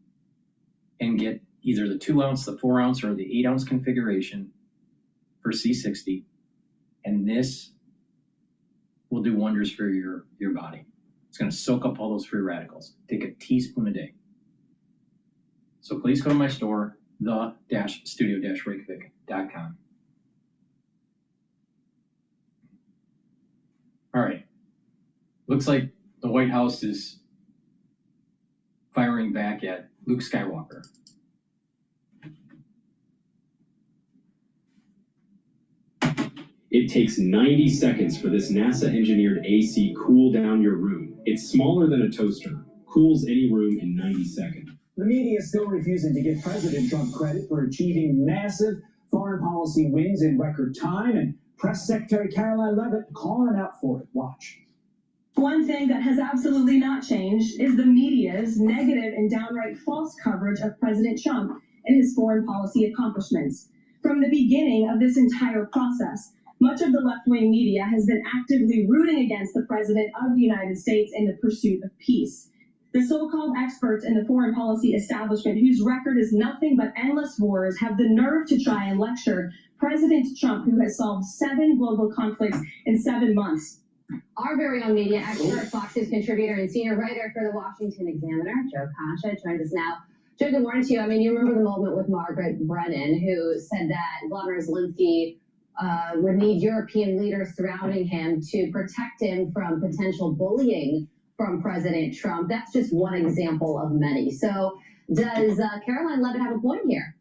Speaker 5: and get either the 2 ounce, the 4 ounce, or the 8 ounce configuration for C60. And this will do wonders for your body. It's going to soak up all those free radicals. Take a teaspoon a day. So please go to my store, the-studio-reykjavik.com. All right. Looks like the White House is firing back at Luke Skywalker.
Speaker 10: It takes 90 seconds for this NASA-engineered AC cool down your room. It's smaller than a toaster, cools any room in 90 seconds.
Speaker 13: The media is still refusing to give President Trump credit for achieving massive foreign policy wins in record time, and Press Secretary Caroline Leavitt calling him out for it. Watch.
Speaker 14: One thing that has absolutely not changed is the media's negative and downright false coverage of President Trump and his foreign policy accomplishments. From the beginning of this entire process, much of the left-wing media has been actively rooting against the President of the United States in the pursuit of peace. The so-called experts in the foreign policy establishment, whose record is nothing but endless wars, have the nerve to try and lecture President Trump, who has solved 7 global conflicts in 7 months.
Speaker 1: Our very own media expert, Fox News contributor and senior writer for the Washington Examiner, Joe Concha, joins us now. Joe, good morning to you. I mean, you remember the moment with Margaret Brennan, who said that Vladimir Zelensky would need European leaders surrounding him to protect him from potential bullying from President Trump. That's just one example of many. So does Caroline Leavitt have a point here?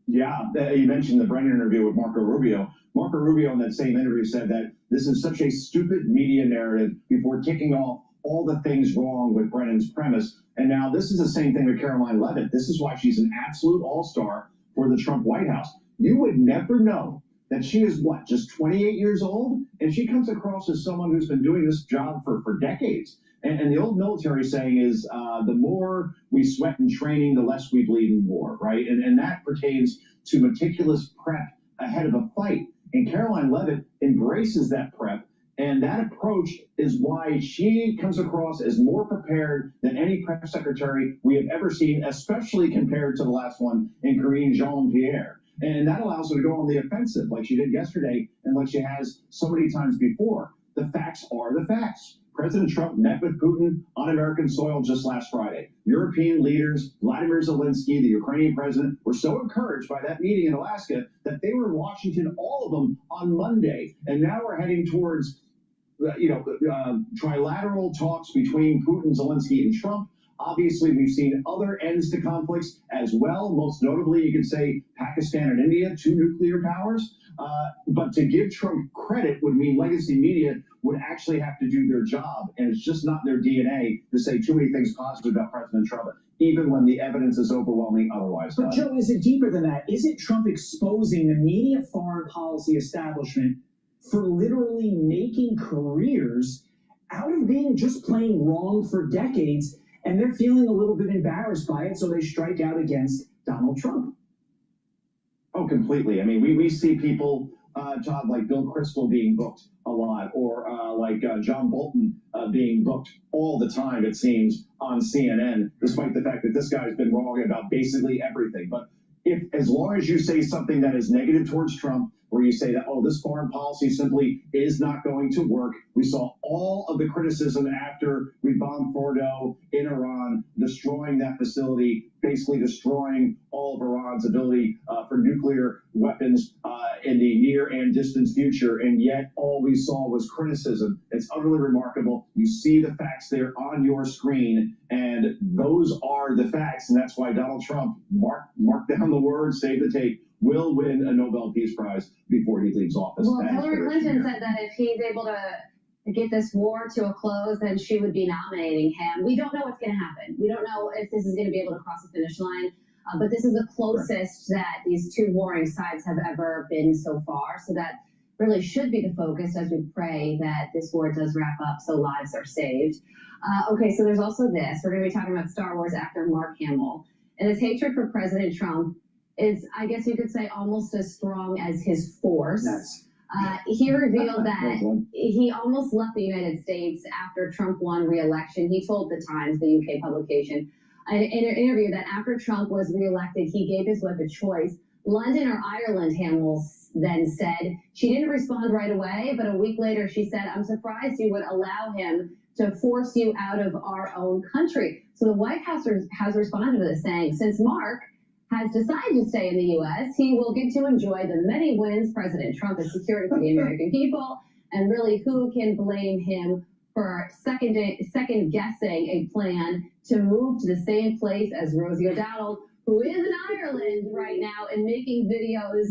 Speaker 13: Yeah, you mentioned the Brennan interview with Marco Rubio. Marco Rubio in that same interview said that this is such a stupid media narrative before kicking off all the things wrong with Brennan's premise. And now this is the same thing with Caroline Leavitt. This is why she's an absolute all-star for the Trump White House. You would never know that she is, what, just 28 years old? And she comes across as someone who's been doing this job for decades. And the old military saying is, the more we sweat in training, the less we bleed in war, right? And that pertains to meticulous prep ahead of a fight. And Caroline Leavitt embraces that prep. And that approach is why she comes across as more prepared than any press secretary we have ever seen, especially compared to the last one in Karine Jean-Pierre. And that allows her to go on the offensive like she did yesterday and like she has so many times before. The facts are the facts. President Trump met with Putin on American soil just last Friday. European leaders, Vladimir Zelensky, the Ukrainian president, were so encouraged by that meeting in Alaska that they were in Washington, all of them, on Monday. And now we're heading towards, trilateral talks between Putin, Zelensky, and Trump. Obviously, we've seen other ends to conflicts as well. Most notably, you could say Pakistan and India, 2 nuclear powers. But to give Trump credit would mean legacy media would actually have to do their job. And it's just not their DNA to say too many things positive about President Trump, even when the evidence is overwhelming otherwise. But Joe, is it deeper than that? Isn't Trump exposing the media foreign policy establishment for literally making careers out of being just plain wrong for decades? And they're feeling a little bit embarrassed by it, so they strike out against Donald Trump.
Speaker 15: Oh, completely. I mean, we see people, Todd, like Bill Kristol being booked a lot, or John Bolton being booked all the time, it seems, on CNN, despite the fact that this guy's been wrong about basically everything. But as long as you say something that is negative towards Trump, where you say that, oh, this foreign policy simply is not going to work. We saw all of the criticism after we bombed Fordo in Iran, destroying that facility, basically destroying all of Iran's ability for nuclear weapons in the near and distant future. And yet all we saw was criticism. It's utterly remarkable. You see the facts there on your screen, and those are the facts. And that's why Donald Trump, mark down the words, save the tape, will win a Nobel Peace Prize before he leaves office.
Speaker 1: Well, Hillary Clinton said that if he's able to get this war to a close, then she would be nominating him. We don't know what's going to happen. We don't know if this is going to be able to cross the finish line, but this is the closest that these two warring sides have ever been so far. So that really should be the focus as we pray that this war does wrap up so lives are saved. Okay, so there's also this. We're going to be talking about Star Wars actor Mark Hamill. And his hatred for President Trump is, I guess you could say, almost as strong as his force.
Speaker 13: Nice.
Speaker 1: He revealed that he almost left the United States after Trump won re-election. He told The Times, the UK publication, in an interview that after Trump was re-elected, he gave his wife a choice, London or Ireland, Hamill then said. She didn't respond right away, but a week later she said, I'm surprised you would allow him to force you out of our own country. So the White House has responded to this, saying, since Mark has decided to stay in the U.S., he will get to enjoy the many wins President Trump is securing for the American people. And really, who can blame him for second guessing a plan to move to the same place as Rosie O'Donnell, who is in Ireland right now and making videos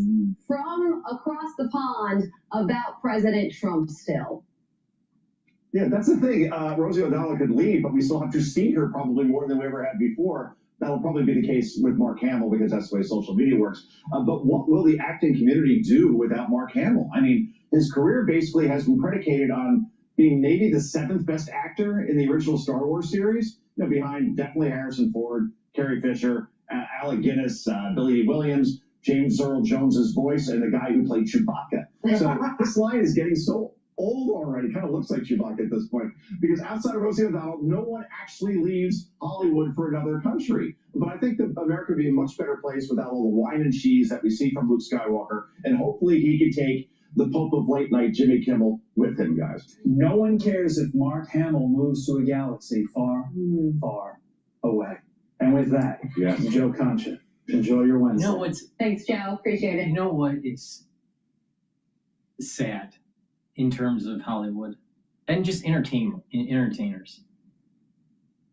Speaker 1: from across the pond about President Trump still.
Speaker 13: Yeah, that's the thing. Rosie O'Donnell could leave, but we still have to see her probably more than we ever had before. That'll probably be the case with Mark Hamill because that's the way social media works. But what will the acting community do without Mark Hamill? I mean, his career basically has been predicated on being maybe the 7th best actor in the original Star Wars series, behind definitely Harrison Ford, Carrie Fisher, Alec Guinness, Billy D. Williams, James Earl Jones's voice, and the guy who played Chewbacca. So this line is getting so old already, kind of looks like Chewbacca at this point, because outside of Rosie O'Donnell, no one actually leaves Hollywood for another country. But I think that America would be a much better place without all the wine and cheese that we see from Luke Skywalker, and hopefully he can take the Pope of late night, Jimmy Kimmel, with him, guys.
Speaker 17: No one cares if Mark Hamill moves to a galaxy far, far away. And with that, Joe Concha, enjoy your Wednesday.
Speaker 5: You know what's
Speaker 1: Thanks, Joe. Appreciate it.
Speaker 5: You know what is sad in terms of Hollywood and just entertainers?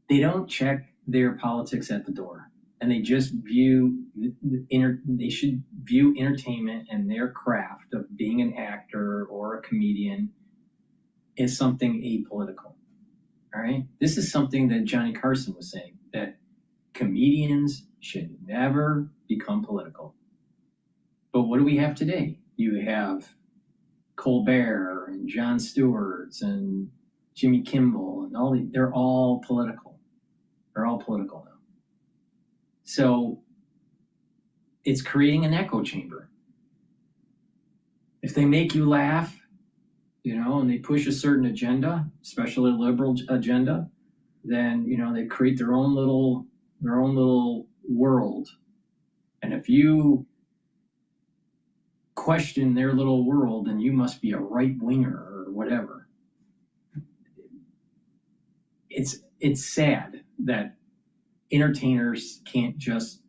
Speaker 5: They don't check their politics at the door, and they just view they should view entertainment and their craft of being an actor or a comedian as something apolitical. All right, this is something that Johnny Carson was saying, that comedians should never become political. But what do we have today? You have Colbert and Jon Stewart and Jimmy Kimmel and all they're all political. They're all political now. So it's creating an echo chamber. If they make you laugh, and they push a certain agenda, especially a liberal agenda, then, they create their own little world. And if you question their little world, then you must be a right-winger or whatever. It's sad that entertainers can't just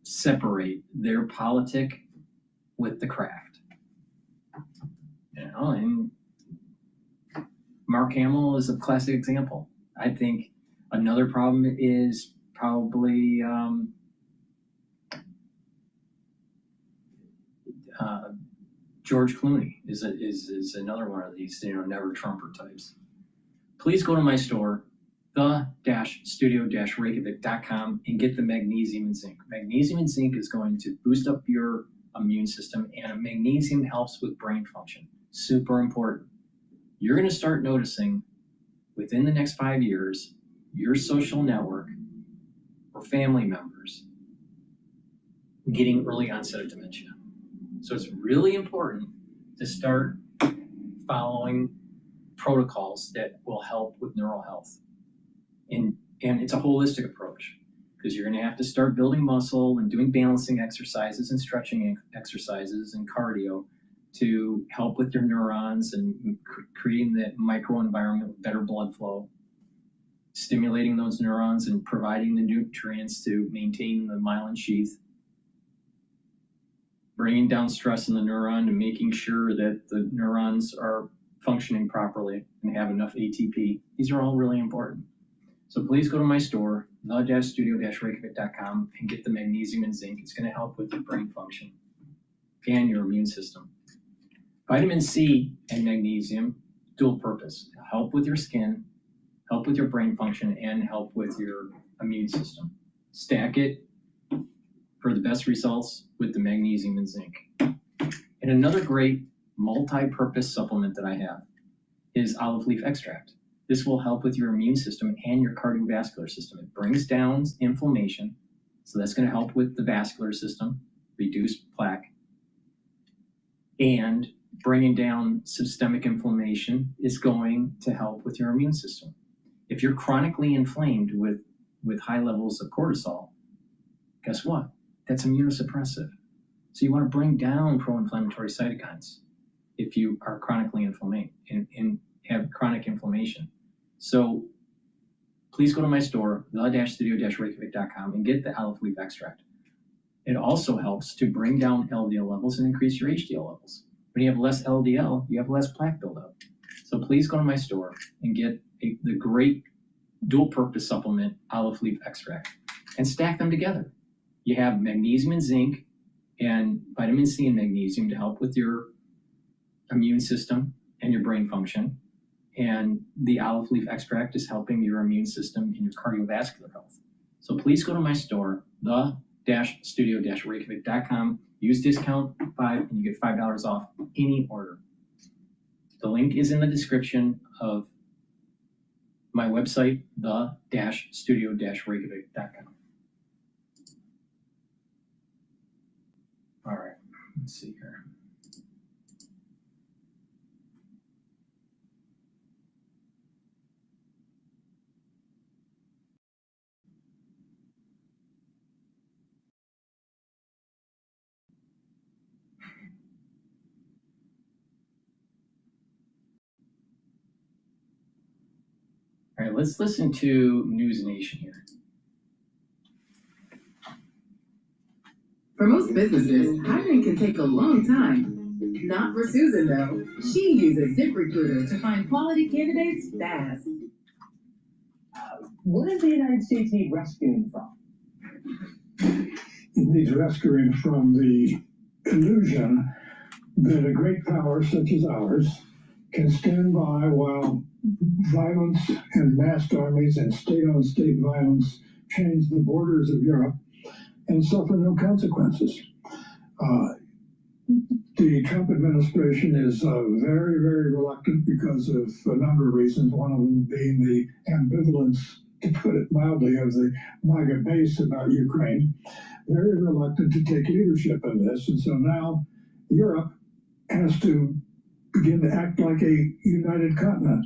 Speaker 5: separate their politic with the craft. And Mark Hamill is a classic example. I think another problem is probably George Clooney is another one of these never Trumper types. Please go to my store, the-studio-reykjavik.com, and get the magnesium and zinc. Magnesium and zinc is going to boost up your immune system, and magnesium helps with brain function. Super important. You're going to start noticing within the next 5 years, your social network or family members getting early onset of dementia. So it's really important to start following protocols that will help with neural health. And it's a holistic approach, because you're going to have to start building muscle and doing balancing exercises and stretching exercises and cardio to help with your neurons and creating that microenvironment with better blood flow, stimulating those neurons and providing the nutrients to maintain the myelin sheath, bringing down stress in the neuron and making sure that the neurons are functioning properly and have enough ATP. These are all really important. So please go to my store, the-studio-reykjavik.com, and get the magnesium and zinc. It's going to help with your brain function and your immune system. Vitamin C and magnesium, dual purpose. Help with your skin, help with your brain function, and help with your immune system. Stack it for the best results with the magnesium and zinc. And another great multi-purpose supplement that I have is olive leaf extract. This will help with your immune system and your cardiovascular system. It brings down inflammation, so that's going to help with the vascular system, reduce plaque, and bringing down systemic inflammation is going to help with your immune system. If you're chronically inflamed with high levels of cortisol, guess what? That's immunosuppressive. So you want to bring down pro-inflammatory cytokines if you are chronically inflamed and have chronic inflammation. So please go to my store, the-studio-reykjavik.com, and get the olive leaf extract. It also helps to bring down LDL levels and increase your HDL levels. When you have less LDL, you have less plaque buildup. So please go to my store and get the great dual-purpose supplement, olive leaf extract, and stack them together. You have magnesium and zinc and vitamin C and magnesium to help with your immune system and your brain function. And the olive leaf extract is helping your immune system and your cardiovascular health. So please go to my store, the-studio-reykjavik.com. Use discount 5 and you get $5 off any order. The link is in the description of my website, the-studio-reykjavik.com. All right, let's see here. All right, let's listen to News Nation here.
Speaker 6: For most businesses, hiring can take a long time. Not for Susan, though. She uses ZipRecruiter to find quality candidates fast.
Speaker 18: What does the United States need rescuing from?
Speaker 19: It needs rescuing from the illusion that a great power such as ours can stand by while violence and massed armies and state-on-state violence change the borders of Europe and suffer no consequences. The Trump administration is very, very reluctant because of a number of reasons, one of them being the ambivalence, to put it mildly, of the MAGA base about Ukraine, very reluctant to take leadership in this. And so now Europe has to begin to act like a united continent.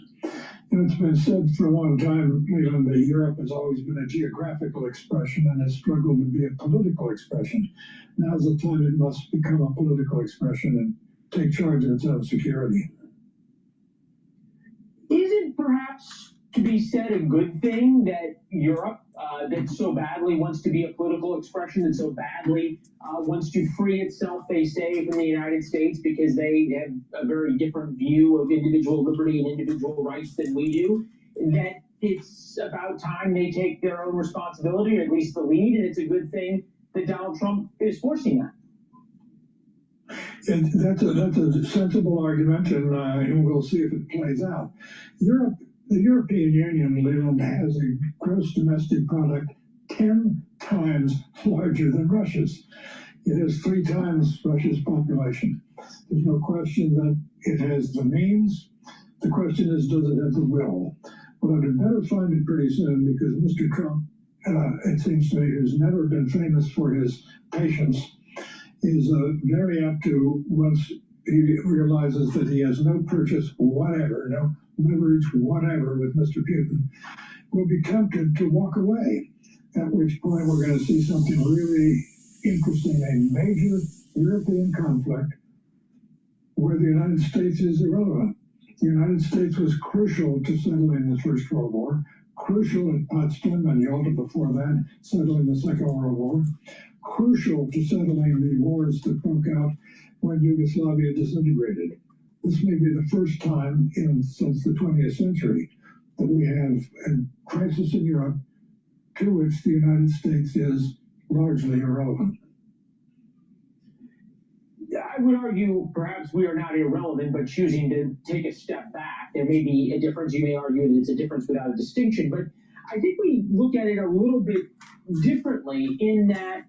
Speaker 19: And it's been said for a long time, Leland, that Europe has always been a geographical expression and has struggled to be a political expression. Now's the time it must become a political expression and take charge of its own security.
Speaker 18: Is it perhaps to be said a good thing that Europe, that so badly wants to be a political expression, that so badly wants to free itself, they say, from the United States because they have a very different view of individual liberty and individual rights than we do, that it's about time they take their own responsibility, or at least the lead, and it's a good thing that Donald Trump is forcing that?
Speaker 19: And that's a sensible argument, and we'll see if it plays out. The European Union, Leland, has a gross domestic product 10 times larger than Russia's. It has 3 times Russia's population. There's no question that it has the means. The question is, does it have the will? Well, it had better find it pretty soon, because Mr. Trump, it seems to me, who's never been famous for his patience, is very apt to, once he realizes that he has no purchase whatever, no leverage whatever with Mr. Putin, will be tempted to walk away, at which point we're going to see something really interesting, a major European conflict where the United States is irrelevant. The United States was crucial to settling the First World War, crucial at Potsdam and Yalta before that, settling the Second World War, crucial to settling the wars that broke out when Yugoslavia disintegrated. This may be the first time since the 20th century that we have a crisis in Europe to which the United States is largely irrelevant.
Speaker 18: I would argue perhaps we are not irrelevant, but choosing to take a step back. There may be a difference. You may argue that it's a difference without a distinction, but I think we look at it a little bit differently in that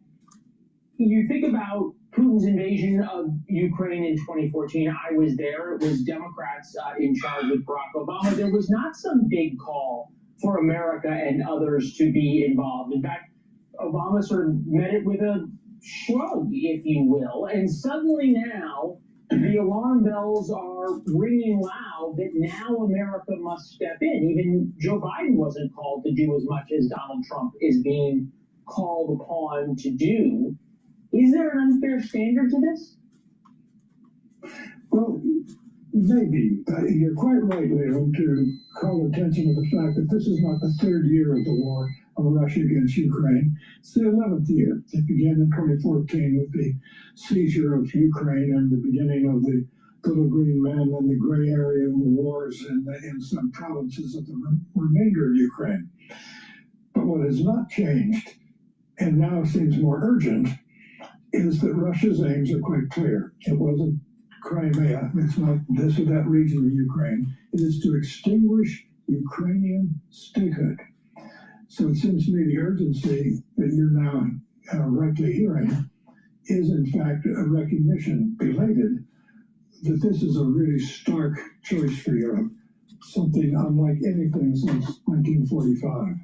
Speaker 18: you think about Putin's invasion of Ukraine in 2014. I was there. It was Democrats in charge with Barack Obama. There was not some big call for America and others to be involved. In fact, Obama sort of met it with a shrug, if you will. And suddenly now, the alarm bells are ringing loud that now America must step in. Even Joe Biden wasn't called to do as much as Donald Trump is being called upon to do. Is there an unfair standard to this?
Speaker 19: Well, Maybe. You're quite right, Leland, to call attention to the fact that this is not the third year of the war of Russia against Ukraine. It's the 11th year. It began in 2014 with the seizure of Ukraine and the beginning of the Little Green Man and the gray area wars in some provinces of the remainder of Ukraine. But what has not changed, and now seems more urgent, is that Russia's aims are quite clear. It wasn't Crimea, it's not this or that region of Ukraine. It is to extinguish Ukrainian statehood. So it seems to me the urgency that you're now rightly hearing is in fact a recognition, belated, that this is a really stark choice for Europe, something unlike anything since 1945.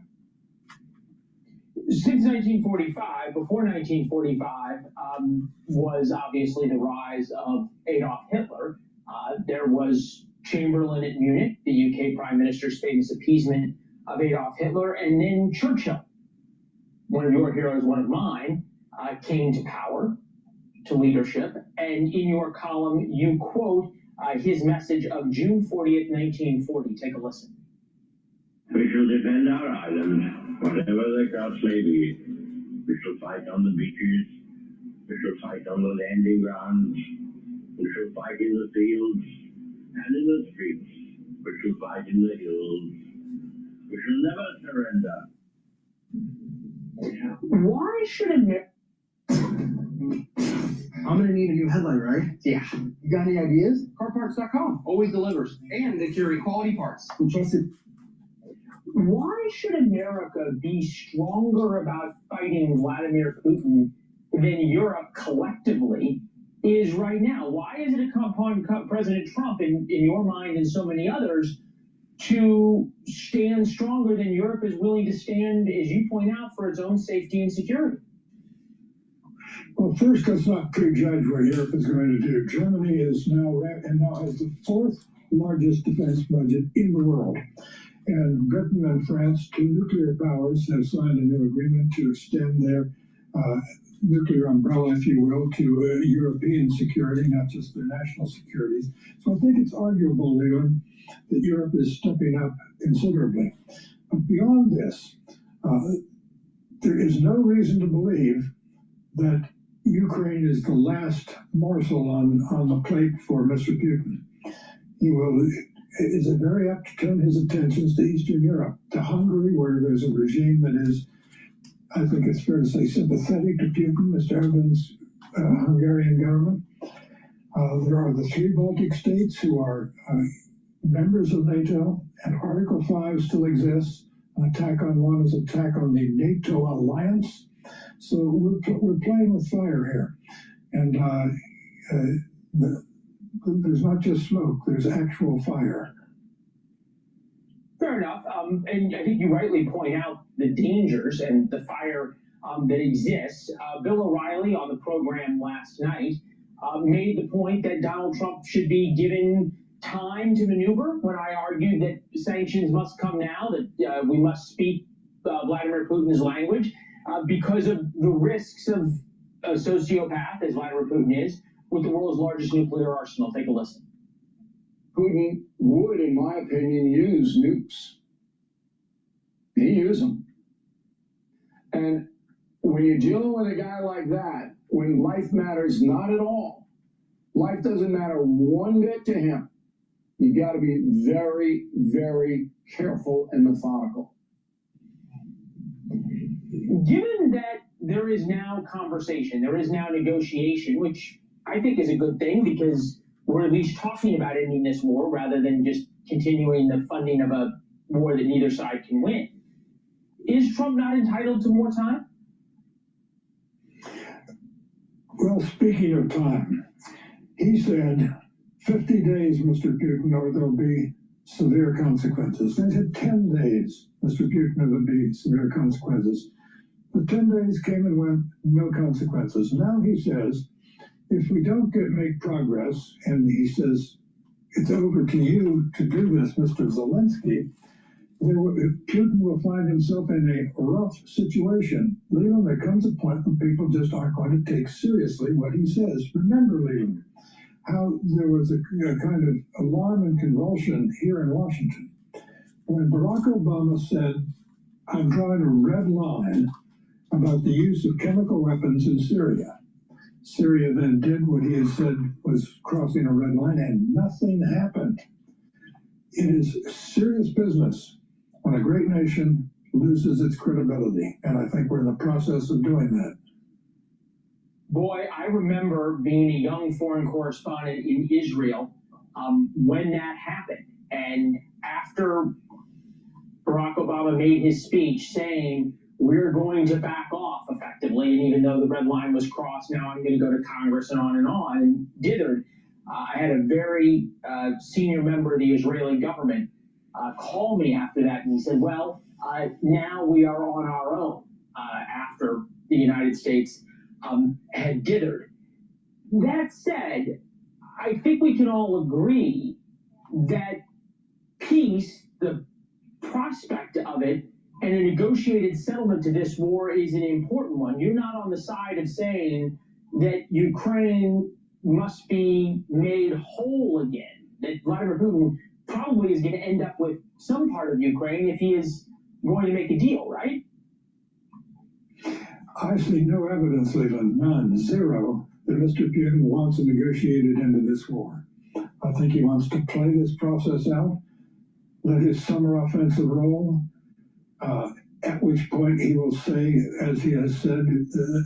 Speaker 18: Since 1945, before 1945, was obviously the rise of Adolf Hitler. There was Chamberlain at Munich, the UK Prime Minister's famous appeasement of Adolf Hitler, and then Churchill, one of your heroes, one of mine, came to power, to leadership, and in your column you quote his message of June 40th, 1940. Take a listen.
Speaker 9: We shall defend our island, whatever the cost may be. We shall fight on the beaches. We shall fight on the landing grounds. We shall fight in the fields and in the streets. We shall fight in the hills. We shall never surrender.
Speaker 18: Why should America...
Speaker 11: I'm gonna need a new headlight, right? Yeah. You got any ideas? CarParts.com always delivers, and they carry quality parts. We trust it.
Speaker 18: Why should America be stronger about fighting Vladimir Putin than Europe collectively is right now? Why is it upon President Trump, in your mind and so many others, to stand stronger than Europe is willing to stand, as you point out, for its own safety and security?
Speaker 19: Well, first, let's not prejudge what Europe is going to do. Germany is now has the fourth largest defense budget in the world. And Britain and France, two nuclear powers, have signed a new agreement to extend their nuclear umbrella, if you will, to European security, not just their national securities. So I think it's arguable, Leland, that Europe is stepping up considerably. But beyond this, there is no reason to believe that Ukraine is the last morsel on the plate for Mr. Putin. He is very apt to turn his attentions to Eastern Europe, to Hungary, where there's a regime that is, I think it's fair to say, sympathetic to Putin, Mr. Erdogan's Hungarian government. There are the three Baltic states who are members of NATO, and Article 5 still exists. An attack on one is an attack on the NATO alliance. So we're playing with fire here. And there's not just smoke, there's actual fire.
Speaker 18: Fair enough. And I think you rightly point out the dangers and the fire that exists. Bill O'Reilly on the program last night made the point that Donald Trump should be given time to maneuver when I argued that sanctions must come now, that we must speak Vladimir Putin's language because of the risks of a sociopath, as Vladimir Putin is, with the world's largest nuclear arsenal. Take a listen.
Speaker 20: Putin would, in my opinion, use nukes. He used them. And when you're dealing with a guy like that, when life matters not at all, life doesn't matter one bit to him, you got to be very, very careful and methodical.
Speaker 18: Given that there is now conversation, there is now negotiation, which I think is a good thing because we're at least talking about ending this war rather than just continuing the funding of a war that neither side can win. Is Trump not entitled to more time?
Speaker 19: Well, speaking of time, he said 50 days, Mr. Putin, or there'll be severe consequences. They said 10 days, Mr. Putin, or there'll be severe consequences. The 10 days came and went, no consequences. Now he says, if we don't make progress, and he says, it's over to you to do this, Mr. Zelensky, Putin will find himself in a rough situation. Leland, there comes a point when people just aren't going to take seriously what he says. Remember, Leland, how there was a kind of alarm and convulsion here in Washington when Barack Obama said, I'm drawing a red line about the use of chemical weapons in Syria. Syria then did what he had said was crossing a red line, and nothing happened. It is serious business when a great nation loses its credibility, and I think we're in the process of doing that.
Speaker 18: Boy, I remember being a young foreign correspondent in Israel when that happened. And after Barack Obama made his speech saying, we're going to back off effectively, and even though the red line was crossed, now I'm going to go to Congress and on, and dithered. I had a very senior member of the Israeli government call me after that, and he said, well, now we are on our own after the United States had dithered. That said, I think we can all agree that peace, the prospect of it, and a negotiated settlement to this war is an important one. You're not on the side of saying that Ukraine must be made whole again, that Vladimir Putin probably is going to end up with some part of Ukraine if he is going to make a deal, right?
Speaker 19: I see no evidence, Leland, none, zero, that Mr. Putin wants a negotiated end to this war. I think he wants to play this process out, let his summer offensive roll, at which point he will say, as he has said,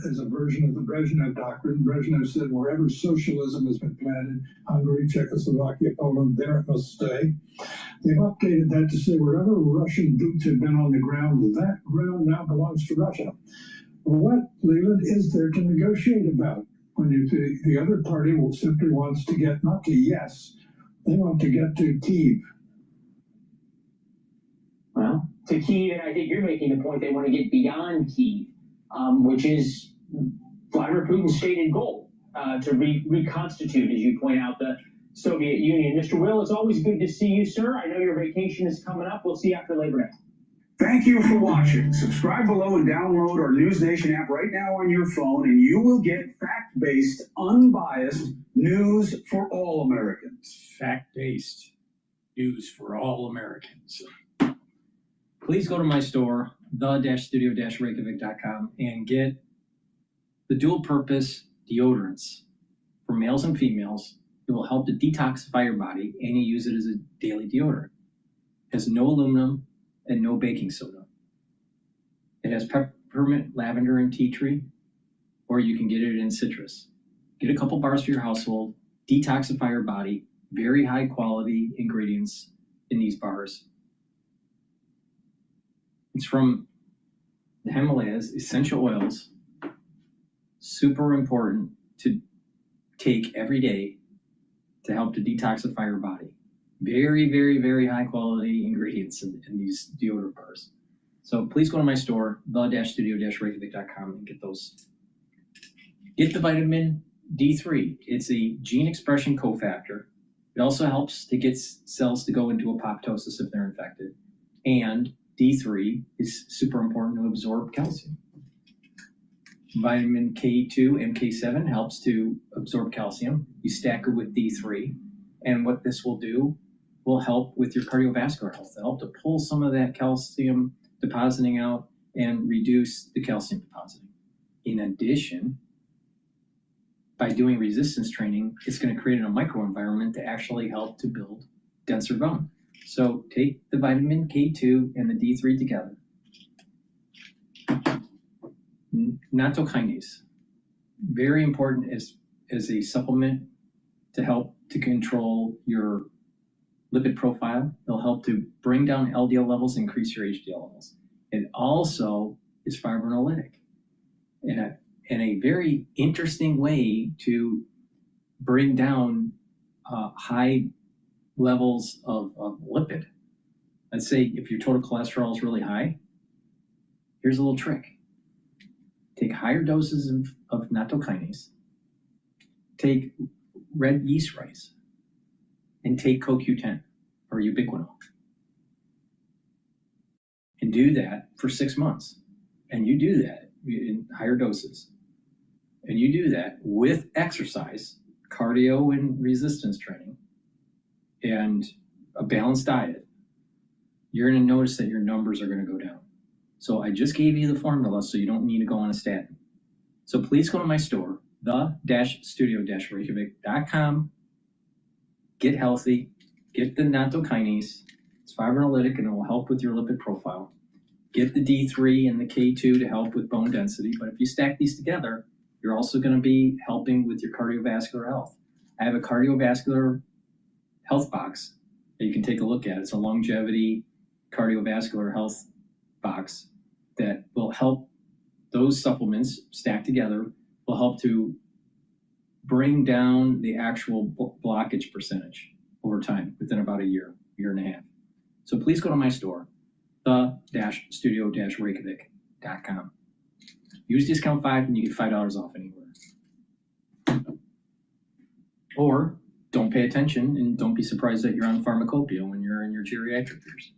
Speaker 19: as a version of the Brezhnev doctrine, Brezhnev said, wherever socialism has been planted, Hungary, Czechoslovakia, Poland, there it must stay. They've updated that to say wherever Russian boots have been on the ground, that ground now belongs to Russia. What, Leland, is there to negotiate about when the other party simply wants to get, not to yes, they want to get to Kyiv?
Speaker 18: Well, to Kyiv, and I think you're making the point they want to get beyond Kyiv, which is Vladimir Putin's stated goal, to reconstitute, as you point out, the Soviet Union. Mr. Will, it's always good to see you, sir. I know your vacation is coming up. We'll see you after Labor Day.
Speaker 2: Thank you for watching. Subscribe below and download our News Nation app right now on your phone, and you will get fact-based, unbiased news for all Americans.
Speaker 5: Fact-based news for all Americans. Please go to my store, the-studio-reykjavik.com, and get the dual-purpose deodorants for males and females. It will help to detoxify your body, and you use it as a daily deodorant. It has no aluminum and no baking soda. It has peppermint, lavender, and tea tree, or you can get it in citrus. Get a couple bars for your household, detoxify your body, very high quality ingredients in these bars. It's from the Himalayas, essential oils, super important to take every day to help to detoxify your body. Very, very, very high quality ingredients in these deodorant bars. So please go to my store, the-studio-reykjavik.com, and get those. Get the vitamin D3. It's a gene expression cofactor. It also helps to get cells to go into apoptosis if they're infected. And D3 is super important to absorb calcium. Vitamin K2, MK7 helps to absorb calcium. You stack it with D3. And what this will do will help with your cardiovascular health. It'll help to pull some of that calcium depositing out and reduce the calcium depositing. In addition, by doing resistance training, it's going to create a microenvironment to actually help to build denser bone. So take the vitamin K2 and the D3 together. Nattokinase, very important as a supplement to help to control your lipid profile. It'll help to bring down LDL levels, increase your HDL levels. It also is fibrinolytic in a very interesting way to bring down high levels of lipid. Let's say if your total cholesterol is really high, here's a little trick. Take higher doses of nattokinase, take red yeast rice, and take CoQ10 or ubiquinol. And do that for 6 months. And you do that in higher doses. And you do that with exercise, cardio and resistance training, and a balanced diet, you're going to notice that your numbers are going to go down. So I just gave you the formula, so you don't need to go on a statin. So please go to my store, the-studio-reykjavik.com, get healthy, get the nattokinase, it's fibrinolytic and it will help with your lipid profile. Get the D3 and the K2 to help with bone density, but if you stack these together, you're also going to be helping with your cardiovascular health. I have a cardiovascular health box that you can take a look at. It's a longevity cardiovascular health box that will help. Those supplements stacked together will help to bring down the actual blockage percentage over time within about a year and a half. So please go to my store, the-studio-reykjavik.com. Use discount 5 and you get $5 off anywhere. Or don't pay attention and don't be surprised that you're on pharmacopoeia when you're in your geriatric years.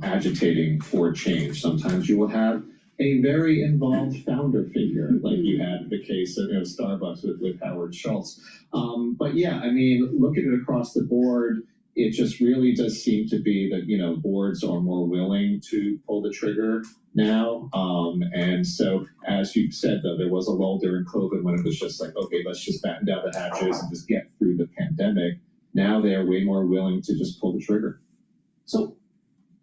Speaker 15: Agitating for change. Sometimes you will have a very involved founder figure, like you had the case of Starbucks with Howard Schultz. But yeah, I mean, look at it across the board. It just really does seem to be that, boards are more willing to pull the trigger now. And so, as you said, though, there was a lull during COVID when it was just like, okay, let's just batten down the hatches and just get through the pandemic. Now they are way more willing to just pull the trigger.
Speaker 4: So,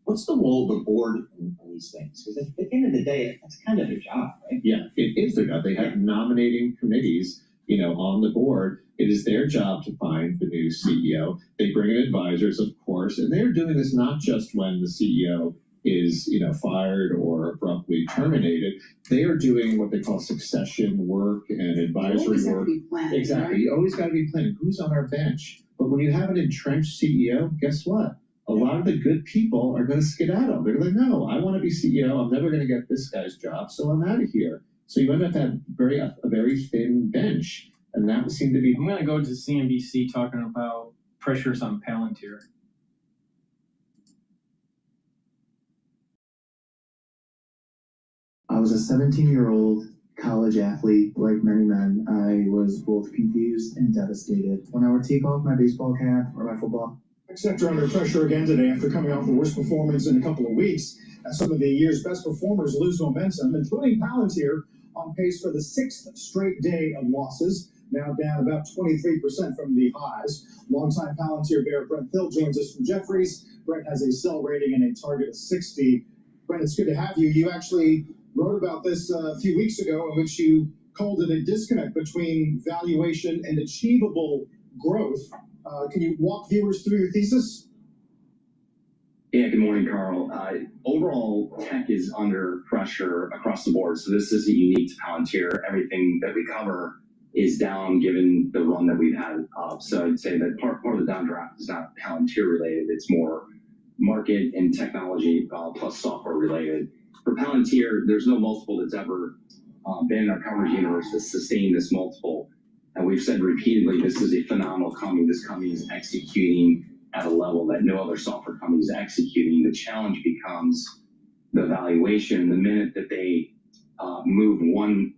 Speaker 4: what's the role of the board in these things? Because at the end of the day, that's kind of their job, right?
Speaker 15: Yeah, it is their job. They have nominating committees, on the board. It is their job to find the new CEO. They bring in advisors, of course, and they're doing this not just when the CEO is, fired or abruptly terminated. They are doing what they call succession work and advisory work. Exactly. You always got to be planning. Who's on our bench? But when you have an entrenched CEO, guess what? A lot of the good people are going to skedaddle. They're like, no, I want to be CEO. I'm never going to get this guy's job, so I'm out of here. So you end up at a very thin bench, and that would seem to be.
Speaker 5: I'm going to go to CNBC talking about pressures on Palantir.
Speaker 12: I was a 17-year-old college athlete. Like many men, I was both confused and devastated. When I would take off my baseball cap or my football.
Speaker 13: Sector under pressure again today after coming off the worst performance in a couple of weeks. As some of the year's best performers lose momentum, including Palantir, on pace for the 6th straight day of losses, now down about 23% from the highs. Longtime Palantir bear Brent Thill joins us from Jefferies. Brent has a sell rating and a target of 60. Brent, it's good to have you. You actually wrote about this a few weeks ago, in which you called it a disconnect between valuation and achievable growth. Can you walk viewers through your thesis?
Speaker 16: Yeah, good morning, Carl. Overall, tech is under pressure across the board, so this isn't unique to Palantir. Everything that we cover is down given the run that we've had up. So I'd say that part of the downdraft is not Palantir related, it's more market and technology plus software related. For Palantir, there's no multiple that's ever been in our coverage universe to sustain this multiple. And we've said repeatedly, this is a phenomenal company. This company is executing at a level that no other software company is executing. The challenge becomes the valuation. The minute that they move one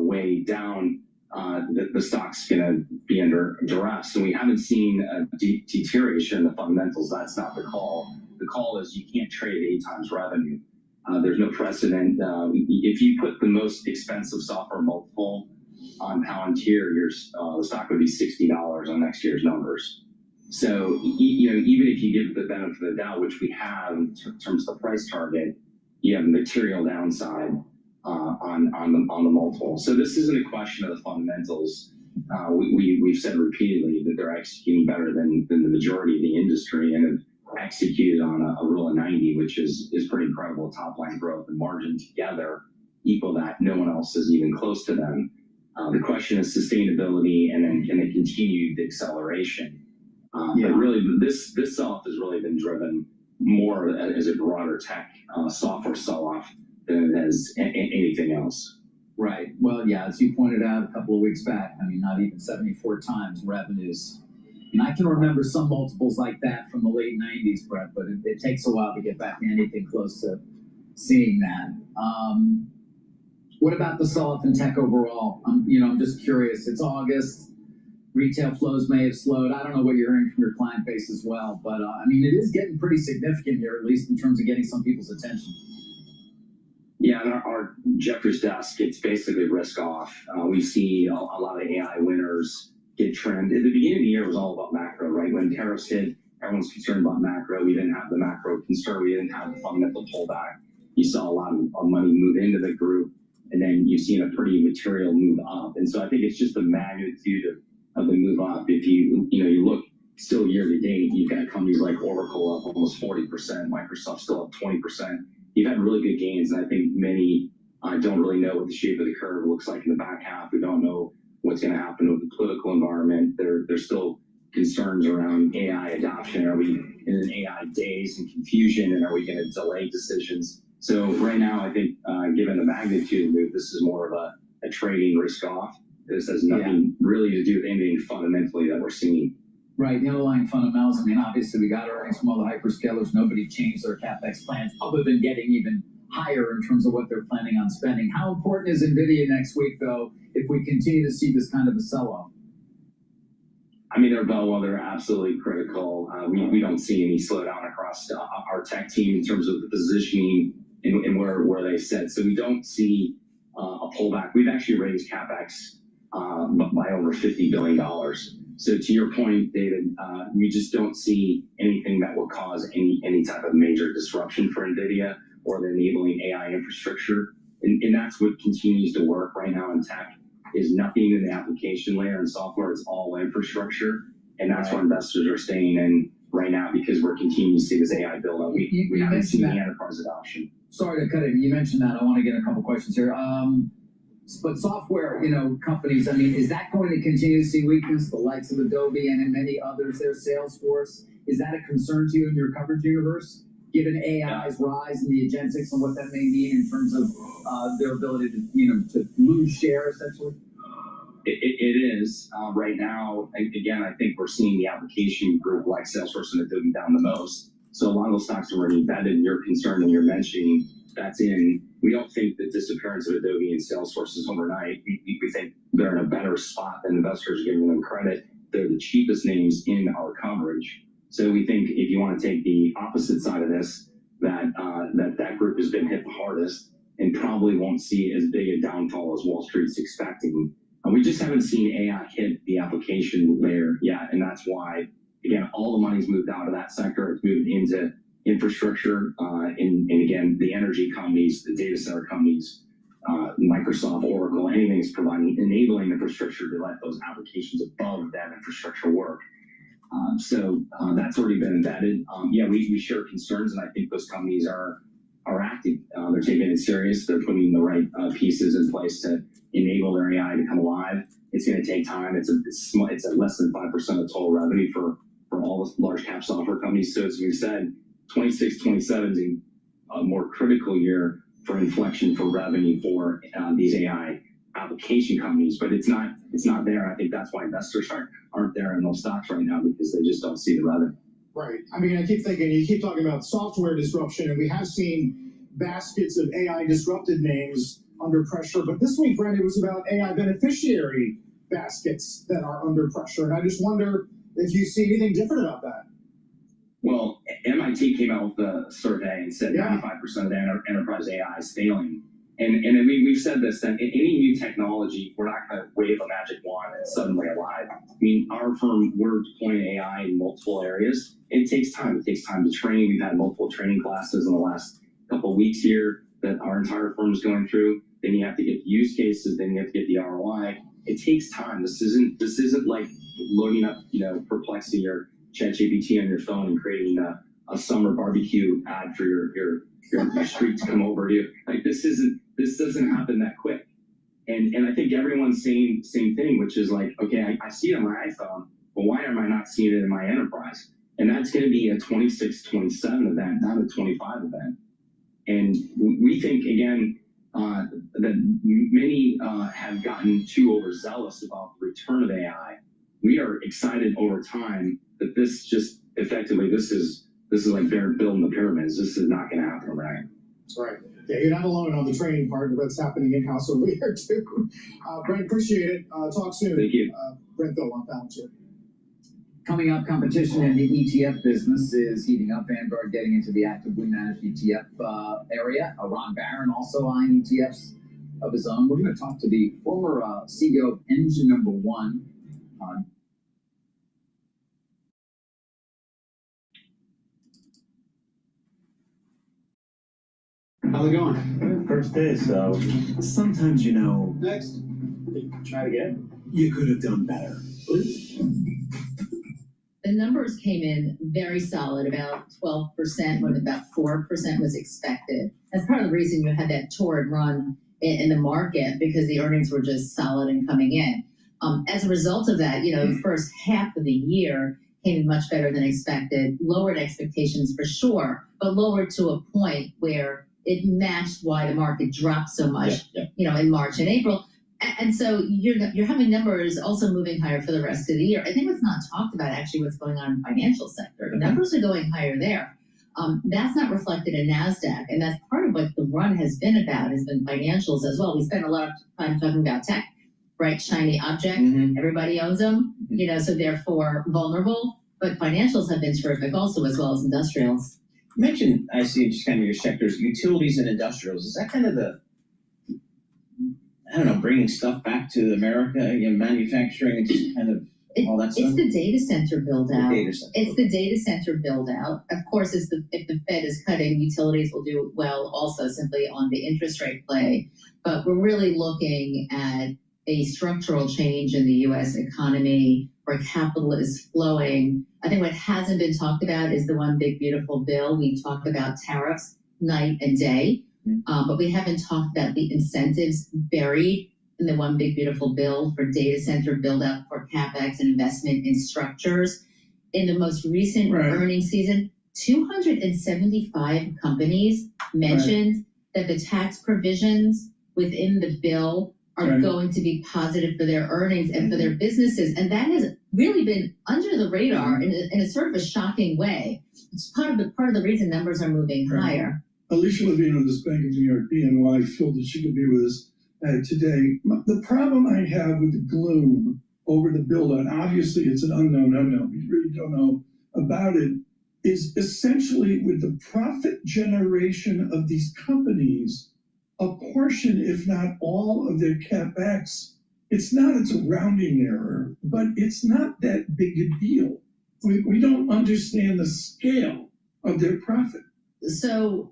Speaker 16: way down, the stock's going to be under duress. And we haven't seen a deterioration in the fundamentals. That's not the call. The call is you can't trade 8 times revenue. There's no precedent. If you put the most expensive software multiple on Palantir, the stock would be $60 on next year's numbers. So, even if you give the benefit of the doubt, which we have in terms of the price target, you have material downside on the multiple. So this isn't a question of the fundamentals. We've said repeatedly that they're executing better than the majority of the industry and have executed on a rule of 90, which is pretty incredible. Top line growth and margin together equal that. No one else is even close to them. The question is sustainability, and then can they continue the acceleration? But really, this sell-off has really been driven more as a broader tech software sell-off than as anything else.
Speaker 21: Right. Well, yeah, as you pointed out a couple of weeks back, I mean, not even 74 times revenues. And I can remember some multiples like that from the late 90s, Brett, but it takes a while to get back to anything close to seeing that. What about the sell-off in tech overall? I'm just curious. It's August. Retail flows may have slowed. I don't know what you're hearing from your client base as well, but it is getting pretty significant here, at least in terms of getting some people's attention.
Speaker 16: Yeah, on our Jeffrey's desk, it's basically risk off. We see a lot of AI winners get trimmed. At the beginning of the year, it was all about macro, right? When tariffs hit, everyone's concerned about macro. We didn't have the macro concern. We didn't have the fundamental pullback. You saw a lot of money move into the group, and then you've seen a pretty material move up. And so I think it's just the magnitude of the move up. If you look still year to date, you've got companies like Oracle up almost 40%, Microsoft still up 20%. You've had really good gains, and I think many don't really know what the shape of the curve looks like in the back half. We don't know what's going to happen with the political environment. There's still concerns around AI adoption. Are we in an AI daze and confusion, and are we going to delay decisions? So right now, I think given the magnitude of the move, this is more of a trading risk off. This has nothing really to do with anything fundamentally that we're seeing.
Speaker 21: Right, the underlying fundamentals. Obviously, we got earnings from all the hyperscalers. Nobody changed their CapEx plans other than getting even higher in terms of what they're planning on spending. How important is NVIDIA next week, though, if we continue to see this kind of a sell-off?
Speaker 16: They're bellwether, they're absolutely critical. We don't see any slowdown across our tech team in terms of the positioning and where they sit. So we don't see a pullback. We've actually raised CapEx by over $50 billion. So to your point, David, we just don't see anything that will cause any type of major disruption for NVIDIA or the enabling AI infrastructure. And that's what continues to work right now in tech, is nothing in the application layer and software. It's all infrastructure. And that's where investors are staying in right now, because we're continuing to see this AI build up. We haven't seen the enterprise adoption.
Speaker 21: Sorry to cut in. You mentioned that. I want to get a couple questions here. But software, companies, is that going to continue to see weakness? The likes of Adobe and many others, their Salesforce, is that a concern to you in your coverage universe, given AI's rise in the agentics and what that may mean in terms of their ability to lose share, essentially?
Speaker 16: It is. Right now, again, I think we're seeing the application group like Salesforce and Adobe down the most. So a lot of those stocks are already embedded. Your concern and you're mentioning, that's in. We don't think the disappearance of Adobe and Salesforce is overnight. We think they're in a better spot than investors are giving them credit. They're the cheapest names in our coverage. So we think if you want to take the opposite side of this, that group has been hit the hardest and probably won't see as big a downfall as Wall Street's expecting. We just haven't seen AI hit the application layer yet, and that's why, again, all the money's moved out of that sector. It's moved into infrastructure, and again, the energy companies, the data center companies, Microsoft, Oracle, anything is providing enabling infrastructure to let those applications above that infrastructure work. So that's already been embedded. We share concerns, and I think those companies are acting. They're taking it serious. They're putting the right pieces in place to enable their AI to come alive. It's going to take time. It's at less than 5% of total revenue for all the large cap software companies. So as we said, 26, 27 is a more critical year for inflection for revenue for these AI application companies, but it's not there. I think that's why investors aren't there in those stocks right now, because they just don't see the revenue.
Speaker 3: Right. I keep thinking, you keep talking about software disruption, and we have seen baskets of AI disrupted names under pressure, but this week, Brent, it was about AI beneficiary baskets that are under pressure, and I just wonder if you see anything different about that.
Speaker 16: Well, MIT came out with a survey and said 95% of the enterprise AI is failing. And we've said this, that any new technology, we're not going to wave a magic wand and suddenly alive. Our firm, we're deploying AI in multiple areas. It takes time. It takes time to train. We've had multiple training classes in the last couple of weeks here that our entire firm is going through. Then you have to get the use cases. Then you have to get the ROI. It takes time. This isn't like loading up, Perplexity or ChatGPT on your phone and creating a summer barbecue ad for your street to come over to you. Like this doesn't happen that quick. And I think everyone's saying same thing, which is like, okay, I see it on my iPhone, but why am I not seeing it in my enterprise? And that's going to be a 26, 27 event, not a 25 event. And we think, again, that many have gotten too overzealous about the return of AI. We are excited over time that this just effectively, this is like they're building the pyramids. This is not going to happen overnight.
Speaker 3: That's right. Yeah, you're not alone on the training part. That's happening in-house over here, too. Brent, appreciate it. Talk soon.
Speaker 16: Thank you.
Speaker 3: Brent, Bill on balance here.
Speaker 21: Coming up, competition in the ETF business is heating up. Vanguard getting into the actively managed ETF area. Ron Barron also eyeing ETFs of his own. We're going to talk to the former CEO of Engine Number One.
Speaker 7: How's it going? First day, so sometimes Next. Try it again. You could have done better.
Speaker 8: The numbers came in very solid, about 12%, when about 4% was expected. That's part of the reason you had that torrid run in the market, because the earnings were just solid and coming in. As a result of that, the first half of the year came in much better than expected, lowered expectations for sure, but lowered to a point where it matched why the market dropped so much, in March and April. And so you're having numbers also moving higher for the rest of the year. I think what's not talked about actually what's going on in the financial sector. Numbers are going higher there. That's not reflected in NASDAQ, and that's part of what the run has been about, has been financials as well. We spent a lot of time talking about tech, bright, shiny object. Everybody owns them, so therefore vulnerable. But financials have been terrific also, as well as industrials.
Speaker 4: You mentioned, I see just kind of your sectors, utilities and industrials. Is that kind of the, bringing stuff back to America, manufacturing and just kind of all that stuff?
Speaker 8: It's the data center build out.
Speaker 4: It's
Speaker 8: the data center build out. Of course, if the Fed is cutting, utilities will do well also simply on the interest rate play. But we're really looking at a structural change in the U.S. economy where capital is flowing. I think what hasn't been talked about is the one big beautiful bill. We talk about tariffs night and day, but we haven't talked about the incentives buried in the one big beautiful bill for data center build out for CapEx and investment in structures. In the most recent earnings season, 275 companies mentioned that the tax provisions within the bill are going to be positive for their earnings and for their businesses. And that has really been under the radar in a sort of a shocking way. It's part of the reason numbers are moving higher.
Speaker 19: Alicia Levine of this Bank of New York, BNY, filled that she could be with us today. The problem I have with the gloom over the build-out, obviously it's an unknown. We really don't know about it, is essentially with the profit generation of these companies, a portion, if not all, of their CapEx. It's a rounding error, but it's not that big a deal. We don't understand the scale of their profit.
Speaker 8: So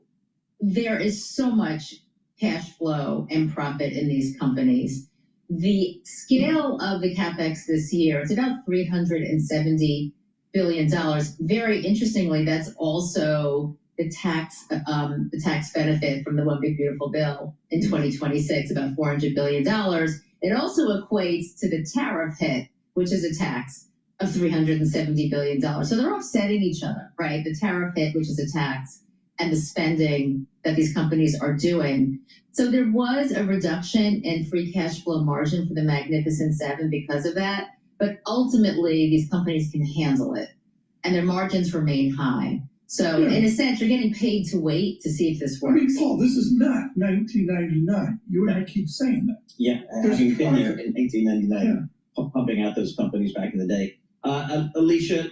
Speaker 8: there is so much cash flow and profit in these companies. The scale of the CapEx this year, it's about $370 billion. Very interestingly, that's also the tax benefit from the one big beautiful bill in 2026, about $400 billion. It also equates to the tariff hit, which is a tax of $370 billion. So they're offsetting each other, right? The tariff hit, which is a tax, and the spending that these companies are doing. So there was a reduction in free cash flow margin for the Magnificent Seven because of that. But ultimately, these companies can handle it, and their margins remain high. So in a sense, you're getting paid to wait to see if this works.
Speaker 19: I mean, Paul, this is not 1999. You and I keep saying that.
Speaker 4: Yeah, having been there in 1899, pumping out those companies back in the day. Alicia,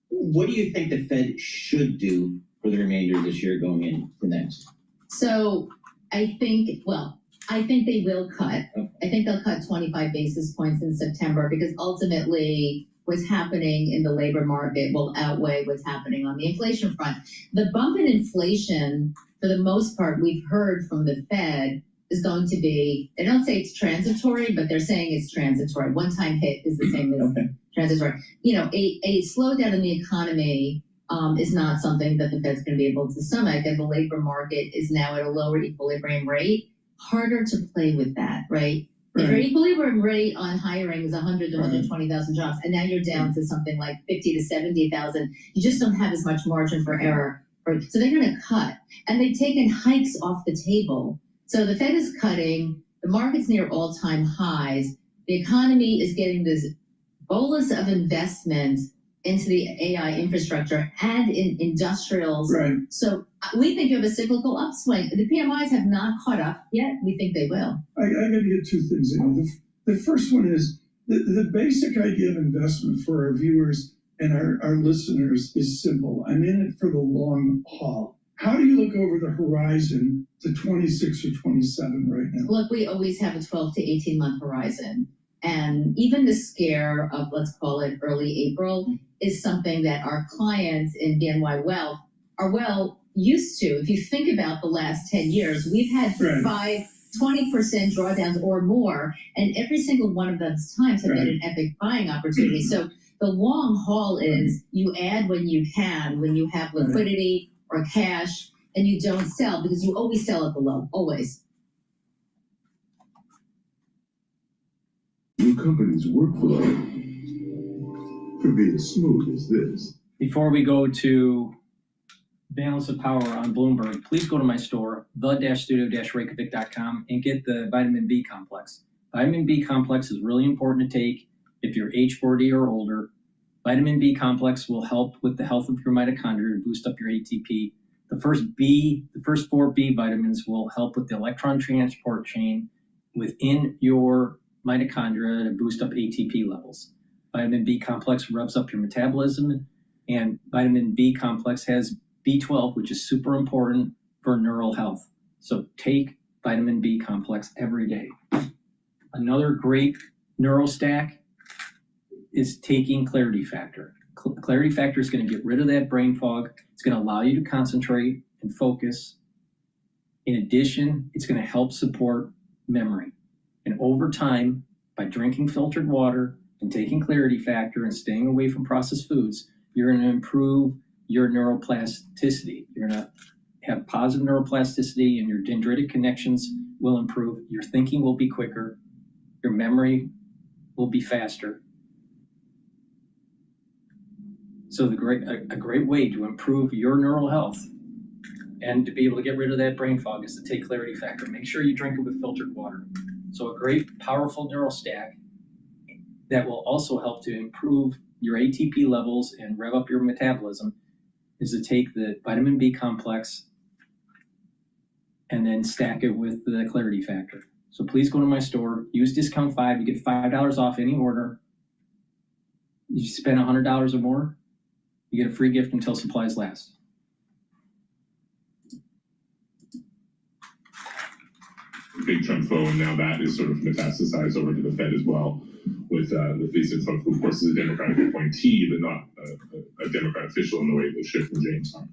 Speaker 4: what do you think the Fed should do for the remainder of this year going into next?
Speaker 8: So I think they will cut. Okay. I think they'll cut 25 basis points in September because ultimately what's happening in the labor market will outweigh what's happening on the inflation front. The bump in inflation, for the most part, we've heard from the Fed is going to be, they don't say it's transitory, but they're saying it's transitory. One-time hit is the same as transitory. A slowdown in the economy is not something that the Fed's going to be able to stomach, and the labor market is now at a lower equilibrium rate. Harder to play with that, right? If your equilibrium rate on hiring is 100 to 120,000 jobs, and now you're down to something like 50 to 70,000, you just don't have as much margin for error. So they're going to cut, and they've taken hikes off the table. So the Fed is cutting, the market's near all-time highs, the economy is getting this bolus of investment into the AI infrastructure and in industrials.
Speaker 19: Right.
Speaker 8: So we think you have a cyclical upswing. The PMIs have not caught up yet. We think they will.
Speaker 19: I got to get two things in. The first one is the basic idea of investment for our viewers and our listeners is simple. I'm in it for the long haul. How do you look over the horizon to 26 or 27 right now?
Speaker 8: Look, we always have a 12 to 18 month horizon. And even the scare of, let's call it early April, is something that our clients in BNY Wealth are well used to. If you think about the last 10 years, we've had 20% drawdowns or more, and every single one of those times have been an epic buying opportunity. So the long haul is you add when you can, when you have liquidity or cash, and you don't sell, because you always sell at the low, always.
Speaker 10: Your company's workflow could be as smooth as this.
Speaker 5: Before we go to Balance of Power on Bloomberg, please go to my store, the-studio-reykjavik.com, and get the vitamin B complex. Vitamin B complex is really important to take if you're age 40 or older. Vitamin B complex will help with the health of your mitochondria and boost up your ATP. The first 4 B vitamins will help with the electron transport chain within your mitochondria to boost up ATP levels. Vitamin B complex revs up your metabolism, and vitamin B complex has B12, which is super important for neural health. So take vitamin B complex every day. Another great neural stack is taking Clarity Factor. Clarity Factor is going to get rid of that brain fog. It's going to allow you to concentrate and focus. In addition, it's going to help support memory. And over time, by drinking filtered water and taking Clarity Factor and staying away from processed foods, you're going to improve your neuroplasticity. You're going to have positive neuroplasticity, and your dendritic connections will improve. Your thinking will be quicker. Your memory will be faster. So a great way to improve your neural health and to be able to get rid of that brain fog is to take Clarity Factor. Make sure you drink it with filtered water. So a great, powerful neural stack that will also help to improve your ATP levels and rev up your metabolism is to take the vitamin B complex and then stack it with the Clarity Factor. So please go to my store, use discount 5, you get $5 off any order. You spend $100 or more, you get a free gift until supplies last.
Speaker 22: Big Trump foe, and now that is sort of metastasized over to the Fed as well, with Lisa Cook, who of course is a Democratic appointee, but not a Democrat official in the way that Schiff and James are.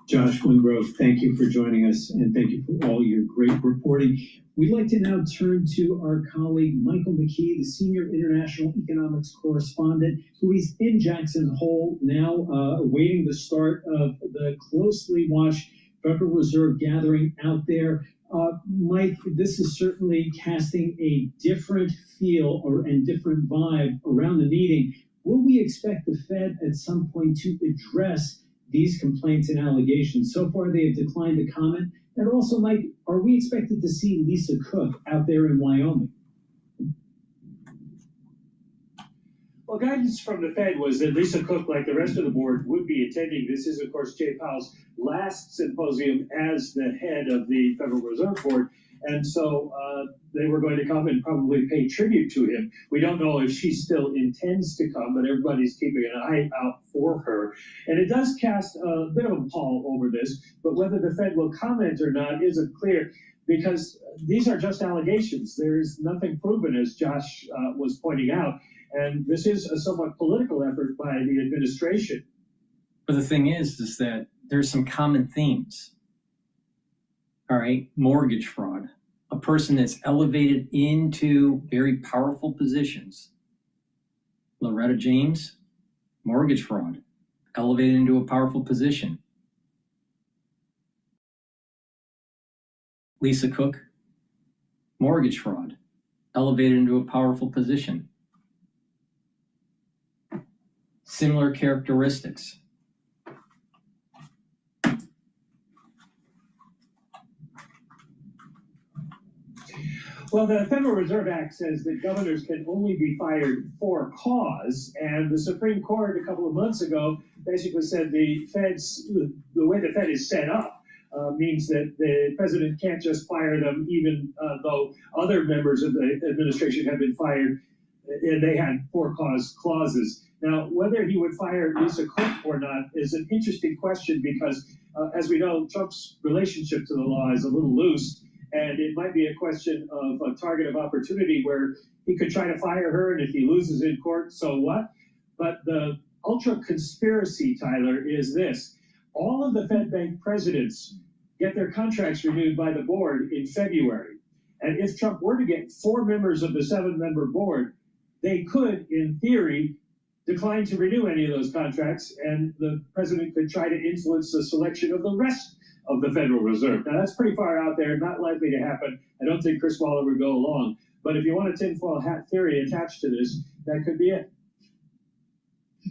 Speaker 17: Josh Wingrove, thank you for joining us, and thank you for all your great reporting. We'd like to now turn to our colleague Michael McKee, the Senior International Economics Correspondent, who is in Jackson Hole now, awaiting the start of the closely watched Federal Reserve gathering out there. Mike, this is certainly casting a different feel and different vibe around the meeting. Will we expect the Fed at some point to address these complaints and allegations? So far, they have declined to comment. And also, Mike, are we expected to see Lisa Cook out there in Wyoming?
Speaker 23: Well, guidance from the Fed was that Lisa Cook, like the rest of the board, would be attending. This is, of course, Jay Powell's last symposium as the head of the Federal Reserve Board. And so they were going to come and probably pay tribute to him. We don't know if she still intends to come, but everybody's keeping an eye out for her. And it does cast a bit of a pall over this, but whether the Fed will comment or not isn't clear, because these are just allegations. There's nothing proven, as Josh was pointing out. And this is a somewhat political effort by the administration.
Speaker 5: But the thing is that there's some common themes. All right, mortgage fraud, a person that's elevated into very powerful positions. Loretta James, mortgage fraud, elevated into a powerful position. Lisa Cook, mortgage fraud, elevated into a powerful position. Similar characteristics.
Speaker 23: Well, the Federal Reserve Act says that governors can only be fired for cause, and the Supreme Court a couple of months ago basically said the way the Fed is set up means that the president can't just fire them even though other members of the administration have been fired and they had for cause clauses. Now, whether he would fire Lisa Cook or not is an interesting question because, as we know, Trump's relationship to the law is a little loose, and it might be a question of a target of opportunity where he could try to fire her, and if he loses in court, so what? But the ultra conspiracy, Tyler, is this. All of the Fed Bank presidents get their contracts renewed by the board in February. And if Trump were to get 4 members of the 7-member board, they could, in theory, decline to renew any of those contracts, and the president could try to influence the selection of the rest of the Federal Reserve. Now, that's pretty far out there, not likely to happen. I don't think Chris Waller would go along. But if you want a tinfoil hat theory attached to this, that could be it.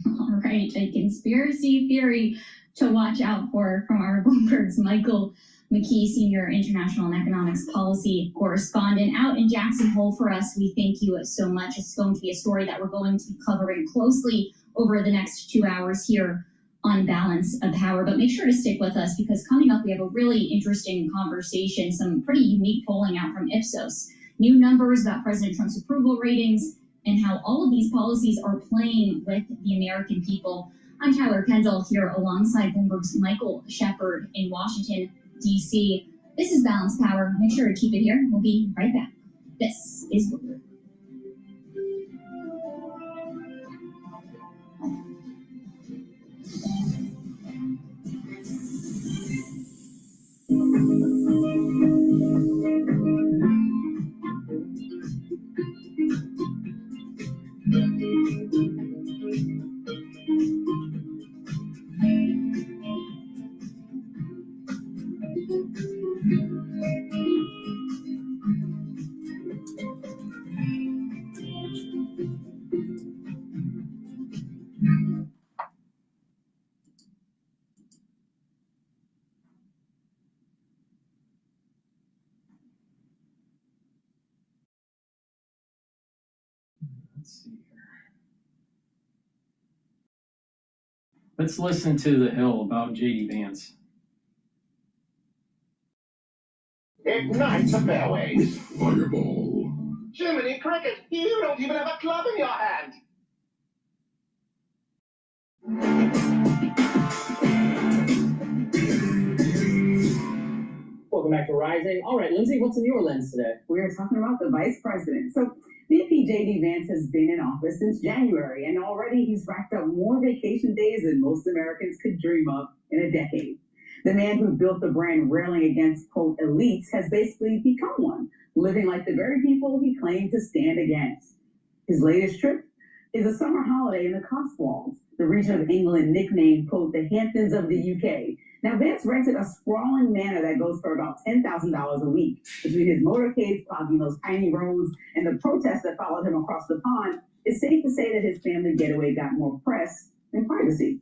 Speaker 1: All right, a conspiracy theory to watch out for from our Bloomberg's Michael McKee, Senior International and Economics Policy Correspondent, out in Jackson Hole for us. We thank you so much. It's going to be a story that we're going to be covering closely over the next 2 hours here on Balance of Power. But make sure to stick with us because coming up, we have a really interesting conversation, some pretty unique polling out from Ipsos. New numbers about President Trump's approval ratings and how all of these policies are playing with the American people. I'm Tyler Kendall here alongside Bloomberg's Michael Shepard in Washington, D.C. This is Balance Power. Make sure to keep it here. We'll be right back. This is Bloomberg.
Speaker 5: Let's see here. Let's listen to The Hill about J.D. Vance.
Speaker 6: Ignite the fairways.
Speaker 10: Fireball.
Speaker 6: Jiminy Cricket, you don't even have a club in your hand.
Speaker 14: Welcome back to Rising. All right, Lindsay, what's in your lens today?
Speaker 24: We are talking about the vice president. So VP J.D. Vance has been in office since January, and already he's racked up more vacation days than most Americans could dream of in a decade. The man who built the brand railing against, quote, elites has basically become one, living like the very people he claimed to stand against. His latest trip is a summer holiday in the Cotswolds, the region of England nicknamed, quote, the Hamptons of the UK. Now, Vance rented a sprawling manor that goes for about $10,000 a week. Between his motorcades clogging those tiny roads and the protests that followed him across the pond, it's safe to say that his family getaway got more press than privacy.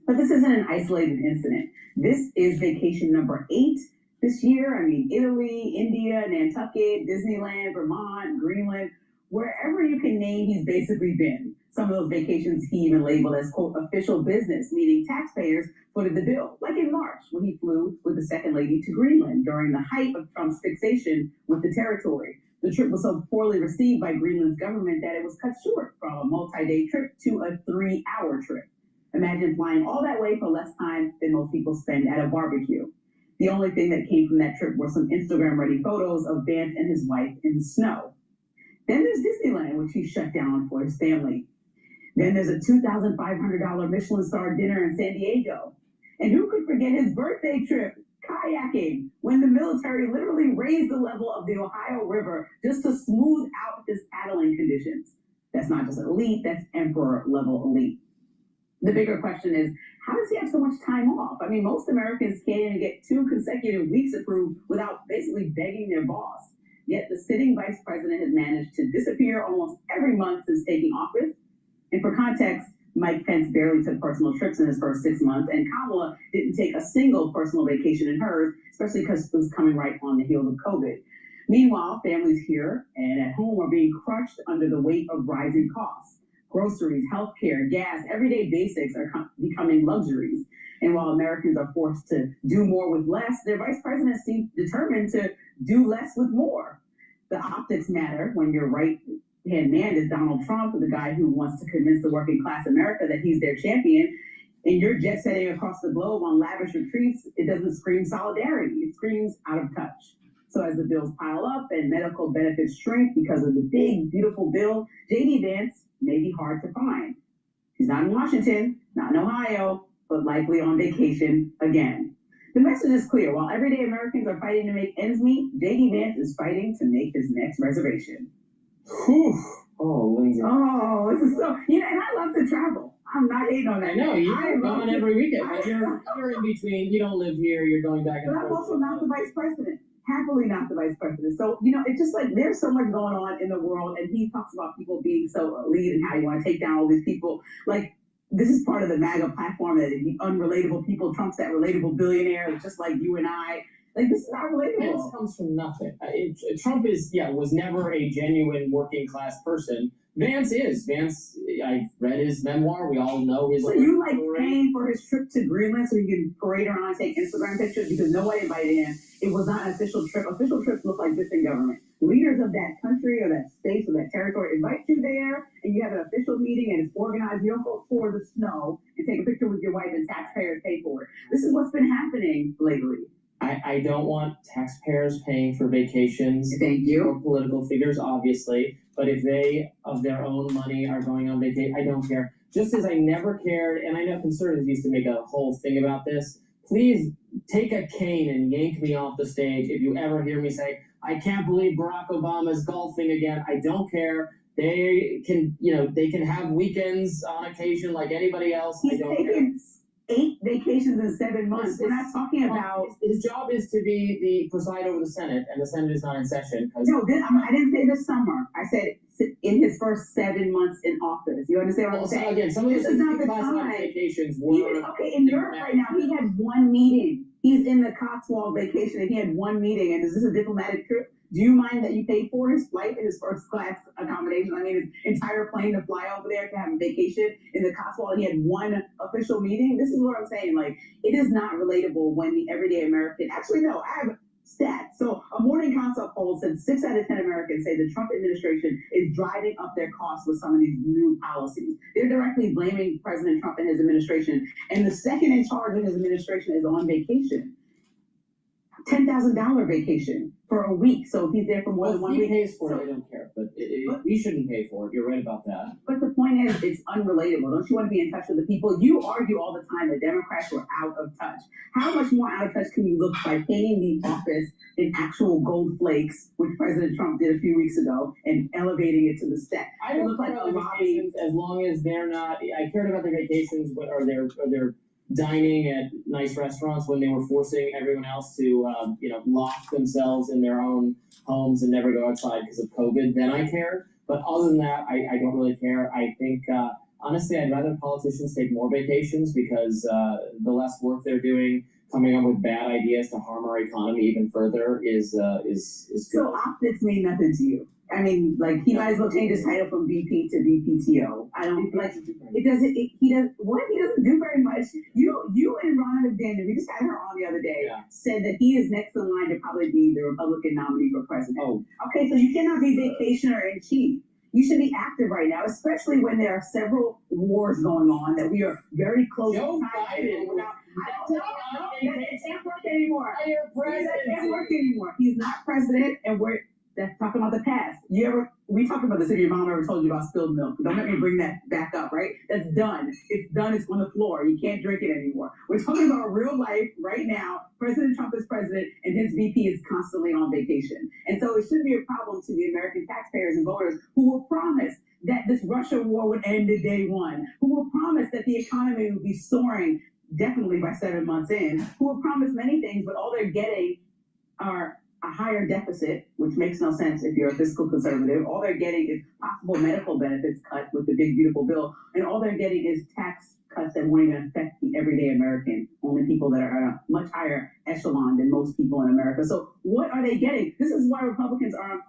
Speaker 24: But this isn't an isolated incident. This is vacation number 8 this year. I mean, Italy, India, Nantucket, Disneyland, Vermont, Greenland, wherever you can name, he's basically been. Some of those vacations he even labeled as, quote, official business, meaning taxpayers footed the bill, like in March when he flew with the second lady to Greenland during the height of Trump's fixation with the territory. The trip was so poorly received by Greenland's government that it was cut short from a multi-day trip to a 3-hour trip. Imagine flying all that way for less time than most people spend at a barbecue. The only thing that came from that trip were some Instagram-ready photos of Vance and his wife in the snow. Then there's Disneyland, which he shut down for his family. Then there's a $2,500 Michelin-star dinner in San Diego. And who could forget his birthday trip, kayaking, when the military literally raised the level of the Ohio River just to smooth out his paddling conditions. That's not just elite, that's emperor-level elite. The bigger question is, how does he have so much time off? I mean, most Americans can't even get 2 consecutive weeks approved without basically begging their boss. Yet the sitting vice president has managed to disappear almost every month since taking office. And for context, Mike Pence barely took personal trips in his first 6 months, and Kamala didn't take a single personal vacation in hers, especially because it was coming right on the heels of COVID. Meanwhile, families here and at home are being crushed under the weight of rising costs. Groceries, healthcare, gas, everyday basics are becoming luxuries. And while Americans are forced to do more with less, their vice president seems determined to do less with more. The optics matter when your right-hand man is Donald Trump, the guy who wants to convince the working class America that he's their champion. And you're jet setting across the globe on lavish retreats. It doesn't scream solidarity. It screams out of touch. So as the bills pile up and medical benefits shrink because of the big, beautiful bill, J.D. Vance may be hard to find. He's not in Washington, not in Ohio, but likely on vacation again. The message is clear. While everyday Americans are fighting to make ends meet, J.D. Vance is fighting to make his next reservation.
Speaker 14: Whew. Oh, Lindsay.
Speaker 24: Oh, this is so, and I love to travel. I'm not hating on that.
Speaker 14: I know, you're going every weekend. You're in between, you don't live here, you're going back and forth.
Speaker 24: But I'm also not the vice president. Happily not the vice president. So, it's just like there's so much going on in the world, and he talks about people being so elite and how you want to take down all these people. Like, this is part of the MAGA platform that the unrelatable people, Trump's that relatable billionaire, just like you and I. Like, this is not relatable.
Speaker 14: Vance comes from nothing. Trump was never a genuine working class person. Vance is. I've read his memoir. We all know his.
Speaker 24: So you paying for his trip to Greenland so he can parade around and take Instagram pictures because nobody invited him. It was not an official trip. Official trips look like this in government. Leaders of that country or that space or that territory invite you there, and you have an official meeting and it's organized. You don't go for the snow and take a picture with your wife and taxpayers pay for it. This is what's been happening lately.
Speaker 14: I don't want taxpayers paying for vacations.
Speaker 24: Thank you.
Speaker 14: Or political figures, obviously. But if they, of their own money, are going on vacation, I don't care. Just as I never cared, and I know conservatives used to make a whole thing about this, please take a cane and yank me off the stage if you ever hear me say, I can't believe Barack Obama's golfing again. I don't care. They can, they can have weekends on occasion like anybody else.
Speaker 24: He's taken 8 vacations in 7 months. We're not talking about.
Speaker 14: His job is to be the preside over the Senate, and the Senate is not in session.
Speaker 24: No, I didn't say this summer. I said in his first 7 months in office. You understand what I'm saying?
Speaker 14: Again, some of
Speaker 24: this is not the time.
Speaker 14: Vacations were
Speaker 24: okay, in Europe right now, he had 1 meeting. He's in the Cotswold vacation, and he had 1 meeting. And is this a diplomatic trip? Do you mind that you paid for his flight and his first class accommodation? I mean, his entire plane to fly over there to have a vacation in the Cotswold, and he had 1 official meeting. This is what I'm saying. Like, it is not relatable when the everyday American. Actually, no, I have stats. So, a Morning Consult poll said 6 out of 10 Americans say the Trump administration is driving up their costs with some of these new policies. They're directly blaming President Trump and his administration. And the second in charge of his administration is on vacation. $10,000 vacation for a week. So if he's there for more than 1 week,
Speaker 14: he pays for it. I don't care, but we shouldn't pay for it. You're right about that.
Speaker 24: But the point is, it's unrelatable. Don't you want to be in touch with the people? You argue all the time that Democrats were out of touch. How much more out of touch can you look by painting the office in actual gold flakes, which President Trump did a few weeks ago, and elevating it to the set?
Speaker 14: I don't care about vacations as long as they're not. I cared about their vacations, or their dining at nice restaurants when they were forcing everyone else to, lock themselves in their own homes and never go outside because of COVID, then I cared. But other than that, I don't really care. I think, honestly, I'd rather politicians take more vacations because the less work they're doing, coming up with bad ideas to harm our economy even further is good.
Speaker 24: So optics mean nothing to you. I mean, like, he might as well change his title from VP to VPTO. I don't like it. Doesn't. He doesn't do very much. You and Ronna McDaniel, we just had her on the other day, said that he is next in line to probably be the Republican nominee for president.
Speaker 14: Oh,
Speaker 24: okay. So you cannot be vacationer in chief. You should be active right now, especially when there are several wars going on that we are very close.
Speaker 14: Joe Biden.
Speaker 24: It can't work anymore.
Speaker 14: That
Speaker 24: can't work anymore. He's not president, and that's talking about the past. We talked about this if your mom ever told you about spilled milk. Don't let me bring that back up, right? That's done. It's done. It's on the floor. You can't drink it anymore. We're talking about real life right now. President Trump is president, and his VP is constantly on vacation. And so it should be a problem to the American taxpayers and voters who were promised that this Russia war would end at day 1, who were promised that the economy would be soaring definitely by 7 months in, who were promised many things, but all they're getting are a higher deficit, which makes no sense if you're a fiscal conservative. All they're getting is possible medical benefits cut with the big, beautiful bill. And all they're getting is tax cuts that won't even affect the everyday American. only people that are at a much higher echelon than most people in America. So what are they getting? This is why Republicans are.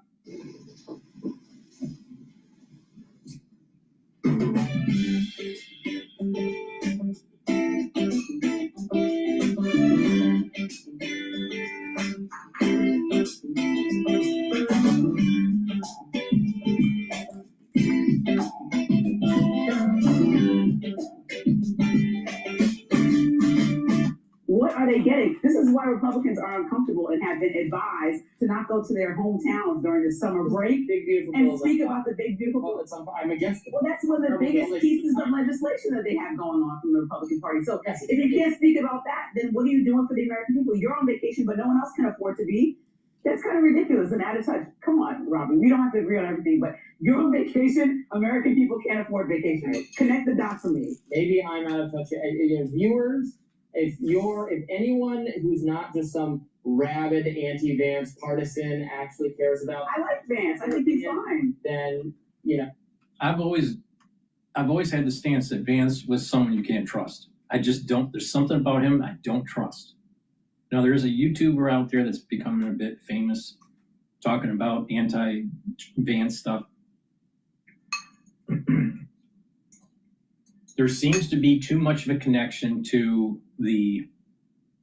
Speaker 24: What are they getting? This is why Republicans are uncomfortable and have been advised to not go to their hometowns during the summer break
Speaker 14: Big beautiful
Speaker 24: and
Speaker 14: bills.
Speaker 24: speak about the big beautiful bill.
Speaker 14: I'm against it.
Speaker 24: Well, that's one of the biggest pieces of legislation that they have going on from the Republican Party. So if you can't speak about that, then what are you doing for the American people? You're on vacation, but no one else can afford to be. That's kind of ridiculous and out of touch. Come on, Robbie. We don't have to agree on everything, but you're on vacation. American people can't afford vacation. Connect the dots for me.
Speaker 14: Maybe I'm out of touch. Viewers, if anyone who's not just some rabid anti-Vance partisan actually cares about,
Speaker 24: I like Vance. I think he's fine.
Speaker 14: Then
Speaker 5: I've always had the stance that Vance was someone you can't trust. I just don't. There's something about him I don't trust. Now, there's a YouTuber out there that's becoming a bit famous talking about anti-Vance stuff. There seems to be too much of a connection to the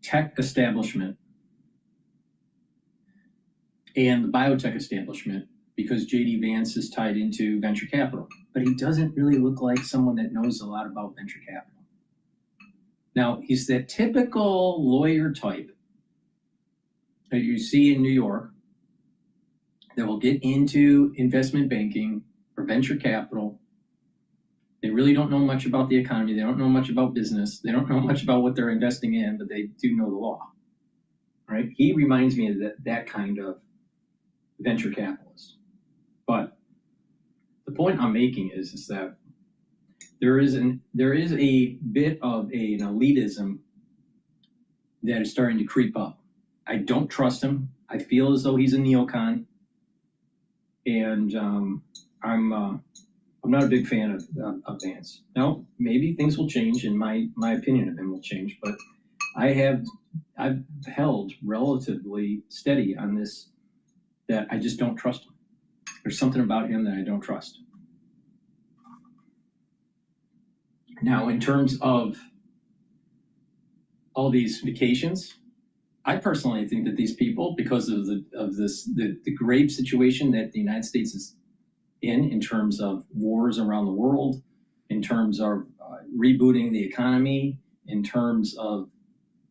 Speaker 5: tech establishment and the biotech establishment because J.D. Vance is tied into venture capital. But he doesn't really look like someone that knows a lot about venture capital. Now, he's that typical lawyer type that you see in New York that will get into investment banking or venture capital. They really don't know much about the economy. They don't know much about business. They don't know much about what they're investing in, but they do know the law, right? He reminds me of that kind of venture capitalist. But the point I'm making is that there is a bit of an elitism that is starting to creep up. I don't trust him. I feel as though he's a neocon, and I'm not a big fan of Vance. Now, maybe things will change, and my opinion of him will change. But I've held relatively steady on this, that I just don't trust him. There's something about him that I don't trust. Now, in terms of all these vacations, I personally think that these people, because of the grave situation that the United States is in terms of wars around the world, in terms of rebooting the economy, in terms of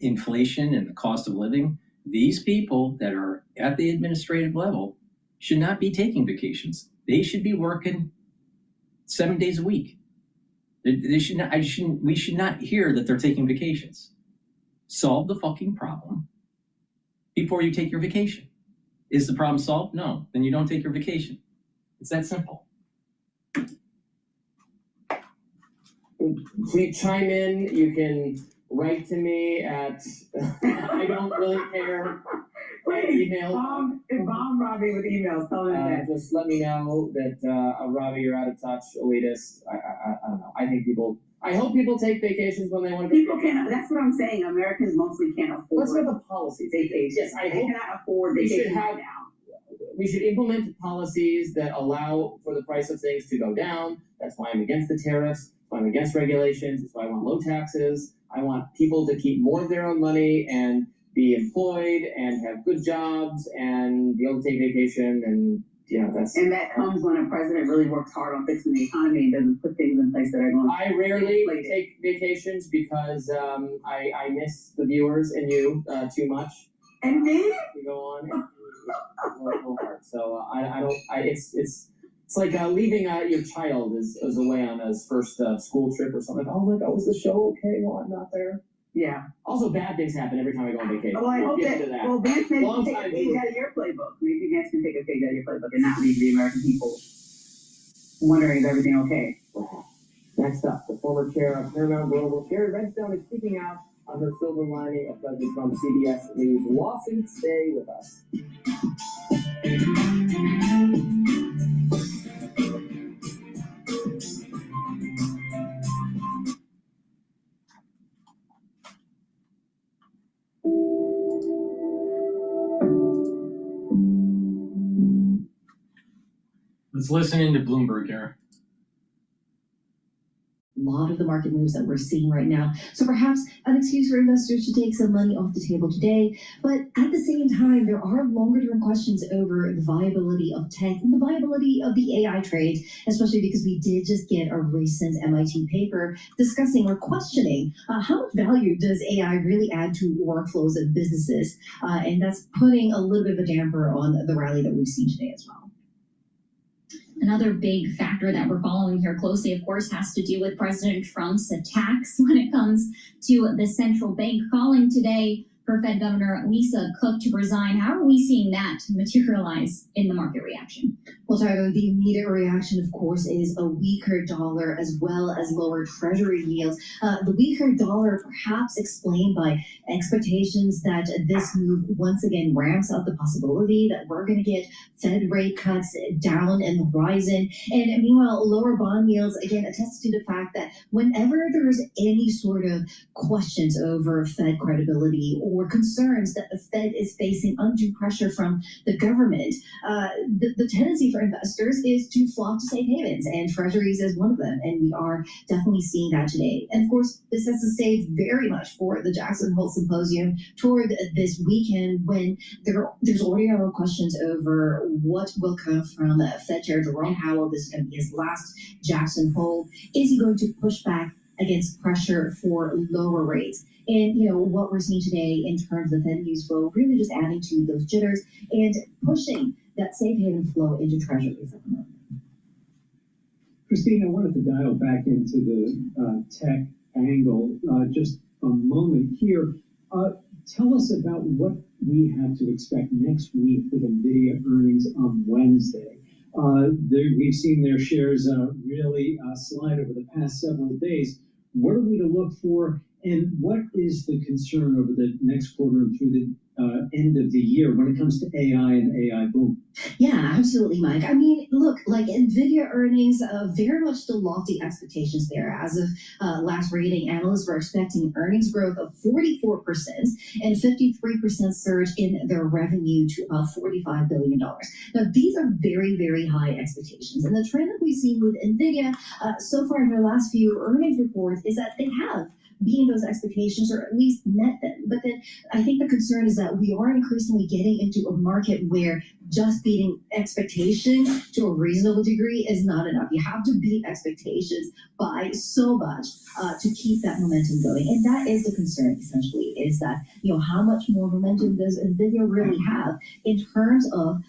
Speaker 5: inflation and the cost of living, these people that are at the administrative level should not be taking vacations. They should be working 7 days a week. We should not hear that they're taking vacations. Solve the fucking problem before you take your vacation. Is the problem solved? No. Then you don't take your vacation. It's that simple.
Speaker 14: Please chime in. You can write to me at I don't really care. Email.
Speaker 24: Bomb Robbie with emails. Tell him that.
Speaker 14: Just let me know that Robbie, you're out of touch, elitist. I don't know. I hope people take vacations when they want to.
Speaker 24: People can't. That's what I'm saying. Americans mostly can't afford.
Speaker 14: Let's look at the policies.
Speaker 24: Vacations.
Speaker 14: Yes,
Speaker 24: they cannot afford vacation right now.
Speaker 14: We should implement policies that allow for the price of things to go down. That's why I'm against the tariffs. That's why I'm against regulations. That's why I want low taxes. I want people to keep more of their own money and be employed and have good jobs and be able to take vacation, and
Speaker 24: and that comes when a president really works hard on fixing the economy and doesn't put things in place that are going to.
Speaker 14: I rarely take vacations because I miss the viewers and you too much.
Speaker 24: And me?
Speaker 14: You go on and work real hard. So it's like leaving your child is away on his first school trip or something. Oh my God, was the show okay while I'm not there?
Speaker 24: Yeah.
Speaker 14: Also, bad things happen every time I go on vacation.
Speaker 24: Well, I hope that. Well, Vance maybe can take a page out of your playbook. Maybe Vance can take a page out of your playbook and not leave the American people wondering is everything okay.
Speaker 14: Next up, the former chair of Paramount Global, Sherry Redstone, is speaking out on her silver lining of President Trump's CBS News lawsuit. Stay with us.
Speaker 5: Let's listen into Bloomberg here.
Speaker 9: A lot of the market moves that we're seeing right now. So perhaps an excuse for investors to take some money off the table today. But at the same time, there are longer term questions over the viability of tech and the viability of the AI trades, especially because we did just get a recent MIT paper discussing or questioning how much value does AI really add to workflows and businesses. And that's putting a little bit of a damper on the rally that we've seen today as well.
Speaker 1: Another big factor that we're following here closely, of course, has to do with President Trump's attacks when it comes to the central bank, calling today for Fed Governor Lisa Cook to resign. How are we seeing that materialize in the market reaction?
Speaker 9: Well, Tyler, the immediate reaction, of course, is a weaker dollar as well as lower treasury yields. The weaker dollar perhaps explained by expectations that this move once again ramps up the possibility that we're going to get Fed rate cuts down and the horizon. And meanwhile, lower bond yields, again, attest to the fact that whenever there's any sort of questions over Fed credibility or concerns that the Fed is facing undue pressure from the government, the tendency for investors is to flock to safe havens, and treasuries is one of them, and we are definitely seeing that today. And of course, this sets the stage very much for the Jackson Hole Symposium toward this weekend, when there's already a lot of questions over what will come from Fed Chair Jerome Powell. This is going to be his last Jackson Hole. Is he going to push back against pressure for lower rates? And, what we're seeing today in terms of Fed news flow, really just adding to those jitters and pushing that safe haven flow into treasuries at the moment.
Speaker 17: Christine, I wanted to dial back into the tech angle just a moment here. Tell us about what we have to expect next week with NVIDIA earnings on Wednesday. We've seen their shares really slide over the past several days. What are we to look for, and what is the concern over the next quarter and through the end of the year when it comes to AI and AI boom?
Speaker 9: Yeah, absolutely, Mike. I mean, look, like NVIDIA earnings, very much the lofty expectations there. As of last rating, analysts were expecting earnings growth of 44% and 53% surge in their revenue to $45 billion. Now, these are very, very high expectations. And the trend that we've seen with NVIDIA so far in their last few earnings reports is that they have beaten those expectations or at least met them. But then I think the concern is that we are increasingly getting into a market where just beating expectations to a reasonable degree is not enough. You have to beat expectations by so much to keep that momentum going. And that is the concern, essentially, is that, how much more momentum does NVIDIA really have in terms of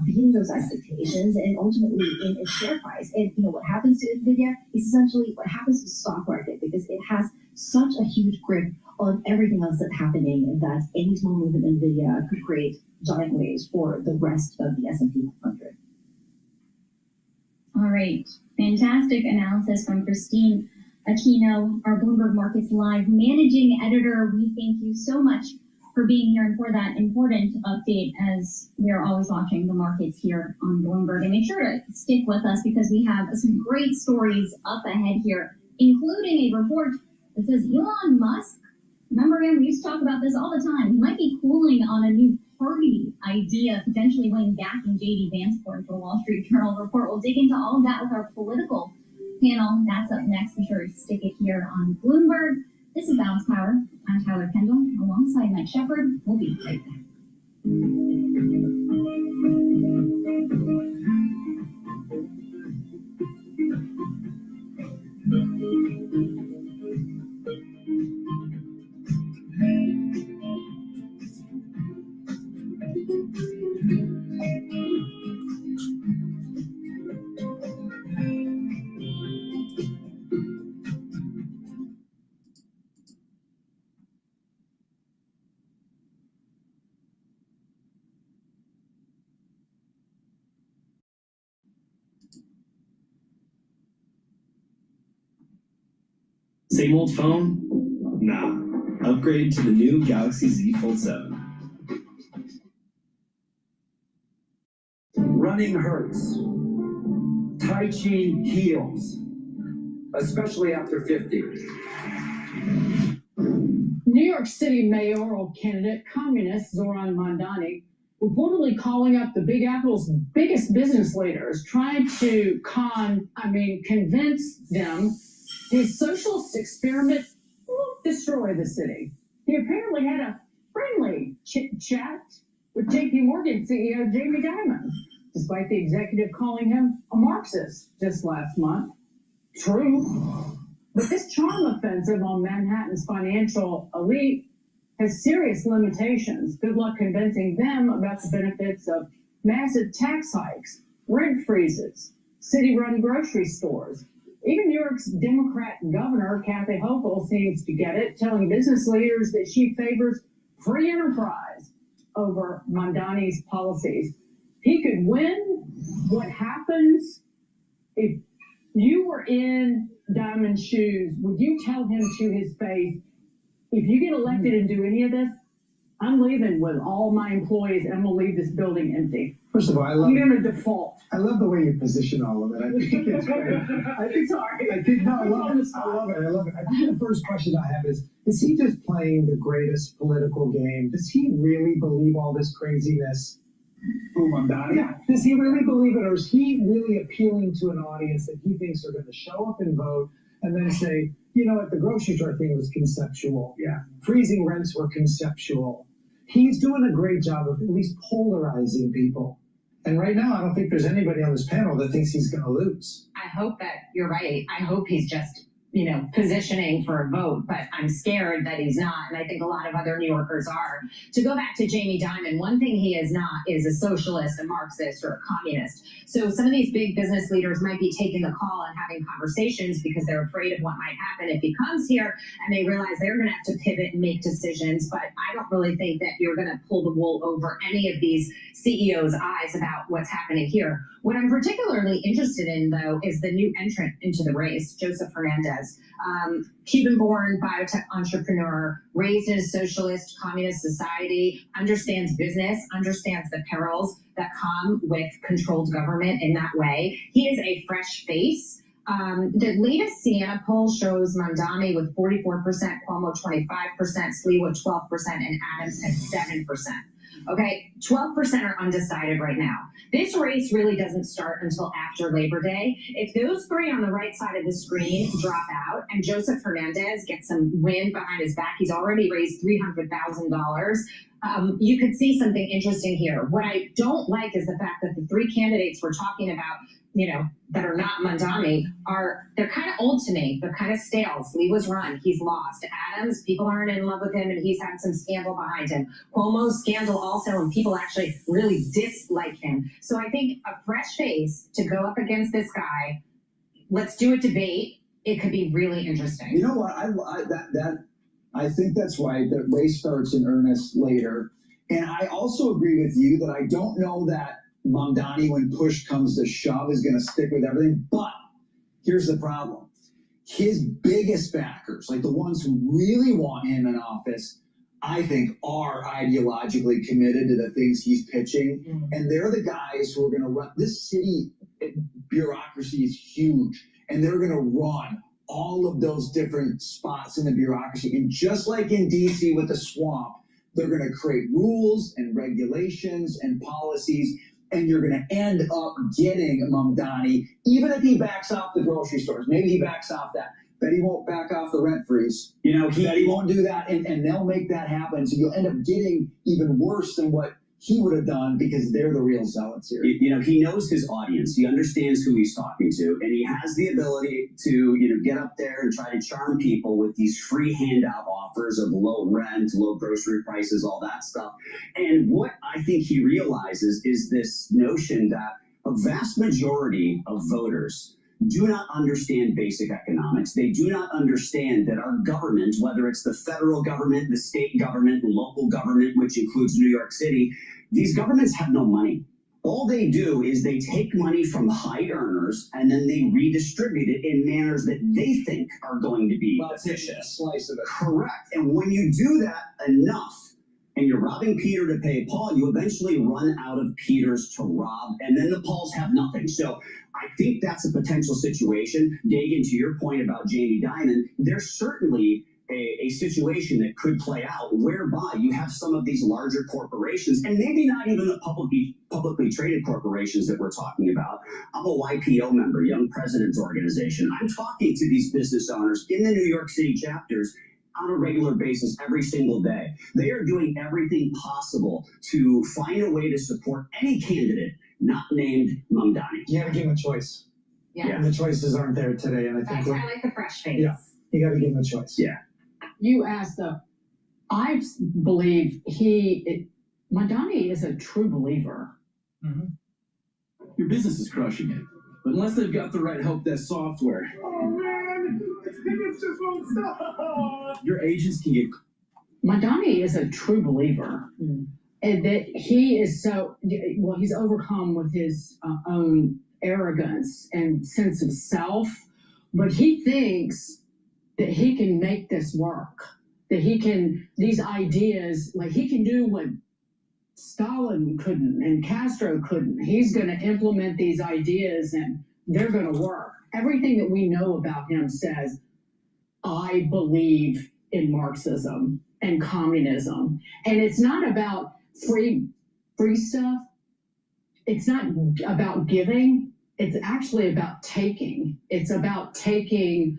Speaker 9: beating those expectations and ultimately in its share price. And, what happens to NVIDIA is essentially what happens to the stock market, because it has such a huge grip on everything else that's happening that any small move in NVIDIA could create giant waves for the rest of the S&P 500.
Speaker 1: All right. Fantastic analysis from Christine Aquino, our Bloomberg Markets Live managing editor. We thank you so much for being here and for that important update, as we are always watching the markets here on Bloomberg. And make sure to stick with us, because we have some great stories up ahead here, including a report that says Elon Musk, remember him, we used to talk about this all the time, he might be cooling on a new party idea, potentially winning back in J.D. Vance, according to the Wall Street Journal report. We'll dig into all of that with our political panel. That's up next. Be sure to stick it here on Bloomberg. This is Balance Power. I'm Tyler Kendall, alongside Mike Shepard. We'll be right back.
Speaker 11: Same old phone? Nah. Upgrade to the new Galaxy Z Fold 7.
Speaker 2: Running hurts. Tai Chi heals. Especially after 50.
Speaker 18: New York City mayoral candidate, communist Zoran Mandani,
Speaker 12: reportedly calling up the Big Apple's biggest business leaders, trying to convince them his socialist experiment won't destroy the city. He apparently had a friendly chit-chat with JP Morgan CEO Jamie Dimon, despite the executive calling him a Marxist just last month. True. But this charm offensive on Manhattan's financial elite has serious limitations. Good luck convincing them about the benefits of massive tax hikes, rent freezes, city-run grocery stores. Even New York's Democrat governor, Kathy Hochul, seems to get it, telling business leaders that she favors free enterprise over Mamdani's policies. He could win. What happens if you were in Diamond's shoes? Would you tell him to his face, if you get elected and do any of this, I'm leaving with all my employees and I'm gonna leave this building empty?
Speaker 15: First of all,
Speaker 12: I'm gonna default.
Speaker 15: I love the way you position all of it. I think it's great. I think I love it. I love it. I think the first question I have is he just playing the greatest political game? Does he really believe all this craziness? Yeah. Does he really believe it, or is he really appealing to an audience that he thinks are going to show up and vote and then say, you know what, the grocery store thing was conceptual. Yeah. Freezing rents were conceptual. He's doing a great job of at least polarizing people. And right now, I don't think there's anybody on this panel that thinks he's going to lose.
Speaker 18: I hope that you're right. I hope he's just, positioning for a vote, but I'm scared that he's not. And I think a lot of other New Yorkers are. To go back to Jamie Dimon, one thing he is not is a socialist, a Marxist, or a communist. So some of these big business leaders might be taking the call and having conversations because they're afraid of what might happen if he comes here, and they realize they're going to have to pivot and make decisions. But I don't really think that you're going to pull the wool over any of these CEOs' eyes about what's happening here. What I'm particularly interested in, though, is the new entrant into the race, Joseph Hernandez, Cuban-born biotech entrepreneur, raised in a socialist communist society, understands business, understands the perils that come with controlled government in that way. He is a fresh face. The latest Siena poll shows Mamdani with 44%, Cuomo 25%, Slee with 12%, and Adams at 7%. Okay, 12% are undecided right now. This race really doesn't start until after Labor Day. If those three on the right side of the screen drop out and Joseph Hernandez gets some wind behind his back, he's already raised $300,000. You could see something interesting here. What I don't like is the fact that the three candidates we're talking about, that are not Mamdani, they're kind of old to me. They're kind of stale. Slee was run. He's lost. Adams, people aren't in love with him, and he's had some scandal behind him. Cuomo's scandal also, and people actually really dislike him. So I think a fresh face to go up against this guy, let's do a debate. It could be really interesting.
Speaker 2: You know what? I think that's right. The race starts in earnest later. And I also agree with you that I don't know that Mamdani, when push comes to shove, is going to stick with everything. But here's the problem. His biggest backers, like the ones who really want him in office, I think are ideologically committed to the things he's pitching. Mm-hmm. And they're the guys who are going to run. This city bureaucracy is huge, and they're going to run all of those different spots in the bureaucracy. And just like in DC with the swamp, they're going to create rules and regulations and policies, and you're going to end up getting Mamdani, even if he backs off the grocery stores. Maybe he backs off that. Bet he won't back off the rent freeze. Bet he won't do that, and they'll make that happen. So you'll end up getting even worse than what he would have done, because they're the real zealots here.
Speaker 20: He knows his audience. He understands who he's talking to, and he has the ability to get up there and try to charm people with these free handout offers of low rent, low grocery prices, all that stuff. And what I think he realizes is this notion that a vast majority of voters do not understand basic economics. They do not understand that our government, whether it's the federal government, the state government, local government, which includes New York City, these governments have no money. All they do is they take money from high earners and then they redistribute it in manners that they think are going to be efficient.
Speaker 2: Slice of it.
Speaker 20: Correct. And when you do that enough, and you're robbing Peter to pay Paul, you eventually run out of Peters to rob, and then the Pauls have nothing. So I think that's a potential situation. Dagan, to your point about Jamie Dimon, there's certainly a situation that could play out whereby you have some of these larger corporations, and maybe not even the publicly traded corporations that we're talking about. I'm a YPO member, Young Presidents Organization. I'm talking to these business owners in the New York City chapters on a regular basis every single day. They are doing everything possible to find a way to support any candidate not named Mamdani.
Speaker 15: You gotta give them a choice.
Speaker 18: Yeah.
Speaker 15: And the choices aren't there today, and I think
Speaker 18: I like the fresh face.
Speaker 15: yeah, you gotta give them a choice.
Speaker 20: Yeah.
Speaker 12: You asked I believe Mamdani is a true believer.
Speaker 11: Your business is crushing it, but unless they've got the right help desk software,
Speaker 6: Oh man, it just won't stop.
Speaker 11: your agents can get.
Speaker 12: Mamdani is a true believer. And that he is he's overcome with his own arrogance and sense of self, but he thinks that he can make this work, that he can, these ideas, like he can do what Stalin couldn't and Castro couldn't. He's going to implement these ideas and they're going to work. Everything that we know about him says, I believe in Marxism and communism. And it's not about free stuff. It's not about giving. It's actually about taking. It's about taking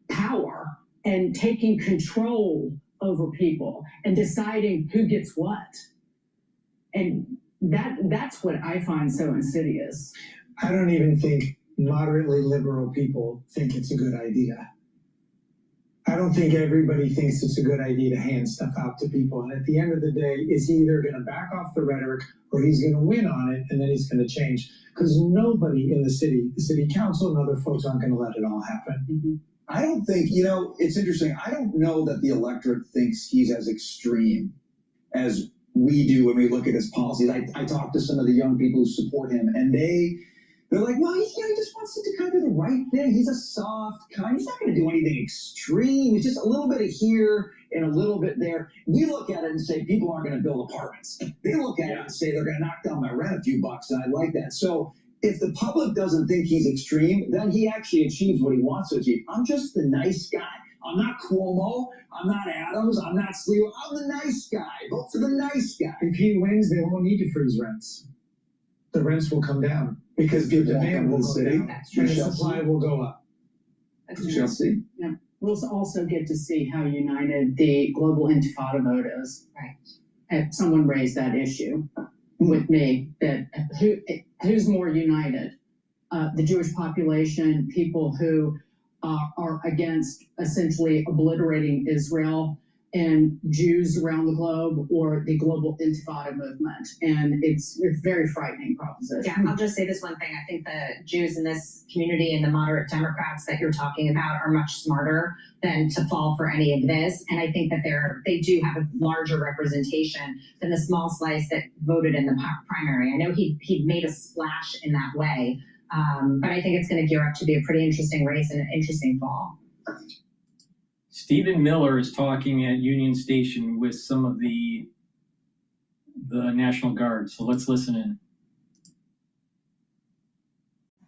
Speaker 12: power and taking control over people and deciding who gets what. And that's what I find so insidious.
Speaker 15: I don't even think moderately liberal people think it's a good idea. I don't think everybody thinks it's a good idea to hand stuff out to people. And at the end of the day, is he either going to back off the rhetoric or he's going to win on it and then he's going to change? Because nobody in the city council and other folks aren't going to let it all happen.
Speaker 2: I don't think, it's interesting. I don't know that the electorate thinks he's as extreme as we do when we look at his policies. I talked to some of the young people who support him, and they're like, well, he just wants to kind of do the right thing. He's a soft kind. He's not going to do anything extreme. It's just a little bit of here and a little bit there. We look at it and say people aren't going to build apartments. They look at it and say they're going to knock down my rent a few bucks, and I like that. So if the public doesn't think he's extreme, then he actually achieves what he wants to achieve. I'm just the nice guy. I'm not Cuomo. I'm not Adams. I'm not Sliwa. I'm the nice guy. Vote for the nice guy.
Speaker 15: If he wins, they won't need to freeze rents. The rents will come down because the demand will go down and the supply will go up.
Speaker 2: We shall see.
Speaker 12: Yeah. We'll also get to see how united the global intifada vote is.
Speaker 18: Right.
Speaker 12: And someone raised that issue with me, that who's more united? The Jewish population, people who are against essentially obliterating Israel, and Jews around the globe, or the global intifada movement. And it's a very frightening proposition.
Speaker 18: Yeah, I'll just say this one thing. I think the Jews in this community and the moderate Democrats that you're talking about are much smarter than to fall for any of this. And I think that they do have a larger representation than the small slice that voted in the primary. I know he made a splash in that way, but I think it's going to gear up to be a pretty interesting race and an interesting fall.
Speaker 5: Stephen Miller is talking at Union Station with some of the National Guard. So let's listen in.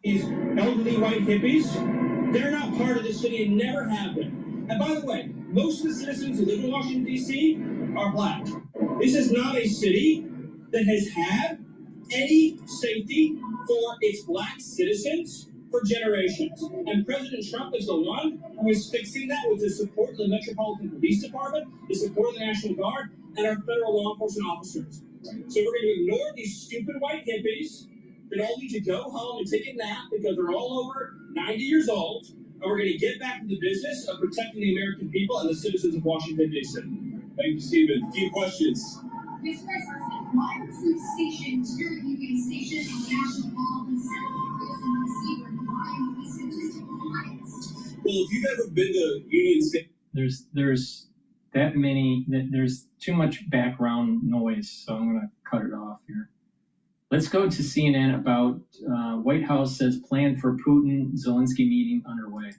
Speaker 3: These elderly white hippies, they're not part of the city and never have been. And by the way, most of the citizens who live in Washington, D.C. are black. This is not a city that has had any safety for its black citizens for generations. And President Trump is the one who is fixing that with the support of the Metropolitan Police Department, the support of the National Guard, and our federal law enforcement officers. So we're going to ignore these stupid white hippies that all need to go home and take a nap because they're all over 90 years old, and we're going to get back to the business of protecting the American people and the citizens of Washington, D.C. Thank you, Stephen. A few questions.
Speaker 13: Mr. President, why were two stations here at Union Station and National Mall and Washington, D.C. were combined with statistical compliance?
Speaker 3: Well, if you've ever been to Union Station,
Speaker 5: There's that many, there's too much background noise, so I'm going to cut it off here. Let's go to CNN about White House says plan for Putin-Zelensky meeting underway.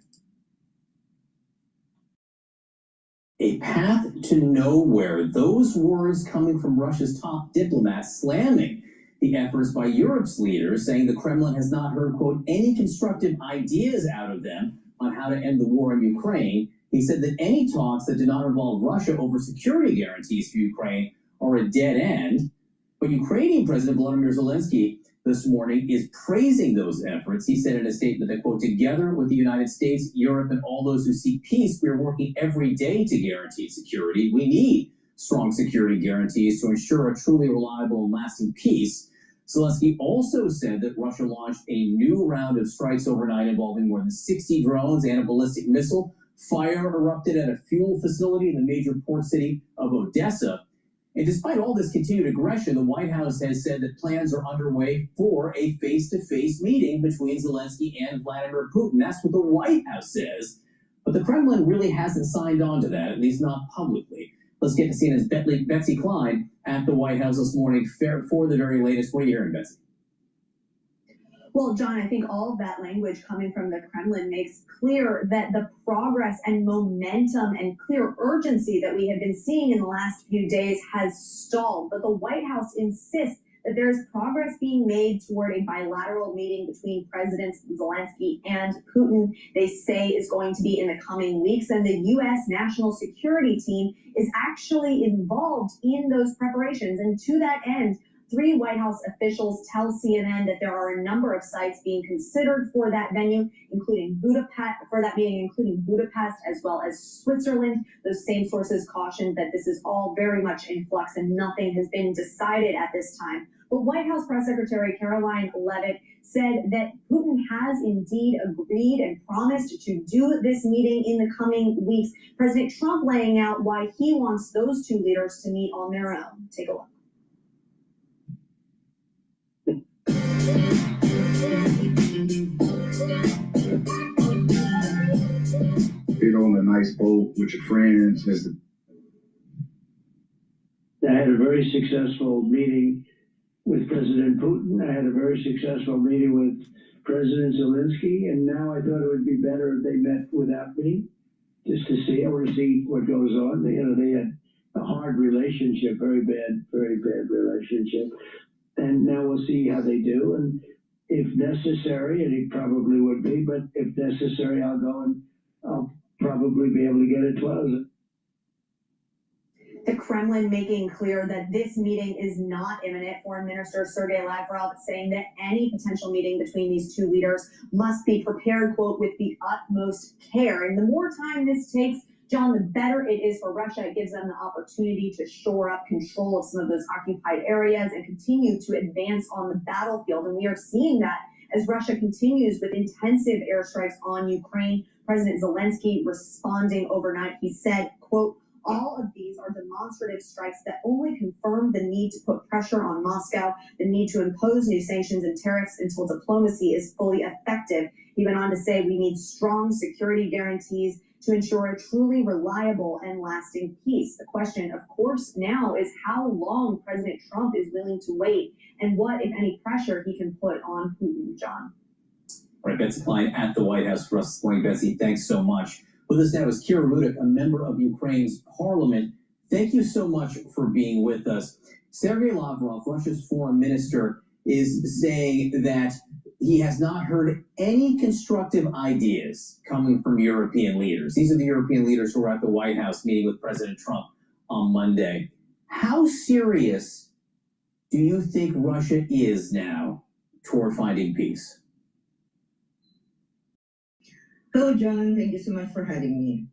Speaker 16: A path to nowhere. Those words coming from Russia's top diplomats slamming the efforts by Europe's leaders, saying the Kremlin has not heard, quote, any constructive ideas out of them on how to end the war in Ukraine, He said that any talks that do not involve Russia over security guarantees for Ukraine are a dead end. But Ukrainian President Volodymyr Zelensky this morning is praising those efforts. He said in a statement that, quote, together with the United States, Europe, and all those who seek peace, we are working every day to guarantee security. We need strong security guarantees to ensure a truly reliable and lasting peace. Zelensky also said that Russia launched a new round of strikes overnight involving more than 60 drones and a ballistic missile. Fire erupted at a fuel facility in the major port city of Odessa. And despite all this continued aggression, the White House has said that plans are underway for a face-to-face meeting between Zelensky and Vladimir Putin. That's what the White House says. But the Kremlin really hasn't signed on to that, at least not publicly. Let's get to CNN's Betsy Klein at the White House this morning for the very latest. What are you hearing, Betsy?
Speaker 4: Well, John, I think all of that language coming from the Kremlin makes clear that the progress and momentum and clear urgency that we have been seeing in the last few days has stalled. But the White House insists that there is progress being made toward a bilateral meeting between Presidents Zelensky and Putin. They say is going to be in the coming weeks, and the U.S. National Security Team is actually involved in those preparations. And to that end, 3 White House officials tell CNN that there are a number of sites being considered for that venue, including Budapest, as well as Switzerland. Those same sources cautioned that this is all very much in flux and nothing has been decided at this time. But White House Press Secretary Caroline Leavitt said that Putin has indeed agreed and promised to do this meeting in the coming weeks. President Trump laying out why he wants those 2 leaders to meet on their own. Take a look.
Speaker 10: Get on a nice boat with your friends.
Speaker 23: I had a very successful meeting with President Putin. I had a very successful meeting with President Zelensky, and now I thought it would be better if they met without me, just to see. I want to see what goes on. They had a hard relationship, very bad relationship, and now we'll see how they do. And if necessary, and it probably would be, but if necessary, I'll go and I'll probably be able to get it closed.
Speaker 4: The Kremlin making clear that this meeting is not imminent. Foreign Minister Sergei Lavrov saying that any potential meeting between these 2 leaders must be prepared, quote, with the utmost care. And the more time this takes, John, the better it is for Russia. It gives them the opportunity to shore up control of some of those occupied areas and continue to advance on the battlefield. And we are seeing that as Russia continues with intensive airstrikes on Ukraine. President Zelensky responding overnight, he said, quote, all of these are demonstrative strikes that only confirm the need to put pressure on Moscow, the need to impose new sanctions and tariffs until diplomacy is fully effective. He went on to say we need strong security guarantees to ensure a truly reliable and lasting peace. The question, of course, now is how long President Trump is willing to wait and what, if any, pressure he can put on Putin, John.
Speaker 16: All right, Betsy Klein at the White House for us this morning. Betsy, thanks so much. With us now is Kira Rudik, a member of Ukraine's parliament. Thank you so much for being with us. Sergei Lavrov, Russia's foreign minister, is saying that he has not heard any constructive ideas coming from European leaders. These are the European leaders who were at the White House meeting with President Trump on Monday. How serious do you think Russia is now toward finding peace?
Speaker 7: Hello, John. Thank you so much for having me.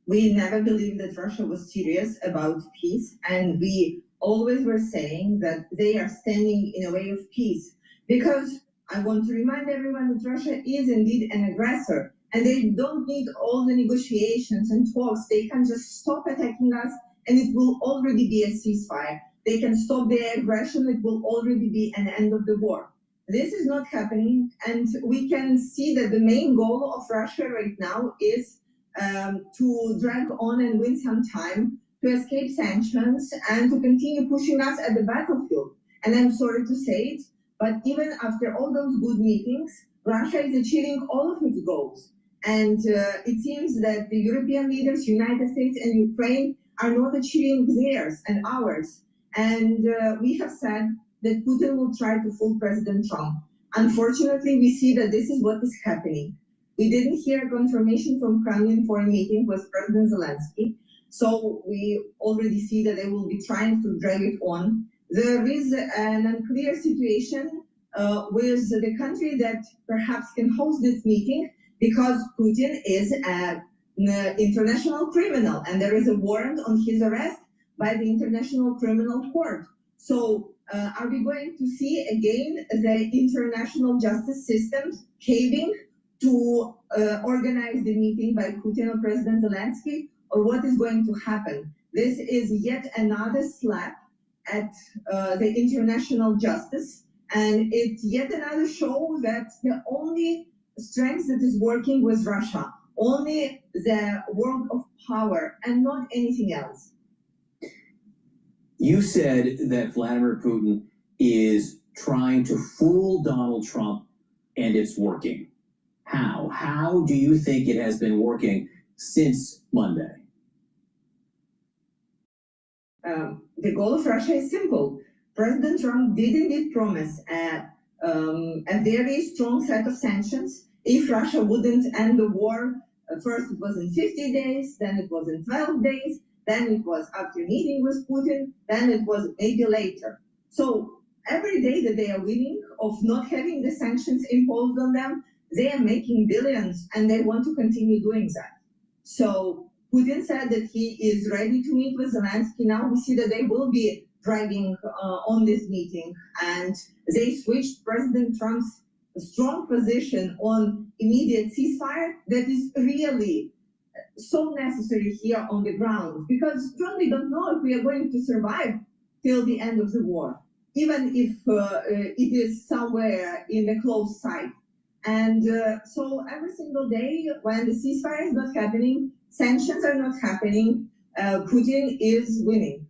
Speaker 7: We never believed that Russia was serious about peace, and we always were saying that they are standing in a way of peace, because I want to remind everyone that Russia is indeed an aggressor, and they don't need all the negotiations and talks. They can just stop attacking us, and it will already be a ceasefire. They can stop their aggression. It will already be an end of the war. This is not happening, and we can see that the main goal of Russia right now is to drag on and win some time, to escape sanctions, and to continue pushing us at the battlefield. And I'm sorry to say it, but even after all those good meetings, Russia is achieving all of its goals. And it seems that the European leaders, United States and Ukraine, are not achieving theirs and ours. And we have said that Putin will try to fool President Trump. Unfortunately, we see that this is what is happening. We didn't hear confirmation from Kremlin for a meeting with President Zelensky, so we already see that they will be trying to drag it on. There is an unclear situation with the country that perhaps can host this meeting because Putin is an international criminal and there is a warrant on his arrest by the International Criminal Court. So are we going to see again the international justice system caving to organize the meeting by Putin or President Zelensky, or what is going to happen? This is yet another slap at the international justice, and it's yet another show that the only strength that is working with Russia, only the world of power and not anything else.
Speaker 16: You said that Vladimir Putin is trying to fool Donald Trump and it's working. How? How do you think it has been working since Monday?
Speaker 7: The goal of Russia is simple. President Trump did indeed promise a very strong set of sanctions if Russia wouldn't end the war. First it was in 50 days, then it was in 12 days, then it was after meeting with Putin, then it was maybe later. So every day that they are winning of not having the sanctions imposed on them, they are making billions and they want to continue doing that. So Putin said that he is ready to meet with Zelensky. Now we see that they will be dragging on this meeting, and they switched President Trump's strong position on immediate ceasefire that is really so necessary here on the ground, because we don't know if we are going to survive till the end of the war, even if it is somewhere in the close sight. And so every single day when the ceasefire is not happening, sanctions are not happening, Putin is winning.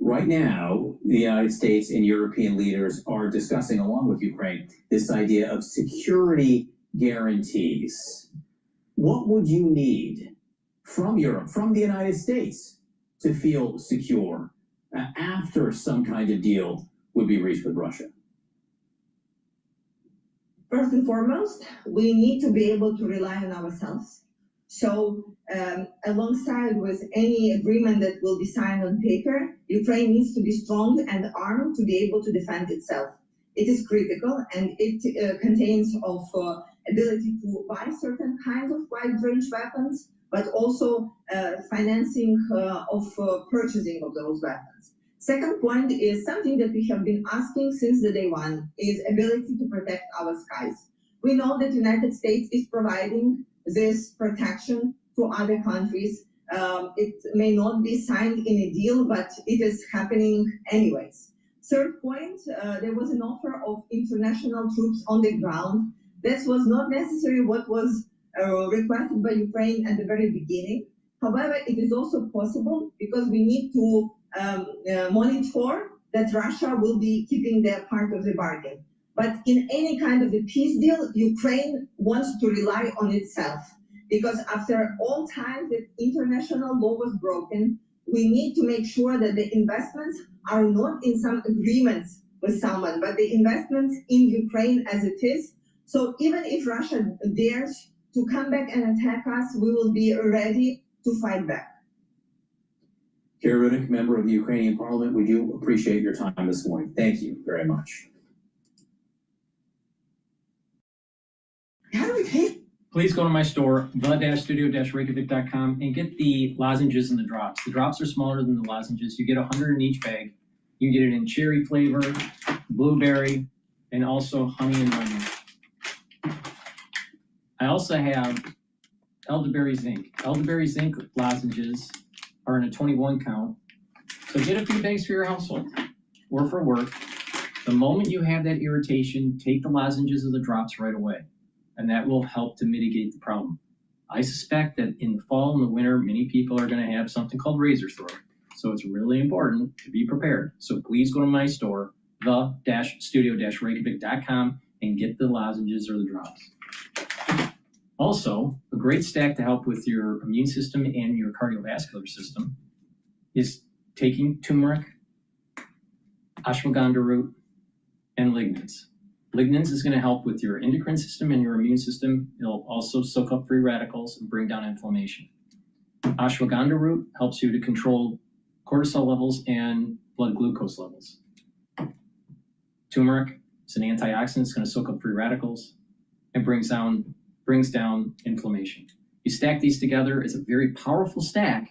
Speaker 16: Right now, the United States and European leaders are discussing, along with Ukraine, this idea of security guarantees. What would you need from Europe, from the United States, to feel secure after some kind of deal would be reached with Russia?
Speaker 7: First and foremost, we need to be able to rely on ourselves. So alongside with any agreement that will be signed on paper, Ukraine needs to be strong and armed to be able to defend itself. It is critical, and it contains of ability to buy certain kinds of wide-range weapons, but also financing of purchasing of those weapons. Second point is something that we have been asking since the day one, is ability to protect our skies. We know that the United States is providing this protection to other countries. It may not be signed in a deal, but it is happening anyways. Third point, there was an offer of international troops on the ground. This was not necessarily what was requested by Ukraine at the very beginning. However, it is also possible because we need to monitor that Russia will be keeping their part of the bargain. But in any kind of a peace deal, Ukraine wants to rely on itself, because after all time that international law was broken, we need to make sure that the investments are not in some agreements with someone, but the investments in Ukraine as it is. So even if Russia dares to come back and attack us, we will be ready to fight back.
Speaker 16: Kira Rudik, member of the Ukrainian Parliament, we do appreciate your time this morning. Thank you very much.
Speaker 7: How do we pay?
Speaker 5: Please go to my store, the-studio-reykjavik.com, and get the lozenges and the drops. The drops are smaller than the lozenges. You get 100 in each bag. You can get it in cherry flavor, blueberry, and also honey and lemon. I also have elderberry zinc. Elderberry zinc lozenges are in a 21 count. So get a few bags for your household or for work. The moment you have that irritation, take the lozenges or the drops right away, and that will help to mitigate the problem. I suspect that in the fall and the winter, many people are going to have something called razor's throat. So it's really important to be prepared. So please go to my store, the-studio-reykjavik.com, and get the lozenges or the drops. Also, a great stack to help with your immune system and your cardiovascular system is taking turmeric, ashwagandha root, and lignans. Lignans is going to help with your endocrine system and your immune system. It'll also soak up free radicals and bring down inflammation. Ashwagandha root helps you to control cortisol levels and blood glucose levels. Turmeric is an antioxidant. It's going to soak up free radicals and brings down inflammation. You stack these together, it's a very powerful stack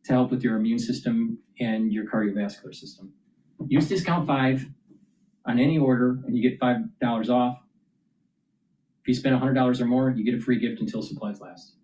Speaker 5: to help with your immune system and your cardiovascular system. Use discount 5 on any order and you get $5 off. If you spend $100 or more, you get a free gift until supplies last.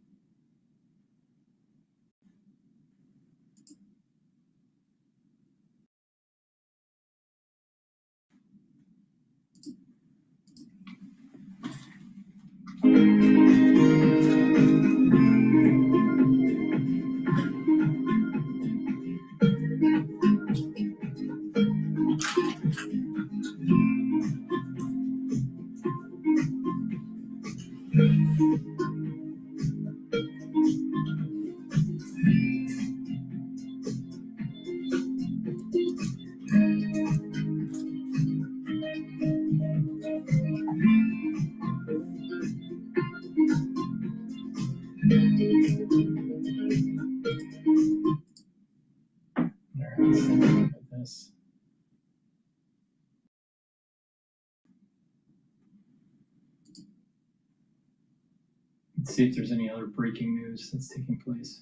Speaker 5: This. Let's see if there's any other breaking news that's taking place.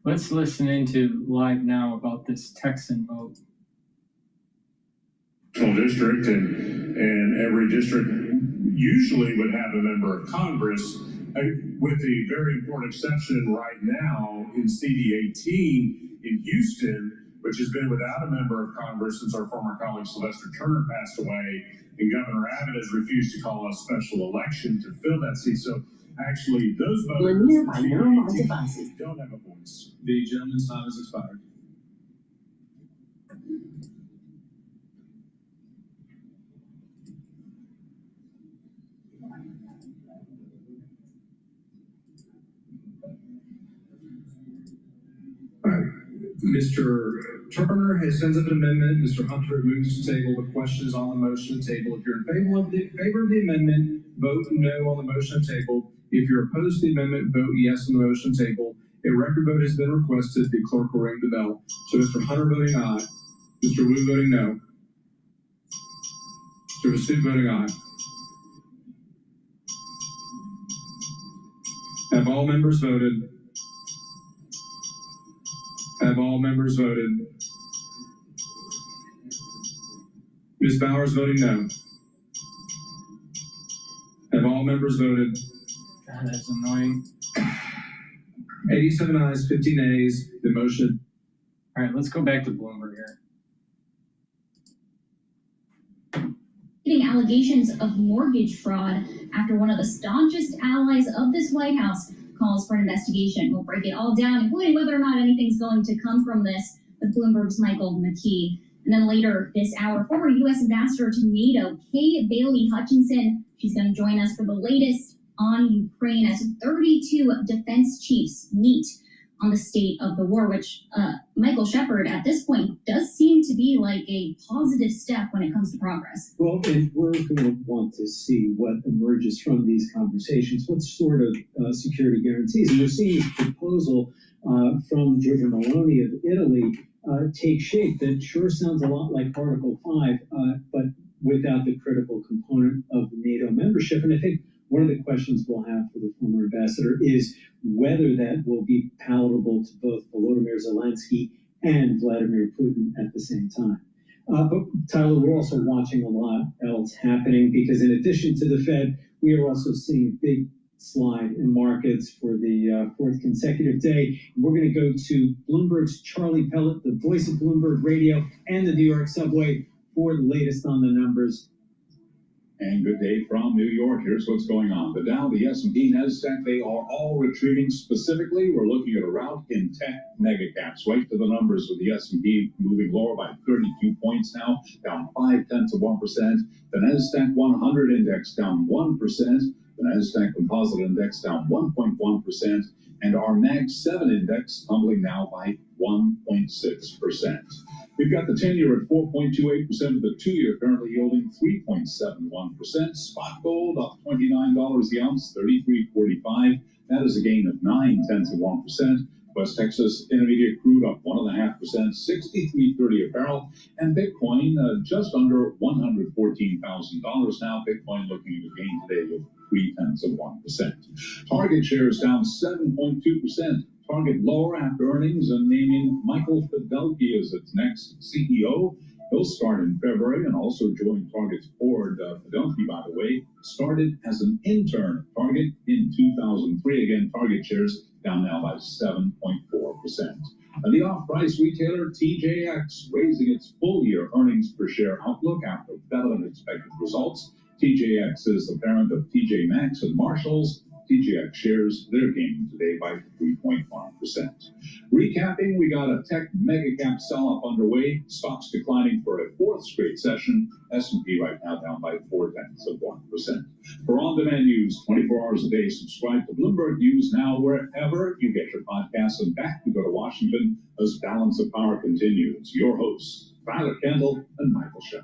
Speaker 5: Let's listen into live now about this Texan vote.
Speaker 10: District and every district usually would have a member of Congress, with the very important exception right now in CD18 in Houston, which has been without a member of Congress since our former colleague Sylvester Turner passed away, and Governor Abbott has refused to call a special election to fill that seat. So actually, those voters don't have a voice. The gentleman's time has expired. Mr. Turner has sends up an amendment. Mr. Hunter moves to table. The question is on the motion to table. If you're in favor of the amendment, vote no on the motion to table. If you're opposed to the amendment, vote yes on the motion to table. A record vote has been requested. The clerk will ring the bell. So Mr. Hunter voting aye. Mr. Wu voting no. Mr. Vasu voting aye. Have all members voted? Have all members voted? Ms. Bowers voting no. Have all members voted?
Speaker 5: God, that's annoying.
Speaker 10: 87 ayes, 15 nays. The motion.
Speaker 5: All right, let's go back to Bloomberg here.
Speaker 1: Getting allegations of mortgage fraud after one of the staunchest allies of this White House calls for an investigation. We'll break it all down, including whether or not anything's going to come from this, with Bloomberg's Michael McKee. And then later this hour, former U.S. Ambassador to NATO, Kay Bailey Hutchinson, she's going to join us for the latest on Ukraine as 32 defense chiefs meet on the state of the war, which Michael Shepard at this point does seem to be like a positive step when it comes to progress.
Speaker 17: Well, and we're going to want to see what emerges from these conversations, what sort of security guarantees. And we're seeing this proposal from Giorgia Meloni of Italy take shape that sure sounds a lot like Article 5, but without the critical component of NATO membership. And I think one of the questions we'll have for the former ambassador is whether that will be palatable to both Volodymyr Zelensky and Vladimir Putin at the same time. But Tyler, we're also watching a lot else happening because in addition to the Fed, we are also seeing a big slide in markets for the fourth consecutive day. We're going to go to Bloomberg's Charlie Pellet, the voice of Bloomberg Radio and the New York subway, for the latest on the numbers.
Speaker 8: And good day from New York. Here's what's going on. The Dow, the S&P, NASDAQ, they are all retreating. Specifically, we're looking at a rout in tech megacaps. Right to the numbers with the S&P moving lower by 32 points now, down 0.5%. The NASDAQ 100 index down 1%. The NASDAQ Composite Index down 1.1%. And our Mag 7 index tumbling now by 1.6%. We've got the 10-year at 4.28%, the 2-year currently yielding 3.71%. Spot gold up $29 the ounce, $33.45. That is a gain of 0.9%. West Texas Intermediate crude up 1.5%, $63.30 a barrel. And Bitcoin just under $114,000 now. Bitcoin looking at a gain today of 0.3%. Target shares down 7.2%. Target lower after earnings and naming Michael Fidelki as its next CEO. He'll start in February and also join Target's board. Fidelki, by the way, started as an intern at Target in 2003. Again, Target shares down now by 7.4%. And the off-price retailer TJX raising its full-year earnings per share outlook after better-than-expected results. TJX is the parent of TJ Maxx and Marshalls. TJX shares their gain today by 3.5%. Recapping, we got a tech mega-cap sell-off underway. Stocks declining for a fourth straight session. S&P right now down by 0.4%. For on-demand news, 24 hours a day, subscribe to Bloomberg News now wherever you get your podcasts. And back we go to Washington as Balance of Power continues. Your hosts, Tyler Kendall and Michael Shep.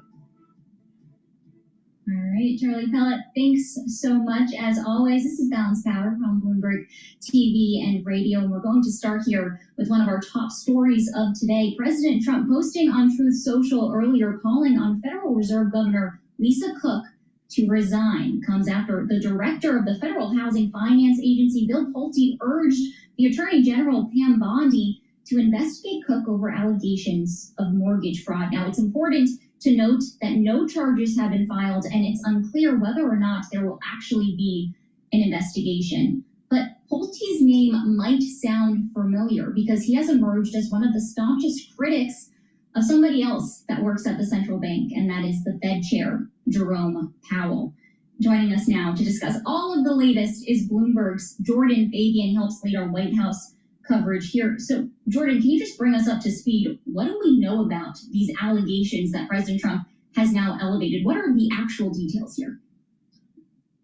Speaker 1: All right, Charlie Pellet, thanks so much. As always, this is Balance Power from Bloomberg TV and radio, and we're going to start here with one of our top stories of today. President Trump posting on Truth Social earlier calling on Federal Reserve Governor Lisa Cook to resign comes after the director of the Federal Housing Finance Agency, Bill Pulte, urged the Attorney General, Pam Bondi, to investigate Cook over allegations of mortgage fraud. Now, it's important to note that no charges have been filed, and it's unclear whether or not there will actually be an investigation. But Pulte's name might sound familiar because he has emerged as one of the staunchest critics of somebody else that works at the central bank, and that is the Fed chair, Jerome Powell. Joining us now to discuss all of the latest is Bloomberg's Jordan Fabian. He helps lead our White House coverage here. So, Jordan, can you just bring us up to speed? What do we know about these allegations that President Trump has now elevated? What are the actual details here?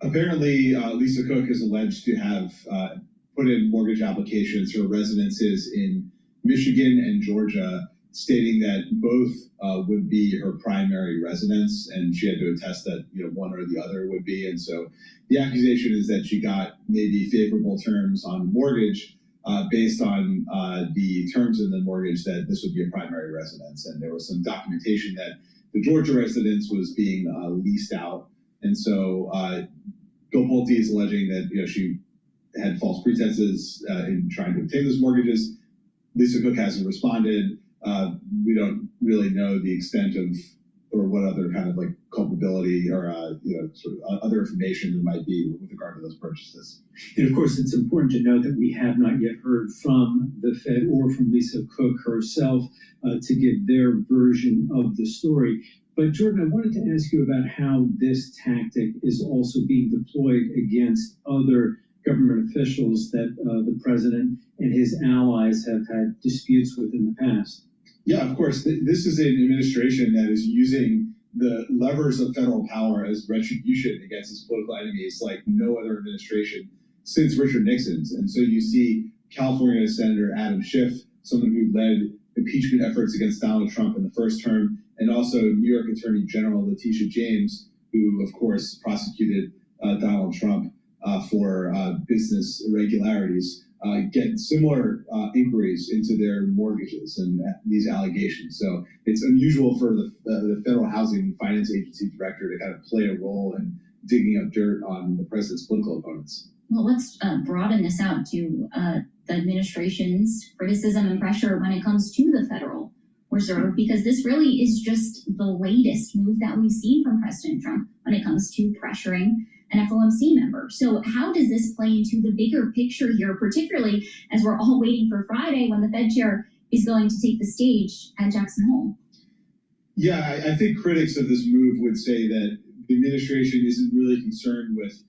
Speaker 19: Apparently, Lisa Cook is alleged to have put in mortgage applications for residences in Michigan and Georgia, stating that both would be her primary residence, and she had to attest that one or the other would be. And so the accusation is that she got maybe favorable terms on mortgage based on the terms in the mortgage that this would be a primary residence. And there was some documentation that the Georgia residence was being leased out. And so Bill Pulte is alleging that she had false pretenses in trying to obtain those mortgages. Lisa Cook hasn't responded. We don't really know the extent of, or what other kind of culpability or sort of other information there might be with regard to those purchases.
Speaker 17: And of course, it's important to note that we have not yet heard from the Fed or from Lisa Cook herself to give their version of the story. But Jordan, I wanted to ask you about how this tactic is also being deployed against other government officials that the president and his allies have had disputes with in the past.
Speaker 19: Yeah, of course. This is an administration that is using the levers of federal power as retribution against its political enemies like no other administration since Richard Nixon's. And so you see California Senator Adam Schiff, someone who led impeachment efforts against Donald Trump in the first term, and also New York Attorney General Letitia James, who, of course, prosecuted Donald Trump for business irregularities, get similar inquiries into their mortgages and these allegations. So it's unusual for the Federal Housing Finance Agency director to kind of play a role in digging up dirt on the president's political opponents.
Speaker 1: Well, let's broaden this out to the administration's criticism and pressure when it comes to the Federal Reserve, because this really is just the latest move that we've seen from President Trump when it comes to pressuring an FOMC member. So how does this play into the bigger picture here, particularly as we're all waiting for Friday when the Fed chair is going to take the stage at Jackson Hole?
Speaker 19: Yeah, I think critics of this move would say that the administration isn't really concerned with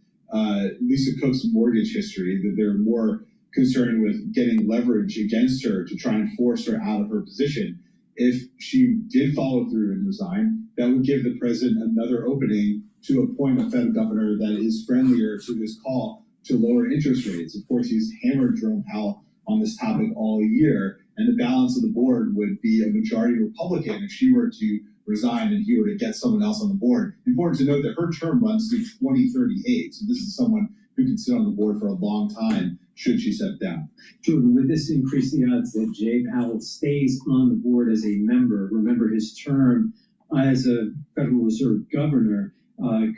Speaker 19: Lisa Cook's mortgage history, that they're more concerned with getting leverage against her to try and force her out of her position. If she did follow through and resign, that would give the president another opening to appoint a Fed governor that is friendlier to his call to lower interest rates. Of course, he's hammered Jerome Powell on this topic all year, and the balance of the board would be a majority Republican if she were to resign and he were to get someone else on the board. Important to note that her term runs through 2038, so this is someone who can sit on the board for a long time should she step down.
Speaker 17: Jordan, would this increase the odds that Jay Powell stays on the board as a member? Remember, his term as a Federal Reserve governor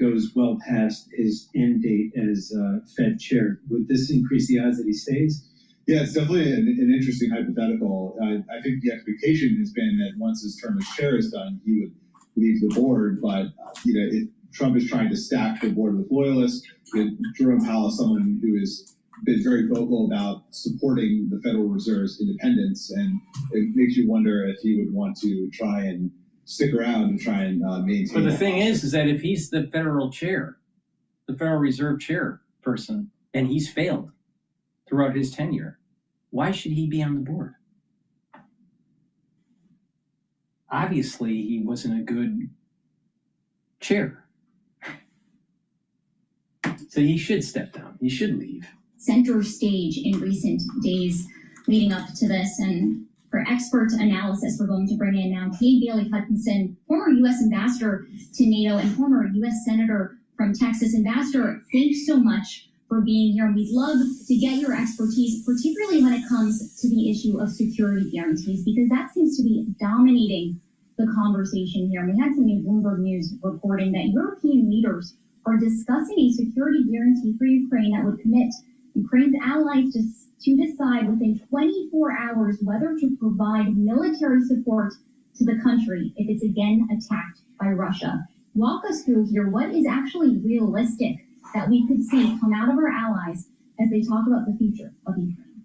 Speaker 17: goes well past his end date as Fed chair. Would this increase the odds that he stays?
Speaker 19: Yeah, it's definitely an interesting hypothetical. I think the expectation has been that once his term as chair is done, he would leave the board. But if Trump is trying to stack the board with loyalists, Jerome Powell is someone who has been very vocal about supporting the Federal Reserve's independence, and it makes you wonder if he would want to try and stick around and try and maintain.
Speaker 5: But the thing is that if he's the federal chair, the Federal Reserve chairperson, and he's failed throughout his tenure, why should he be on the board? Obviously, he wasn't a good chair. So he should step down. He should leave.
Speaker 1: Center stage in recent days leading up to this, and for expert analysis, we're going to bring in now Kay Bailey Hutchinson, former U.S. ambassador to NATO and former U.S. senator from Texas. Ambassador, thanks so much for being here. We'd love to get your expertise, particularly when it comes to the issue of security guarantees, because that seems to be dominating the conversation here. And we had some new Bloomberg News reporting that European leaders are discussing a security guarantee for Ukraine that would commit Ukraine's allies to decide within 24 hours whether to provide military support to the country if it's again attacked by Russia. Walk us through here what is actually realistic that we could see come out of our allies as they talk about the future of Ukraine.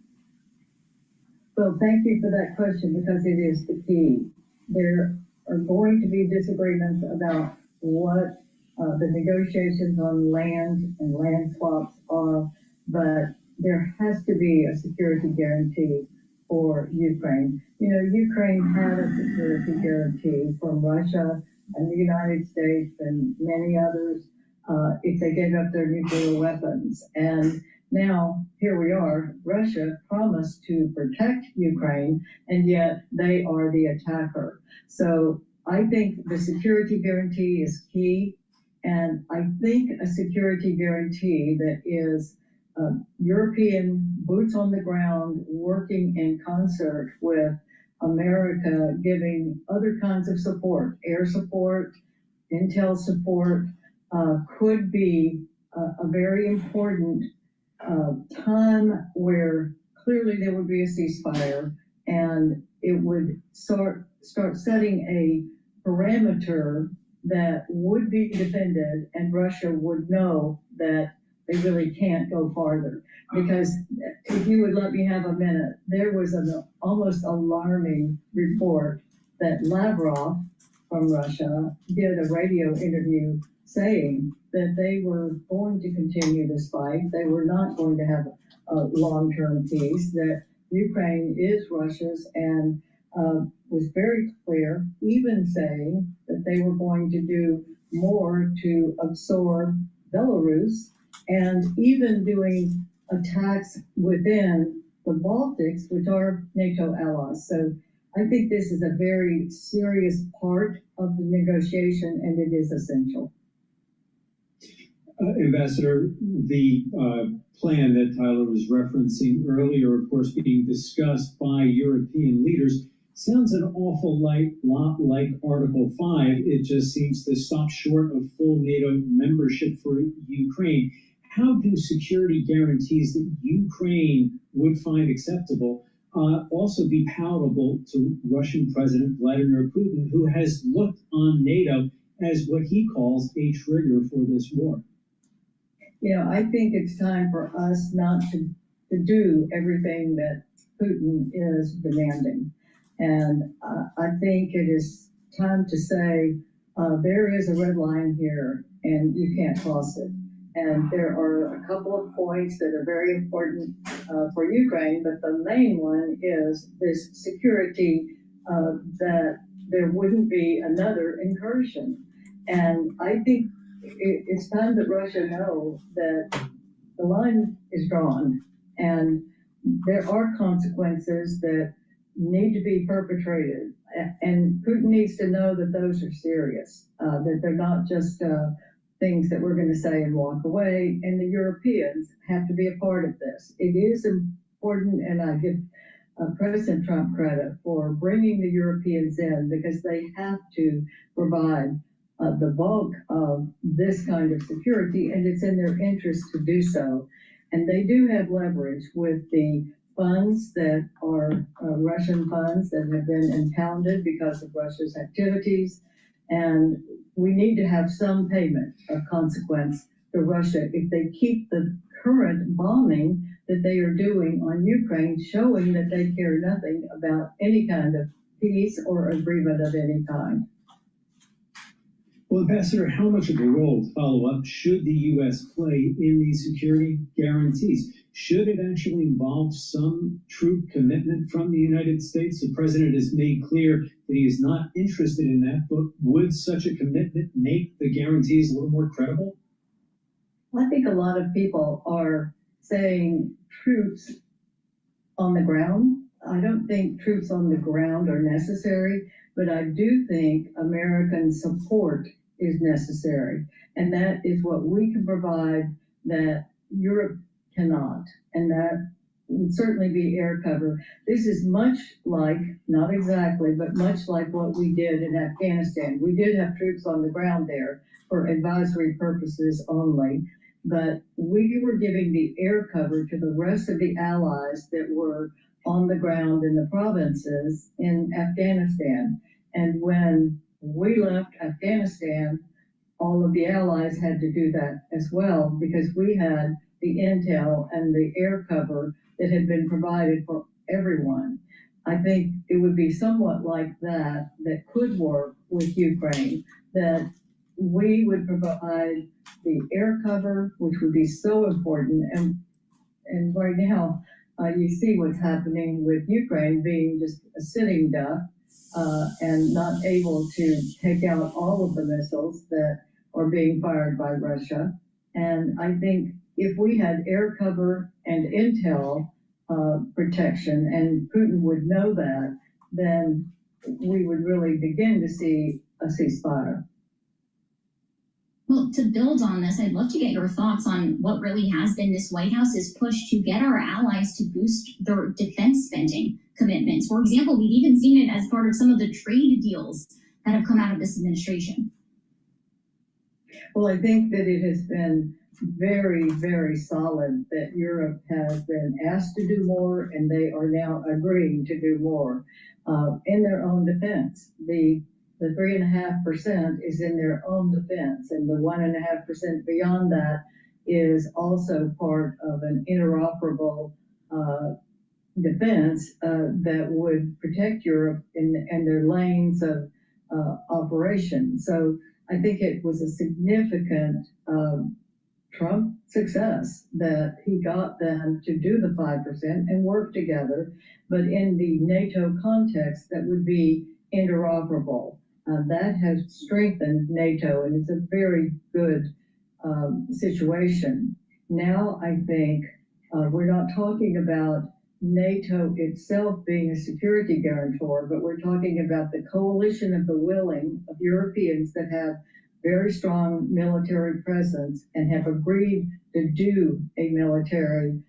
Speaker 14: Well, thank you for that question, because it is the key. There are going to be disagreements about what the negotiations on land and land swaps are, but there has to be a security guarantee for Ukraine. You know, Ukraine had a security guarantee from Russia and the United States and many others if they gave up their nuclear weapons. And now here we are. Russia promised to protect Ukraine, and yet they are the attacker. So I think the security guarantee is key. And I think a security guarantee that is European boots on the ground working in concert with America, giving other kinds of support, air support, intel support, could be a very important time where clearly there would be a ceasefire, and it would start setting a parameter that would be defended, and Russia would know that they really can't go farther. Because if you would let me have a minute, there was an almost alarming report that Lavrov from Russia did a radio interview saying that they were going to continue this fight. They were not going to have a long-term peace, that Ukraine is Russia's, and was very clear, even saying that they were going to do more to absorb Belarus, and even doing attacks within the Baltics, which are NATO allies. So I think this is a very serious part of the negotiation, and it is essential.
Speaker 17: Ambassador, the plan that Tyler was referencing earlier, of course, being discussed by European leaders, sounds an awful lot like Article 5. It just seems to stop short of full NATO membership for Ukraine. How do security guarantees that Ukraine would find acceptable also be palatable to Russian President Vladimir Putin, who has looked on NATO as what he calls a trigger for this war?
Speaker 14: I think it's time for us not to do everything that Putin is demanding. And I think it is time to say, there is a red line here and you can't cross it. And there are a couple of points that are very important for Ukraine, but the main one is this security, that there wouldn't be another incursion. And I think it's time that Russia know that the line is drawn and there are consequences that need to be perpetrated. And Putin needs to know that those are serious, that they're not just things that we're going to say and walk away. And the Europeans have to be a part of this. It is important, and I give President Trump credit for bringing the Europeans in because they have to provide the bulk of this kind of security, and it's in their interest to do so. And they do have leverage with the funds that are Russian funds that have been impounded because of Russia's activities. And we need to have some payment of consequence to Russia if they keep the current bombing that they are doing on Ukraine, showing that they care nothing about any kind of peace or agreement of any kind.
Speaker 17: Well, Ambassador, how much of a role, to follow up, should the U.S. play in these security guarantees? Should it actually involve some troop commitment from the United States? The president has made clear that he is not interested in that, but would such a commitment make the guarantees a little more credible?
Speaker 14: I think a lot of people are saying troops on the ground. I don't think troops on the ground are necessary, but I do think American support is necessary. And that is what we can provide that Europe cannot. And that would certainly be air cover. This is much like, not exactly, but much like what we did in Afghanistan. We did have troops on the ground there for advisory purposes only, but we were giving the air cover to the rest of the allies that were on the ground in the provinces in Afghanistan. And when we left Afghanistan, all of the allies had to do that as well because we had the intel and the air cover that had been provided for everyone. I think it would be somewhat like that could work with Ukraine, that we would provide the air cover, which would be so important. And right now, you see what's happening with Ukraine being just a sitting duck and not able to take out all of the missiles that are being fired by Russia. And I think if we had air cover and intel protection, and Putin would know that, then we would really begin to see a ceasefire.
Speaker 1: Well, to build on this, I'd love to get your thoughts on what really has been this White House's push to get our allies to boost their defense spending commitments. For example, we've even seen it as part of some of the trade deals that have come out of this administration.
Speaker 14: Well, I think that it has been very, very solid that Europe has been asked to do more, and they are now agreeing to do more in their own defense. The 3.5% is in their own defense, and the 1.5% beyond that is also part of an interoperable defense that would protect Europe and their lanes of operation. So I think it was a significant Trump success that he got them to do the 5% and work together, but in the NATO context that would be interoperable. That has strengthened NATO, and it's a very good situation. Now I think we're not talking about NATO itself being a security guarantor, but we're talking about the coalition of the willing of Europeans that have very strong military presence and have agreed to do a military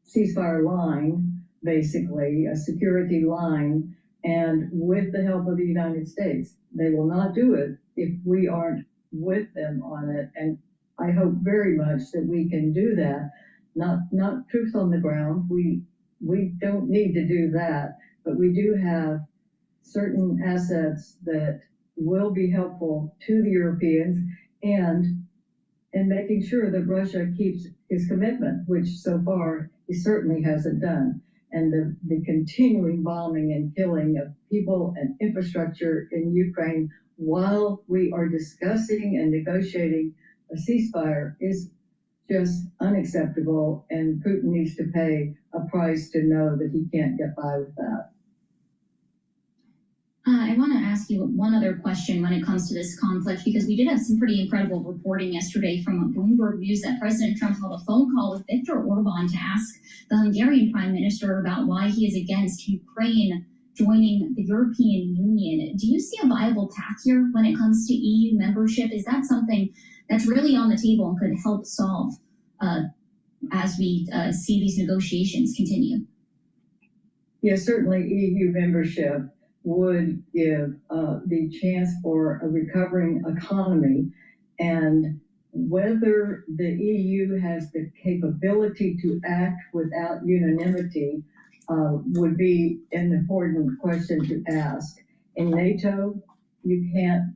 Speaker 14: ceasefire line, basically, a security line, and with the help of the United States. They will not do it if we aren't with them on it. And I hope very much that we can do that. Not troops on the ground. We don't need to do that, but we do have certain assets that will be helpful to the Europeans, and and making sure that Russia keeps his commitment, which so far he certainly hasn't done. And the continuing bombing and killing of people and infrastructure in Ukraine while we are discussing and negotiating a ceasefire is just unacceptable, and Putin needs to pay a price to know that he can't get by with that.
Speaker 1: I want to ask you one other question when it comes to this conflict, because we did have some pretty incredible reporting yesterday from Bloomberg News that President Trump held a phone call with Viktor Orban to ask the Hungarian Prime Minister about why he is against Ukraine joining the European Union. Do you see a viable path here when it comes to EU membership? Is that something that's really on the table and could help solve as we see these negotiations continue?
Speaker 14: Yes, certainly EU membership would give the chance for a recovering economy, and whether the EU has the capability to act without unanimity would be an important question to ask. In NATO, you can't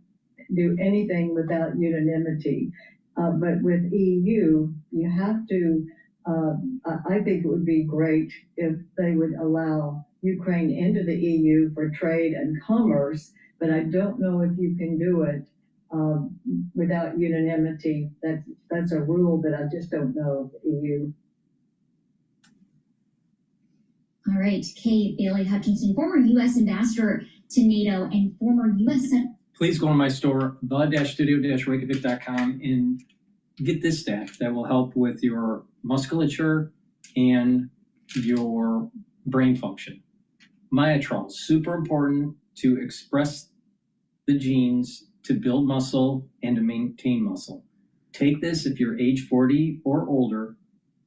Speaker 14: do anything without unanimity, but with EU, you have to, I think it would be great if they would allow Ukraine into the EU for trade and commerce, but I don't know if you can do it without unanimity. That's a rule that I just don't know of the EU.
Speaker 1: All right, Kay Bailey Hutchinson, former U.S. ambassador to NATO and former U.S.
Speaker 5: Please go to my store, the-studio-reykjavik.com, and get this stack that will help with your musculature and your brain function. Myotrol, super important to express the genes to build muscle and to maintain muscle. Take this if you're age 40 or older,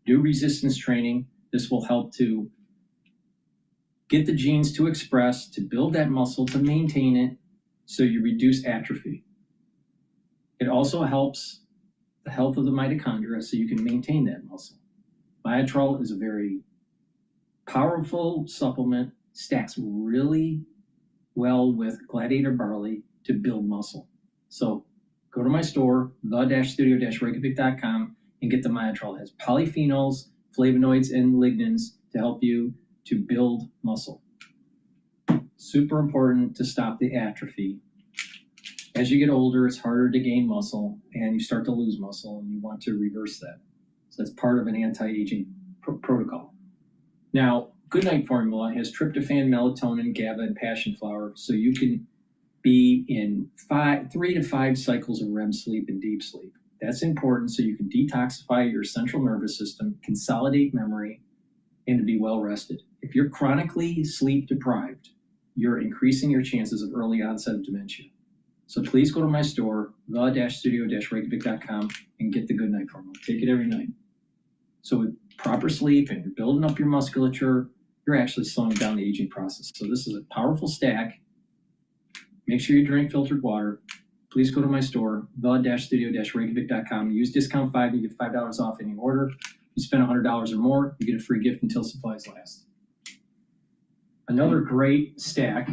Speaker 5: do resistance training. This will help to get the genes to express, to build that muscle, to maintain it, so you reduce atrophy. It also helps the health of the mitochondria so you can maintain that muscle. Myotrol is a very powerful supplement, stacks really well with Gladiator barley to build muscle. So go to my store, the-studio-reykjavik.com, and get the Myotrol. It has polyphenols, flavonoids, and lignans to help you to build muscle. Super important to stop the atrophy. As you get older, it's harder to gain muscle, and you start to lose muscle, and you want to reverse that. So that's part of an anti-aging protocol. Now, Goodnight Formula has tryptophan, melatonin, GABA, and passion flower, so you can be in 3 to 5 cycles of REM sleep and deep sleep. That's important so you can detoxify your central nervous system, consolidate memory, and to be well rested. If you're chronically sleep deprived, you're increasing your chances of early onset of dementia. So please go to my store, the-studio-reykjavik.com, and get the Goodnight Formula. Take it every night. So with proper sleep and you're building up your musculature, you're actually slowing down the aging process. So this is a powerful stack. Make sure you drink filtered water. Please go to my store, the-studio-reykjavik.com. Use discount 5, you get $5 off any order. You spend $100 or more, you get a free gift until supplies last. Another great stack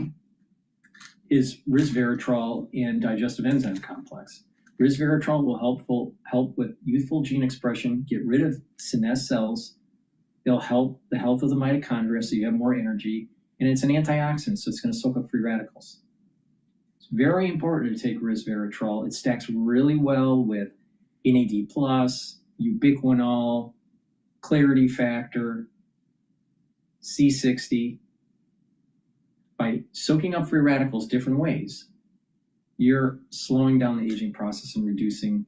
Speaker 5: is resveratrol and digestive enzyme complex. Resveratrol will help with youthful gene expression, get rid of senescent cells. It'll help the health of the mitochondria so you have more energy, and it's an antioxidant, so it's going to soak up free radicals. It's very important to take resveratrol. It stacks really well with NAD+, ubiquinol, clarity factor, C60. By soaking up free radicals different ways, you're slowing down the aging process and reducing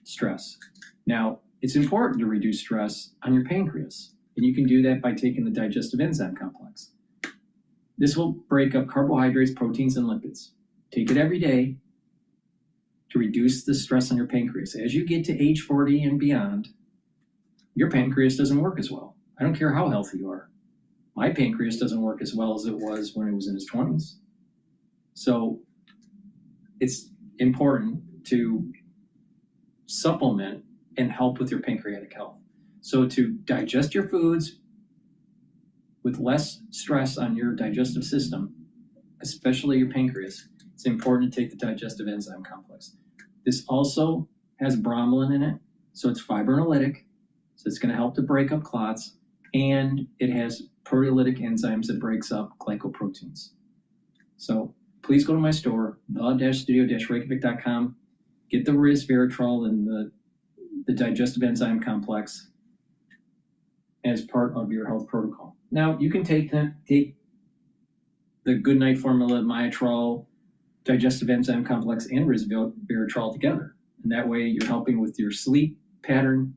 Speaker 5: stress. Now, it's important to reduce stress on your pancreas, and you can do that by taking the digestive enzyme complex. This will break up carbohydrates, proteins, and lipids. Take it every day to reduce the stress on your pancreas. As you get to age 40 and beyond, your pancreas doesn't work as well. I don't care how healthy you are. My pancreas doesn't work as well as it was when it was in its 20s. So it's important to supplement and help with your pancreatic health. So to digest your foods with less stress on your digestive system, especially your pancreas, it's important to take the digestive enzyme complex. This also has bromelain in it, so it's fibrinolytic, so it's going to help to break up clots, and it has proteolytic enzymes that breaks up glycoproteins. So please go to my store, the-studio-reykjavik.com, get the resveratrol and the digestive enzyme complex as part of your health protocol. Now, you can take the Goodnight formula, Myotrol, digestive enzyme complex, and resveratrol together. And that way you're helping with your sleep pattern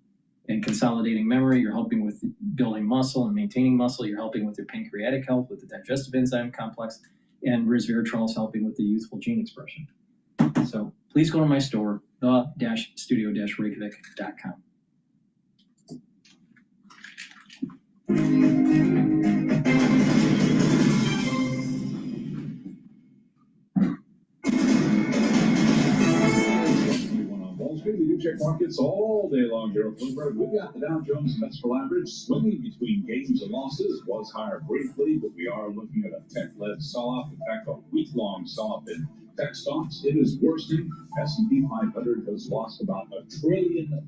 Speaker 5: and consolidating memory. You're helping with building muscle and maintaining muscle. You're helping with your pancreatic health with the digestive enzyme complex. And resveratrol is helping with the youthful gene expression. So please go to my store, the-studio-reykjavik.com.
Speaker 8: We do check markets all day long here at Bloomberg. We've got the Dow Jones Industrial Average swinging between gains and losses. Was higher briefly, but we are looking at a tech-led sell-off. In fact, a week-long sell-off in tech stocks. It is worsening. S&P 500 has lost about $1 trillion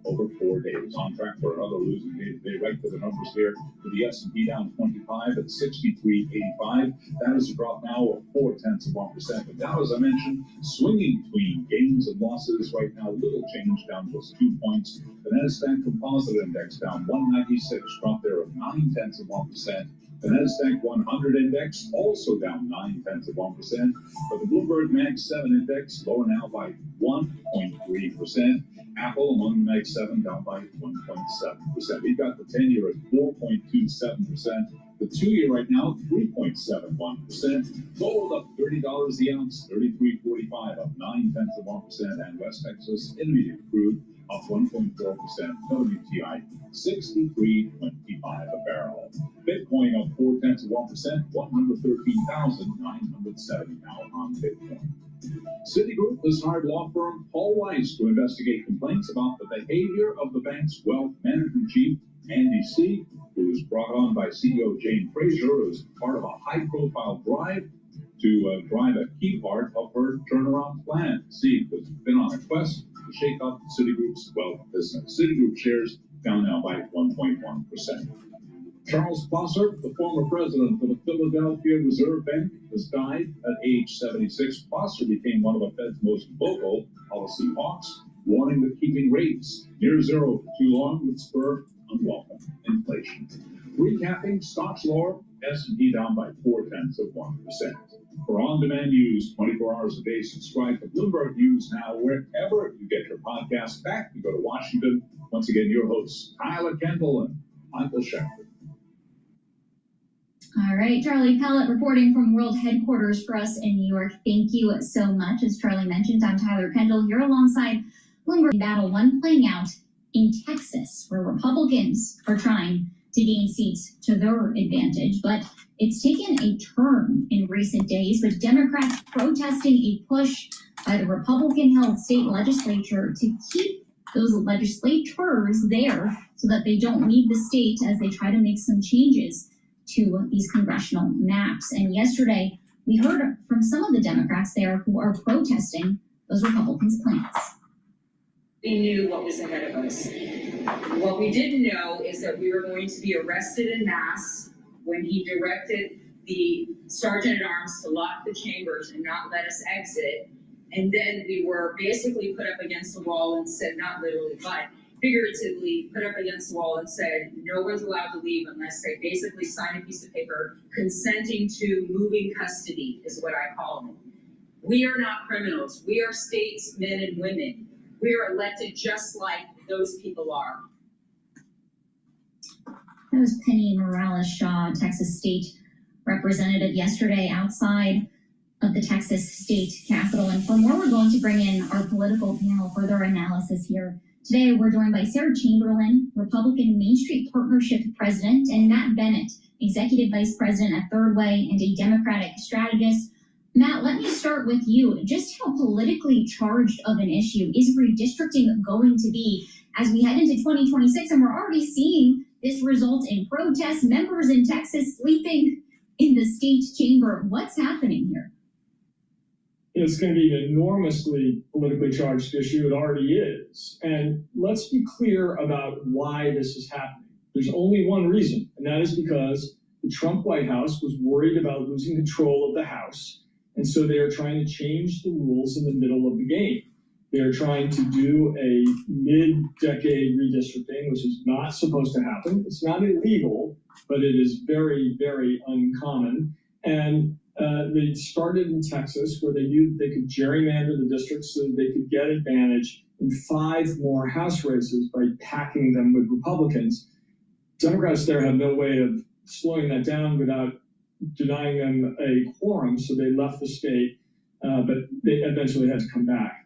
Speaker 8: over 4 days. On track for another losing day today. Right to the numbers here for the S&P down 25 at 63.85. That is a drop now of 0.4%. The Dow, as I mentioned, swinging between gains and losses right now. Little change, down just 2 points. The Nasdaq Composite Index down 196, drop there of 0.9%. The Nasdaq 100 Index also down 0.9%. But the Bloomberg Mag 7 Index lower now by 1.3%. Apple among the Mag 7 down by 1.7%. We've got the 10-year at 4.27%. The 2-year right now, 3.71%. Gold up $30 the ounce, 33.45, up 0.9%. And West Texas Intermediate crude up 1.4%. WTI 63.25 a barrel. Bitcoin up 0.4%, 113,970 now on Bitcoin. Citigroup has hired law firm Paul Weiss to investigate complaints about the behavior of the bank's wealth management chief, Andy C., who was brought on by CEO Jane Fraser as part of a high-profile drive to drive a key part of her turnaround plan. C has been on a quest to shake up Citigroup's wealth business. Citigroup shares down now by 1.1%. Charles Plosser, the former president of the Philadelphia Reserve Bank, has died at age 76. Plosser became one of the Fed's most vocal policy hawks, warning that keeping rates near zero for too long would spur unwelcome inflation. Recapping, stocks lower, S&P down by 0.4%. For on-demand news, 24 hours a day, subscribe to Bloomberg News now wherever you get your podcast. Back, we go to Washington. Once again, your hosts, Tyler Kendall and Michael Shepard.
Speaker 1: All right, Charlie Pellet reporting from World Headquarters for us in New York. Thank you so much. As Charlie mentioned, I'm Tyler Kendall here alongside Bloomberg. Battle one playing out in Texas, where Republicans are trying to gain seats to their advantage. But it's taken a turn in recent days, with Democrats protesting a push by the Republican-held state legislature to keep those legislators there so that they don't leave the state as they try to make some changes to these congressional maps. And yesterday, we heard from some of the Democrats there who are protesting those Republicans' plans.
Speaker 9: We knew what was ahead of us. What we didn't know is that we were going to be arrested en masse when he directed the sergeant at arms to lock the chambers and not let us exit. And then we were basically put up against the wall and said, not literally, but figuratively put up against the wall and said, no one's allowed to leave unless they basically sign a piece of paper consenting to moving custody, is what I call them. We are not criminals. We are statesmen and women. We are elected just like those people are.
Speaker 1: That was Penny Morales-Shaw, Texas State Representative, yesterday outside of the Texas State Capitol. And for more, we're going to bring in our political panel for their analysis here. Today, we're joined by Sarah Chamberlain, Republican Main Street Partnership President, and Matt Bennett, Executive Vice President at Third Way and a Democratic strategist. Matt, let me start with you. Just how politically charged of an issue is redistricting going to be as we head into 2026? And we're already seeing this result in protests, members in Texas sleeping in the state chamber. What's happening here?
Speaker 3: it's going to be an enormously politically charged issue. It already is. And let's be clear about why this is happening. There's only one reason, and that is because the Trump White House was worried about losing control of the House. And so they are trying to change the rules in the middle of the game. They're trying to do a mid-decade redistricting, which is not supposed to happen. It's not illegal, but it is very, very uncommon. And they started in Texas, where they knew they could gerrymander the districts so that they could get advantage in 5 more House races by packing them with Republicans. Democrats there have no way of slowing that down without denying them a quorum, so they left the state, but they eventually had to come back.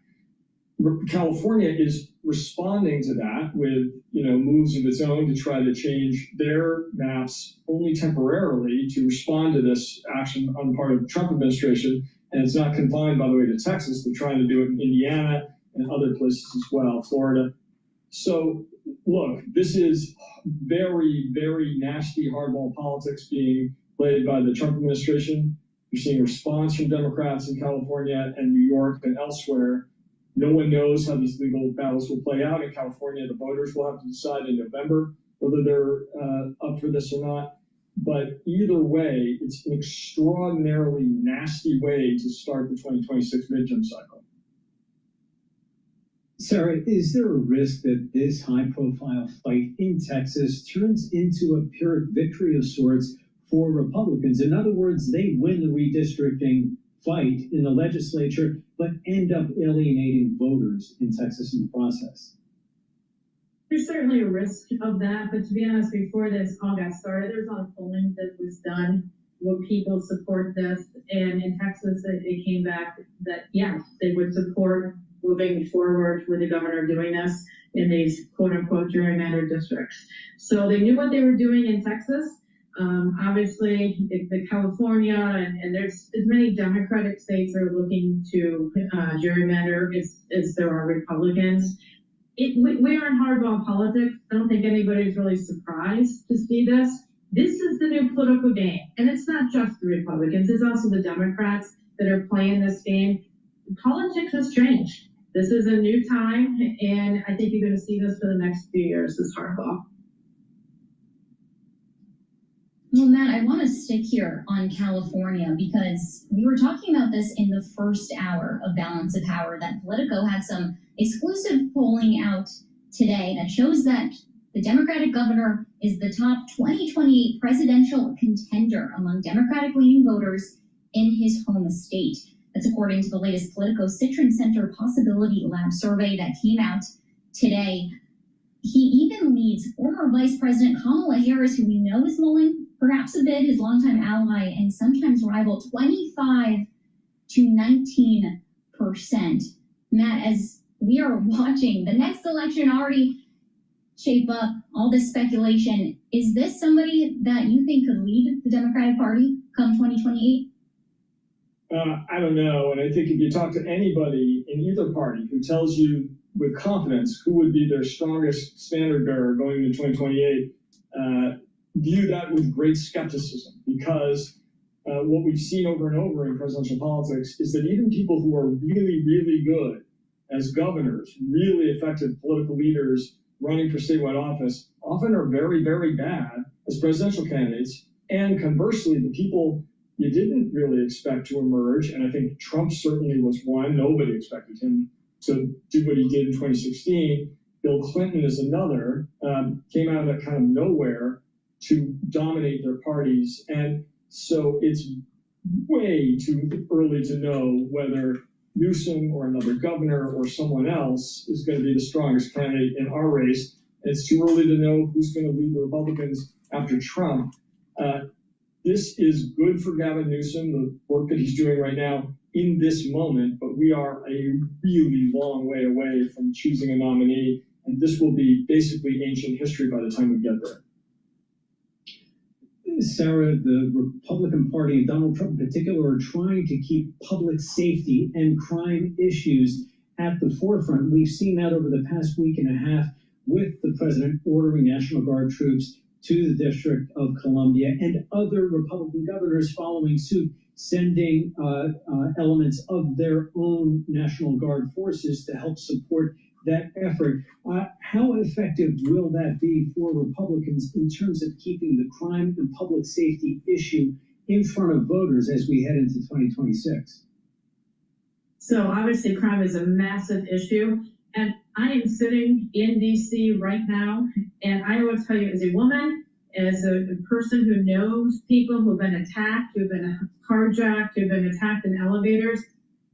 Speaker 3: California is responding to that with, moves of its own to try to change their maps only temporarily to respond to this action on the part of the Trump administration. And it's not confined, by the way, to Texas. They're trying to do it in Indiana and other places as well, Florida. So, look, this is very, very nasty hardball politics being played by the Trump administration. You're seeing a response from Democrats in California and New York and elsewhere. No one knows how these legal battles will play out. In California, the voters will have to decide in November whether they're up for this or not. But either way, it's an extraordinarily nasty way to start the 2026 midterm cycle.
Speaker 17: Sarah, is there a risk that this high-profile fight in Texas turns into a Pyrrhic victory of sorts for Republicans? In other words, they win the redistricting fight in the legislature, but end up alienating voters in Texas in the process.
Speaker 20: There's certainly a risk of that, but to be honest, before this all got started, there was a lot of polling that was done. Will people support this? And in Texas, it came back that, yes, they would support moving forward with the governor doing this in these quote-unquote gerrymandered districts. So they knew what they were doing in Texas. Obviously, the California and there's as many Democratic states that are looking to gerrymander as there are Republicans. We are in hardball politics. I don't think anybody's really surprised to see this. This is the new political game. And it's not just the Republicans, it's also the Democrats that are playing this game. Politics has changed. This is a new time, and I think you're going to see this for the next few years, this hardball.
Speaker 1: Well, Matt, I want to stick here on California because we were talking about this in the first hour of Balance of Power, that Politico had some exclusive polling out today that shows that the Democratic governor is the top 2028 presidential contender among Democratic-leaning voters in his home state. That's according to the latest Politico Citron Center Possibility Lab survey that came out today. He even leads former Vice President Kamala Harris, who we know is mulling perhaps a bit, his longtime ally and sometimes rival, 25 to 19%. Matt, as we are watching the next election already shape up, all this speculation, is this somebody that you think could lead the Democratic Party come 2028?
Speaker 3: I don't know. And I think if you talk to anybody in either party who tells you with confidence who would be their strongest standard bearer going into 2028, view that with great skepticism, because what we've seen over and over in presidential politics is that even people who are really, really good as governors, really effective political leaders running for statewide office, often are very, very bad as presidential candidates. And conversely, the people you didn't really expect to emerge, and I think Trump certainly was one, nobody expected him to do what he did in 2016. Bill Clinton is another, came out of that kind of nowhere to dominate their parties. And so it's way too early to know whether Newsom or another governor or someone else is going to be the strongest candidate in our race. It's too early to know who's going to lead the Republicans after Trump. This is good for Gavin Newsom, the work that he's doing right now in this moment, but we are a really long way away from choosing a nominee, and this will be basically ancient history by the time we get there.
Speaker 17: Sarah, the Republican Party and Donald Trump in particular are trying to keep public safety and crime issues at the forefront. We've seen that over the past week and a half with the president ordering National Guard troops to the District of Columbia and other Republican governors following suit, sending elements of their own National Guard forces to help support that effort. How effective will that be for Republicans in terms of keeping the crime and public safety issue in front of voters as we head into 2026?
Speaker 20: So obviously crime is a massive issue, and I am sitting in DC right now, and I will tell you, as a woman, as a person who knows people who've been attacked, who've been carjacked, who've been attacked in elevators,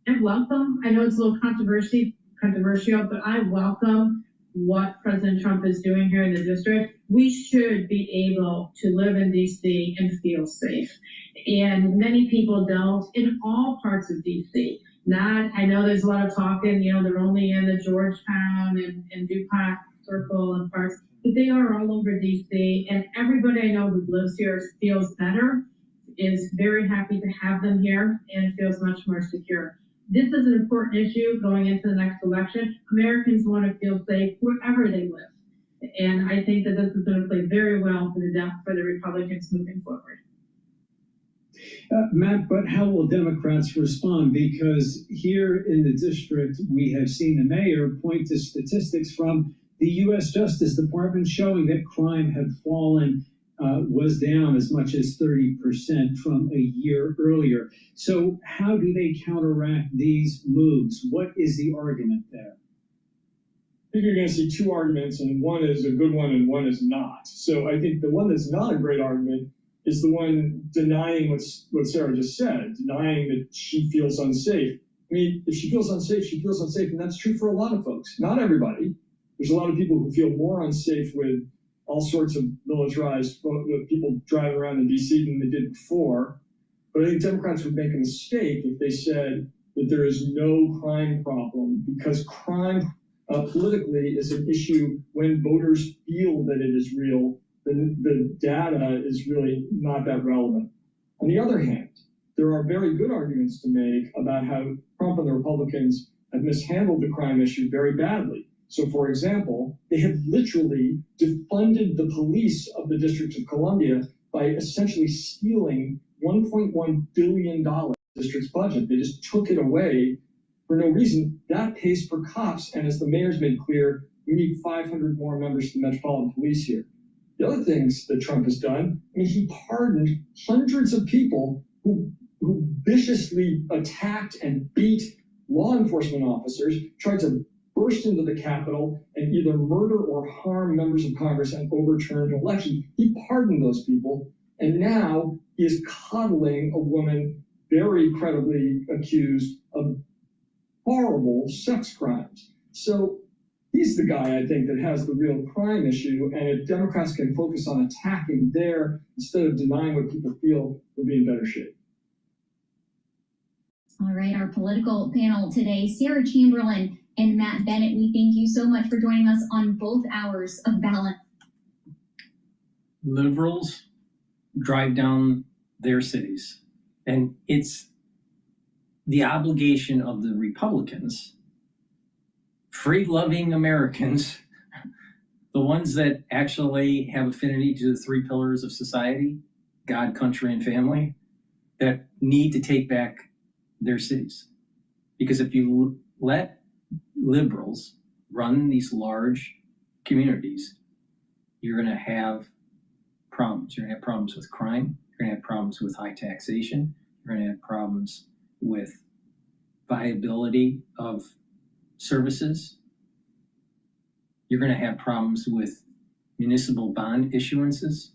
Speaker 20: I welcome, I know it's a little controversial, but I welcome what President Trump is doing here in the district. We should be able to live in DC and feel safe. And many people don't in all parts of DC. I know there's a lot of talking, they're only in the Georgetown and DuPont circle and parts, but they are all over DC, and everybody I know who lives here feels better, is very happy to have them here, and feels much more secure. This is an important issue going into the next election. Americans want to feel safe wherever they live, and I think that this is going to play very well for the Republicans moving forward.
Speaker 17: Matt, but how will Democrats respond? Because here in the district, we have seen the mayor point to statistics from the U.S. Justice Department showing that crime had fallen, was down as much as 30% from a year earlier. So how do they counteract these moves? What is the argument there?
Speaker 3: I think you're going to see two arguments, and one is a good one and one is not. So I think the one that's not a great argument is the one denying what Sarah just said, denying that she feels unsafe. I mean, if she feels unsafe, she feels unsafe, and that's true for a lot of folks. Not everybody. There's a lot of people who feel more unsafe with all sorts of militarized people driving around in D.C. than they did before. But I think Democrats would make a mistake if they said that there is no crime problem, because crime politically is an issue when voters feel that it is real. The data is really not that relevant. On the other hand, there are very good arguments to make about how Trump and the Republicans have mishandled the crime issue very badly. So, for example, they have literally defunded the police of the District of Columbia by essentially stealing $1.1 billion from the district's budget. They just took it away for no reason. That pays for cops, and as the mayor's made clear, we need 500 more members of the Metropolitan Police here. The other things that Trump has done, I mean, he pardoned hundreds of people who viciously attacked and beat law enforcement officers, tried to burst into the Capitol and either murder or harm members of Congress and overturn an election. He pardoned those people, and now he is coddling a woman very credibly accused of horrible sex crimes. So he's the guy, I think, that has the real crime issue, and if Democrats can focus on attacking there instead of denying what people feel, we'll be in better shape.
Speaker 1: All right, our political panel today, Sarah Chamberlain and Matt Bennett, we thank you so much for joining us on both hours of Balance.
Speaker 5: Liberals drive down their cities, and it's the obligation of the Republicans, free-loving Americans, the ones that actually have affinity to the three pillars of society, God, country, and family, that need to take back their cities. Because if you let liberals run these large communities, you're going to have problems. You're going to have problems with crime. You're going to have problems with high taxation. You're going to have problems with viability of services. You're going to have problems with municipal bond issuances.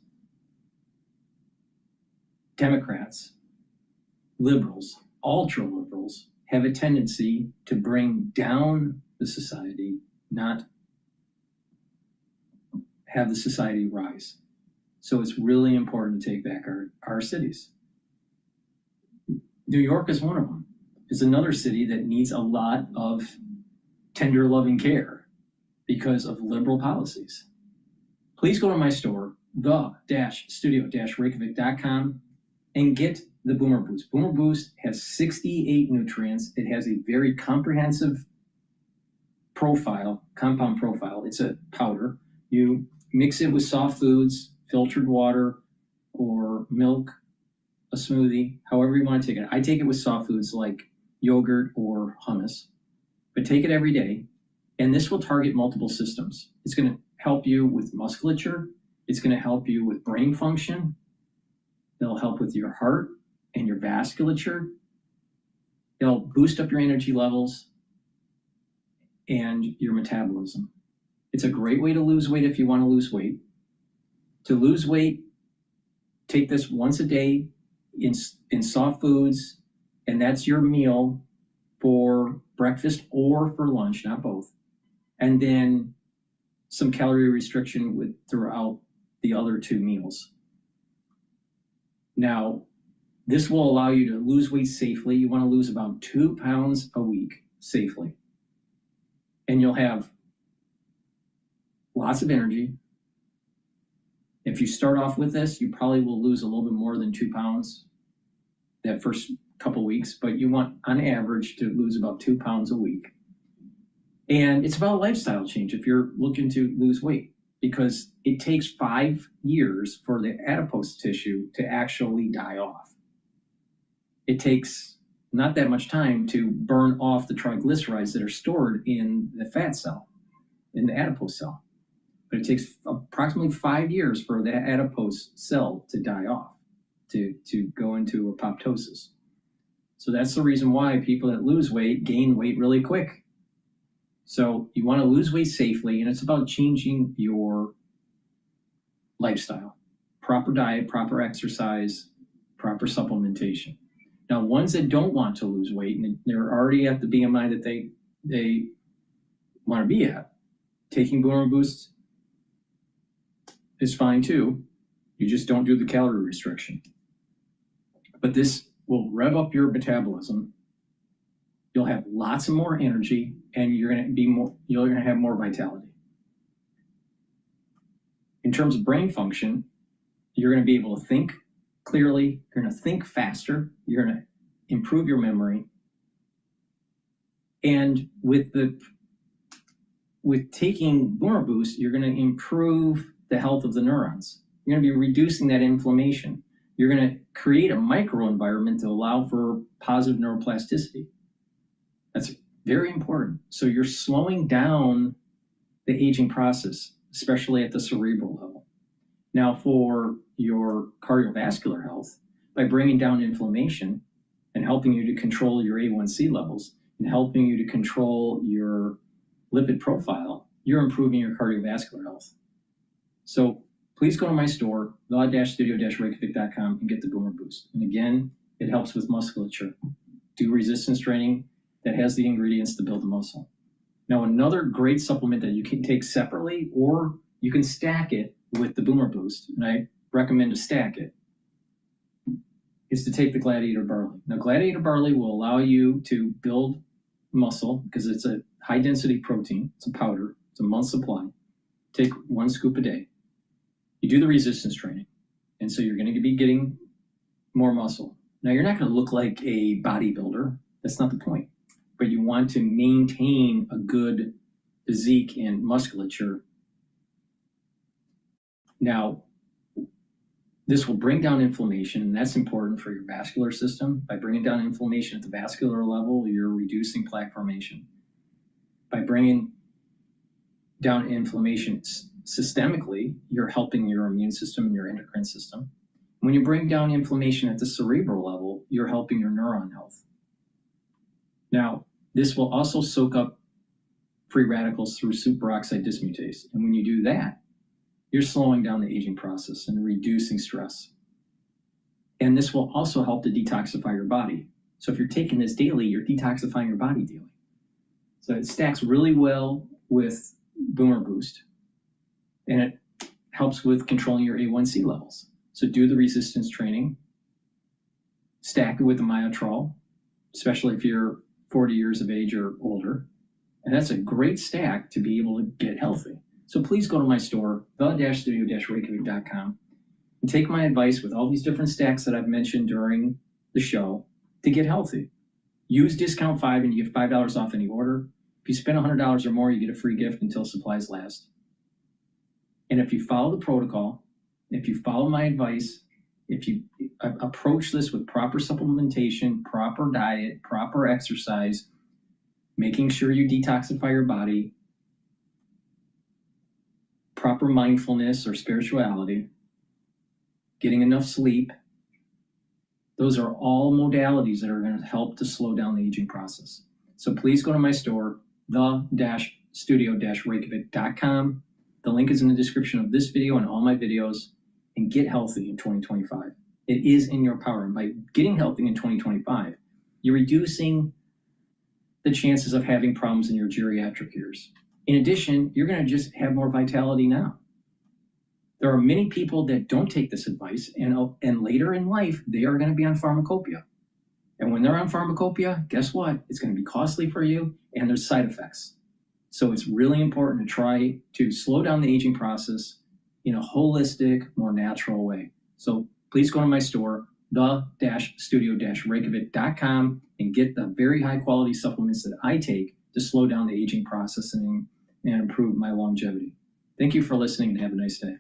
Speaker 5: Democrats, liberals, ultra-liberals have a tendency to bring down the society, not have the society rise. So it's really important to take back our cities. New York is one of them. It's another city that needs a lot of tender loving care because of liberal policies. Please go to my store, the-studio-reykjavik.com, and get the Boomer Boost. Boomer Boost has 68 nutrients. It has a very comprehensive profile, compound profile. It's a powder. You mix it with soft foods, filtered water, or milk, a smoothie, however you want to take it. I take it with soft foods like yogurt or hummus, but take it every day. And this will target multiple systems. It's going to help you with musculature. It's going to help you with brain function. It'll help with your heart and your vasculature. It'll boost up your energy levels and your metabolism. It's a great way to lose weight if you want to lose weight. To lose weight, take this once a day in soft foods, and that's your meal for breakfast or for lunch, not both. And then some calorie restriction throughout the other 2 meals. Now, this will allow you to lose weight safely. You want to lose about 2 pounds a week safely. And you'll have lots of energy. If you start off with this, you probably will lose a little bit more than 2 pounds that first couple weeks, but you want on average to lose about 2 pounds a week. And it's about a lifestyle change if you're looking to lose weight, because it takes 5 years for the adipose tissue to actually die off. It takes not that much time to burn off the triglycerides that are stored in the fat cell, in the adipose cell. But it takes approximately 5 years for that adipose cell to die off, to go into apoptosis. So that's the reason why people that lose weight gain weight really quick. So you want to lose weight safely, and it's about changing your lifestyle. Proper diet, proper exercise, proper supplementation. Now, ones that don't want to lose weight, and they're already at the BMI that they want to be at, taking Boomer Boost is fine too. You just don't do the calorie restriction. But this will rev up your metabolism. You'll have lots of more energy, and you're going to have more vitality. In terms of brain function, you're going to be able to think clearly. You're going to think faster. You're going to improve your memory. And with taking Boomer Boost, you're going to improve the health of the neurons. You're going to be reducing that inflammation. You're going to create a microenvironment to allow for positive neuroplasticity. That's very important. So you're slowing down the aging process, especially at the cerebral level. Now, for your cardiovascular health, by bringing down inflammation and helping you to control your A1C levels and helping you to control your lipid profile, you're improving your cardiovascular health. So please go to my store, the-studio-reykjavik.com, and get the Boomer Boost. And again, it helps with musculature. Do resistance training that has the ingredients to build the muscle. Now, another great supplement that you can take separately, or you can stack it with the Boomer Boost, and I recommend to stack it, is to take the Gladiator Barley. Now, Gladiator Barley will allow you to build muscle because it's a high-density protein. It's a powder. It's a month's supply. Take 1 scoop a day. You do the resistance training, and so you're going to be getting more muscle. Now, you're not going to look like a bodybuilder. That's not the point. But you want to maintain a good physique and musculature. Now, this will bring down inflammation, and that's important for your vascular system. By bringing down inflammation at the vascular level, you're reducing plaque formation. By bringing down inflammation systemically, you're helping your immune system and your endocrine system. When you bring down inflammation at the cerebral level, you're helping your neuron health. Now, this will also soak up free radicals through superoxide dismutase. And when you do that, you're slowing down the aging process and reducing stress. And this will also help to detoxify your body. So if you're taking this daily, you're detoxifying your body daily. So it stacks really well with Boomer Boost. And it helps with controlling your A1C levels. So do the resistance training, stack it with the Myotrol, especially if you're 40 years of age or older. And that's a great stack to be able to get healthy. So please go to my store, the-studio-reykjavik.com, and take my advice with all these different stacks that I've mentioned during the show to get healthy. Use discount 5 and you get $5 off any order. If you spend $100 or more, you get a free gift until supplies last. And if you follow the protocol, if you follow my advice, If you approach this with proper supplementation, proper diet, proper exercise, making sure you detoxify your body, proper mindfulness or spirituality, getting enough sleep, those are all modalities that are going to help to slow down the aging process. So please go to my store, the-studio-reykjavik.com. The link is in the description of this video and all my videos, and get healthy in 2025. It is in your power. And by getting healthy in 2025, you're reducing the chances of having problems in your geriatric years. In addition, you're going to just have more vitality now. There are many people that don't take this advice, and later in life, they are going to be on pharmacopoeia. And when they're on pharmacopoeia, guess what? It's going to be costly for you, and there's side effects. So it's really important to try to slow down the aging process in a holistic, more natural way. So please go to my store, the-studio-reykjavik.com, and get the very high quality supplements that I take to slow down the aging process and improve my longevity. Thank you for listening, and have a nice day.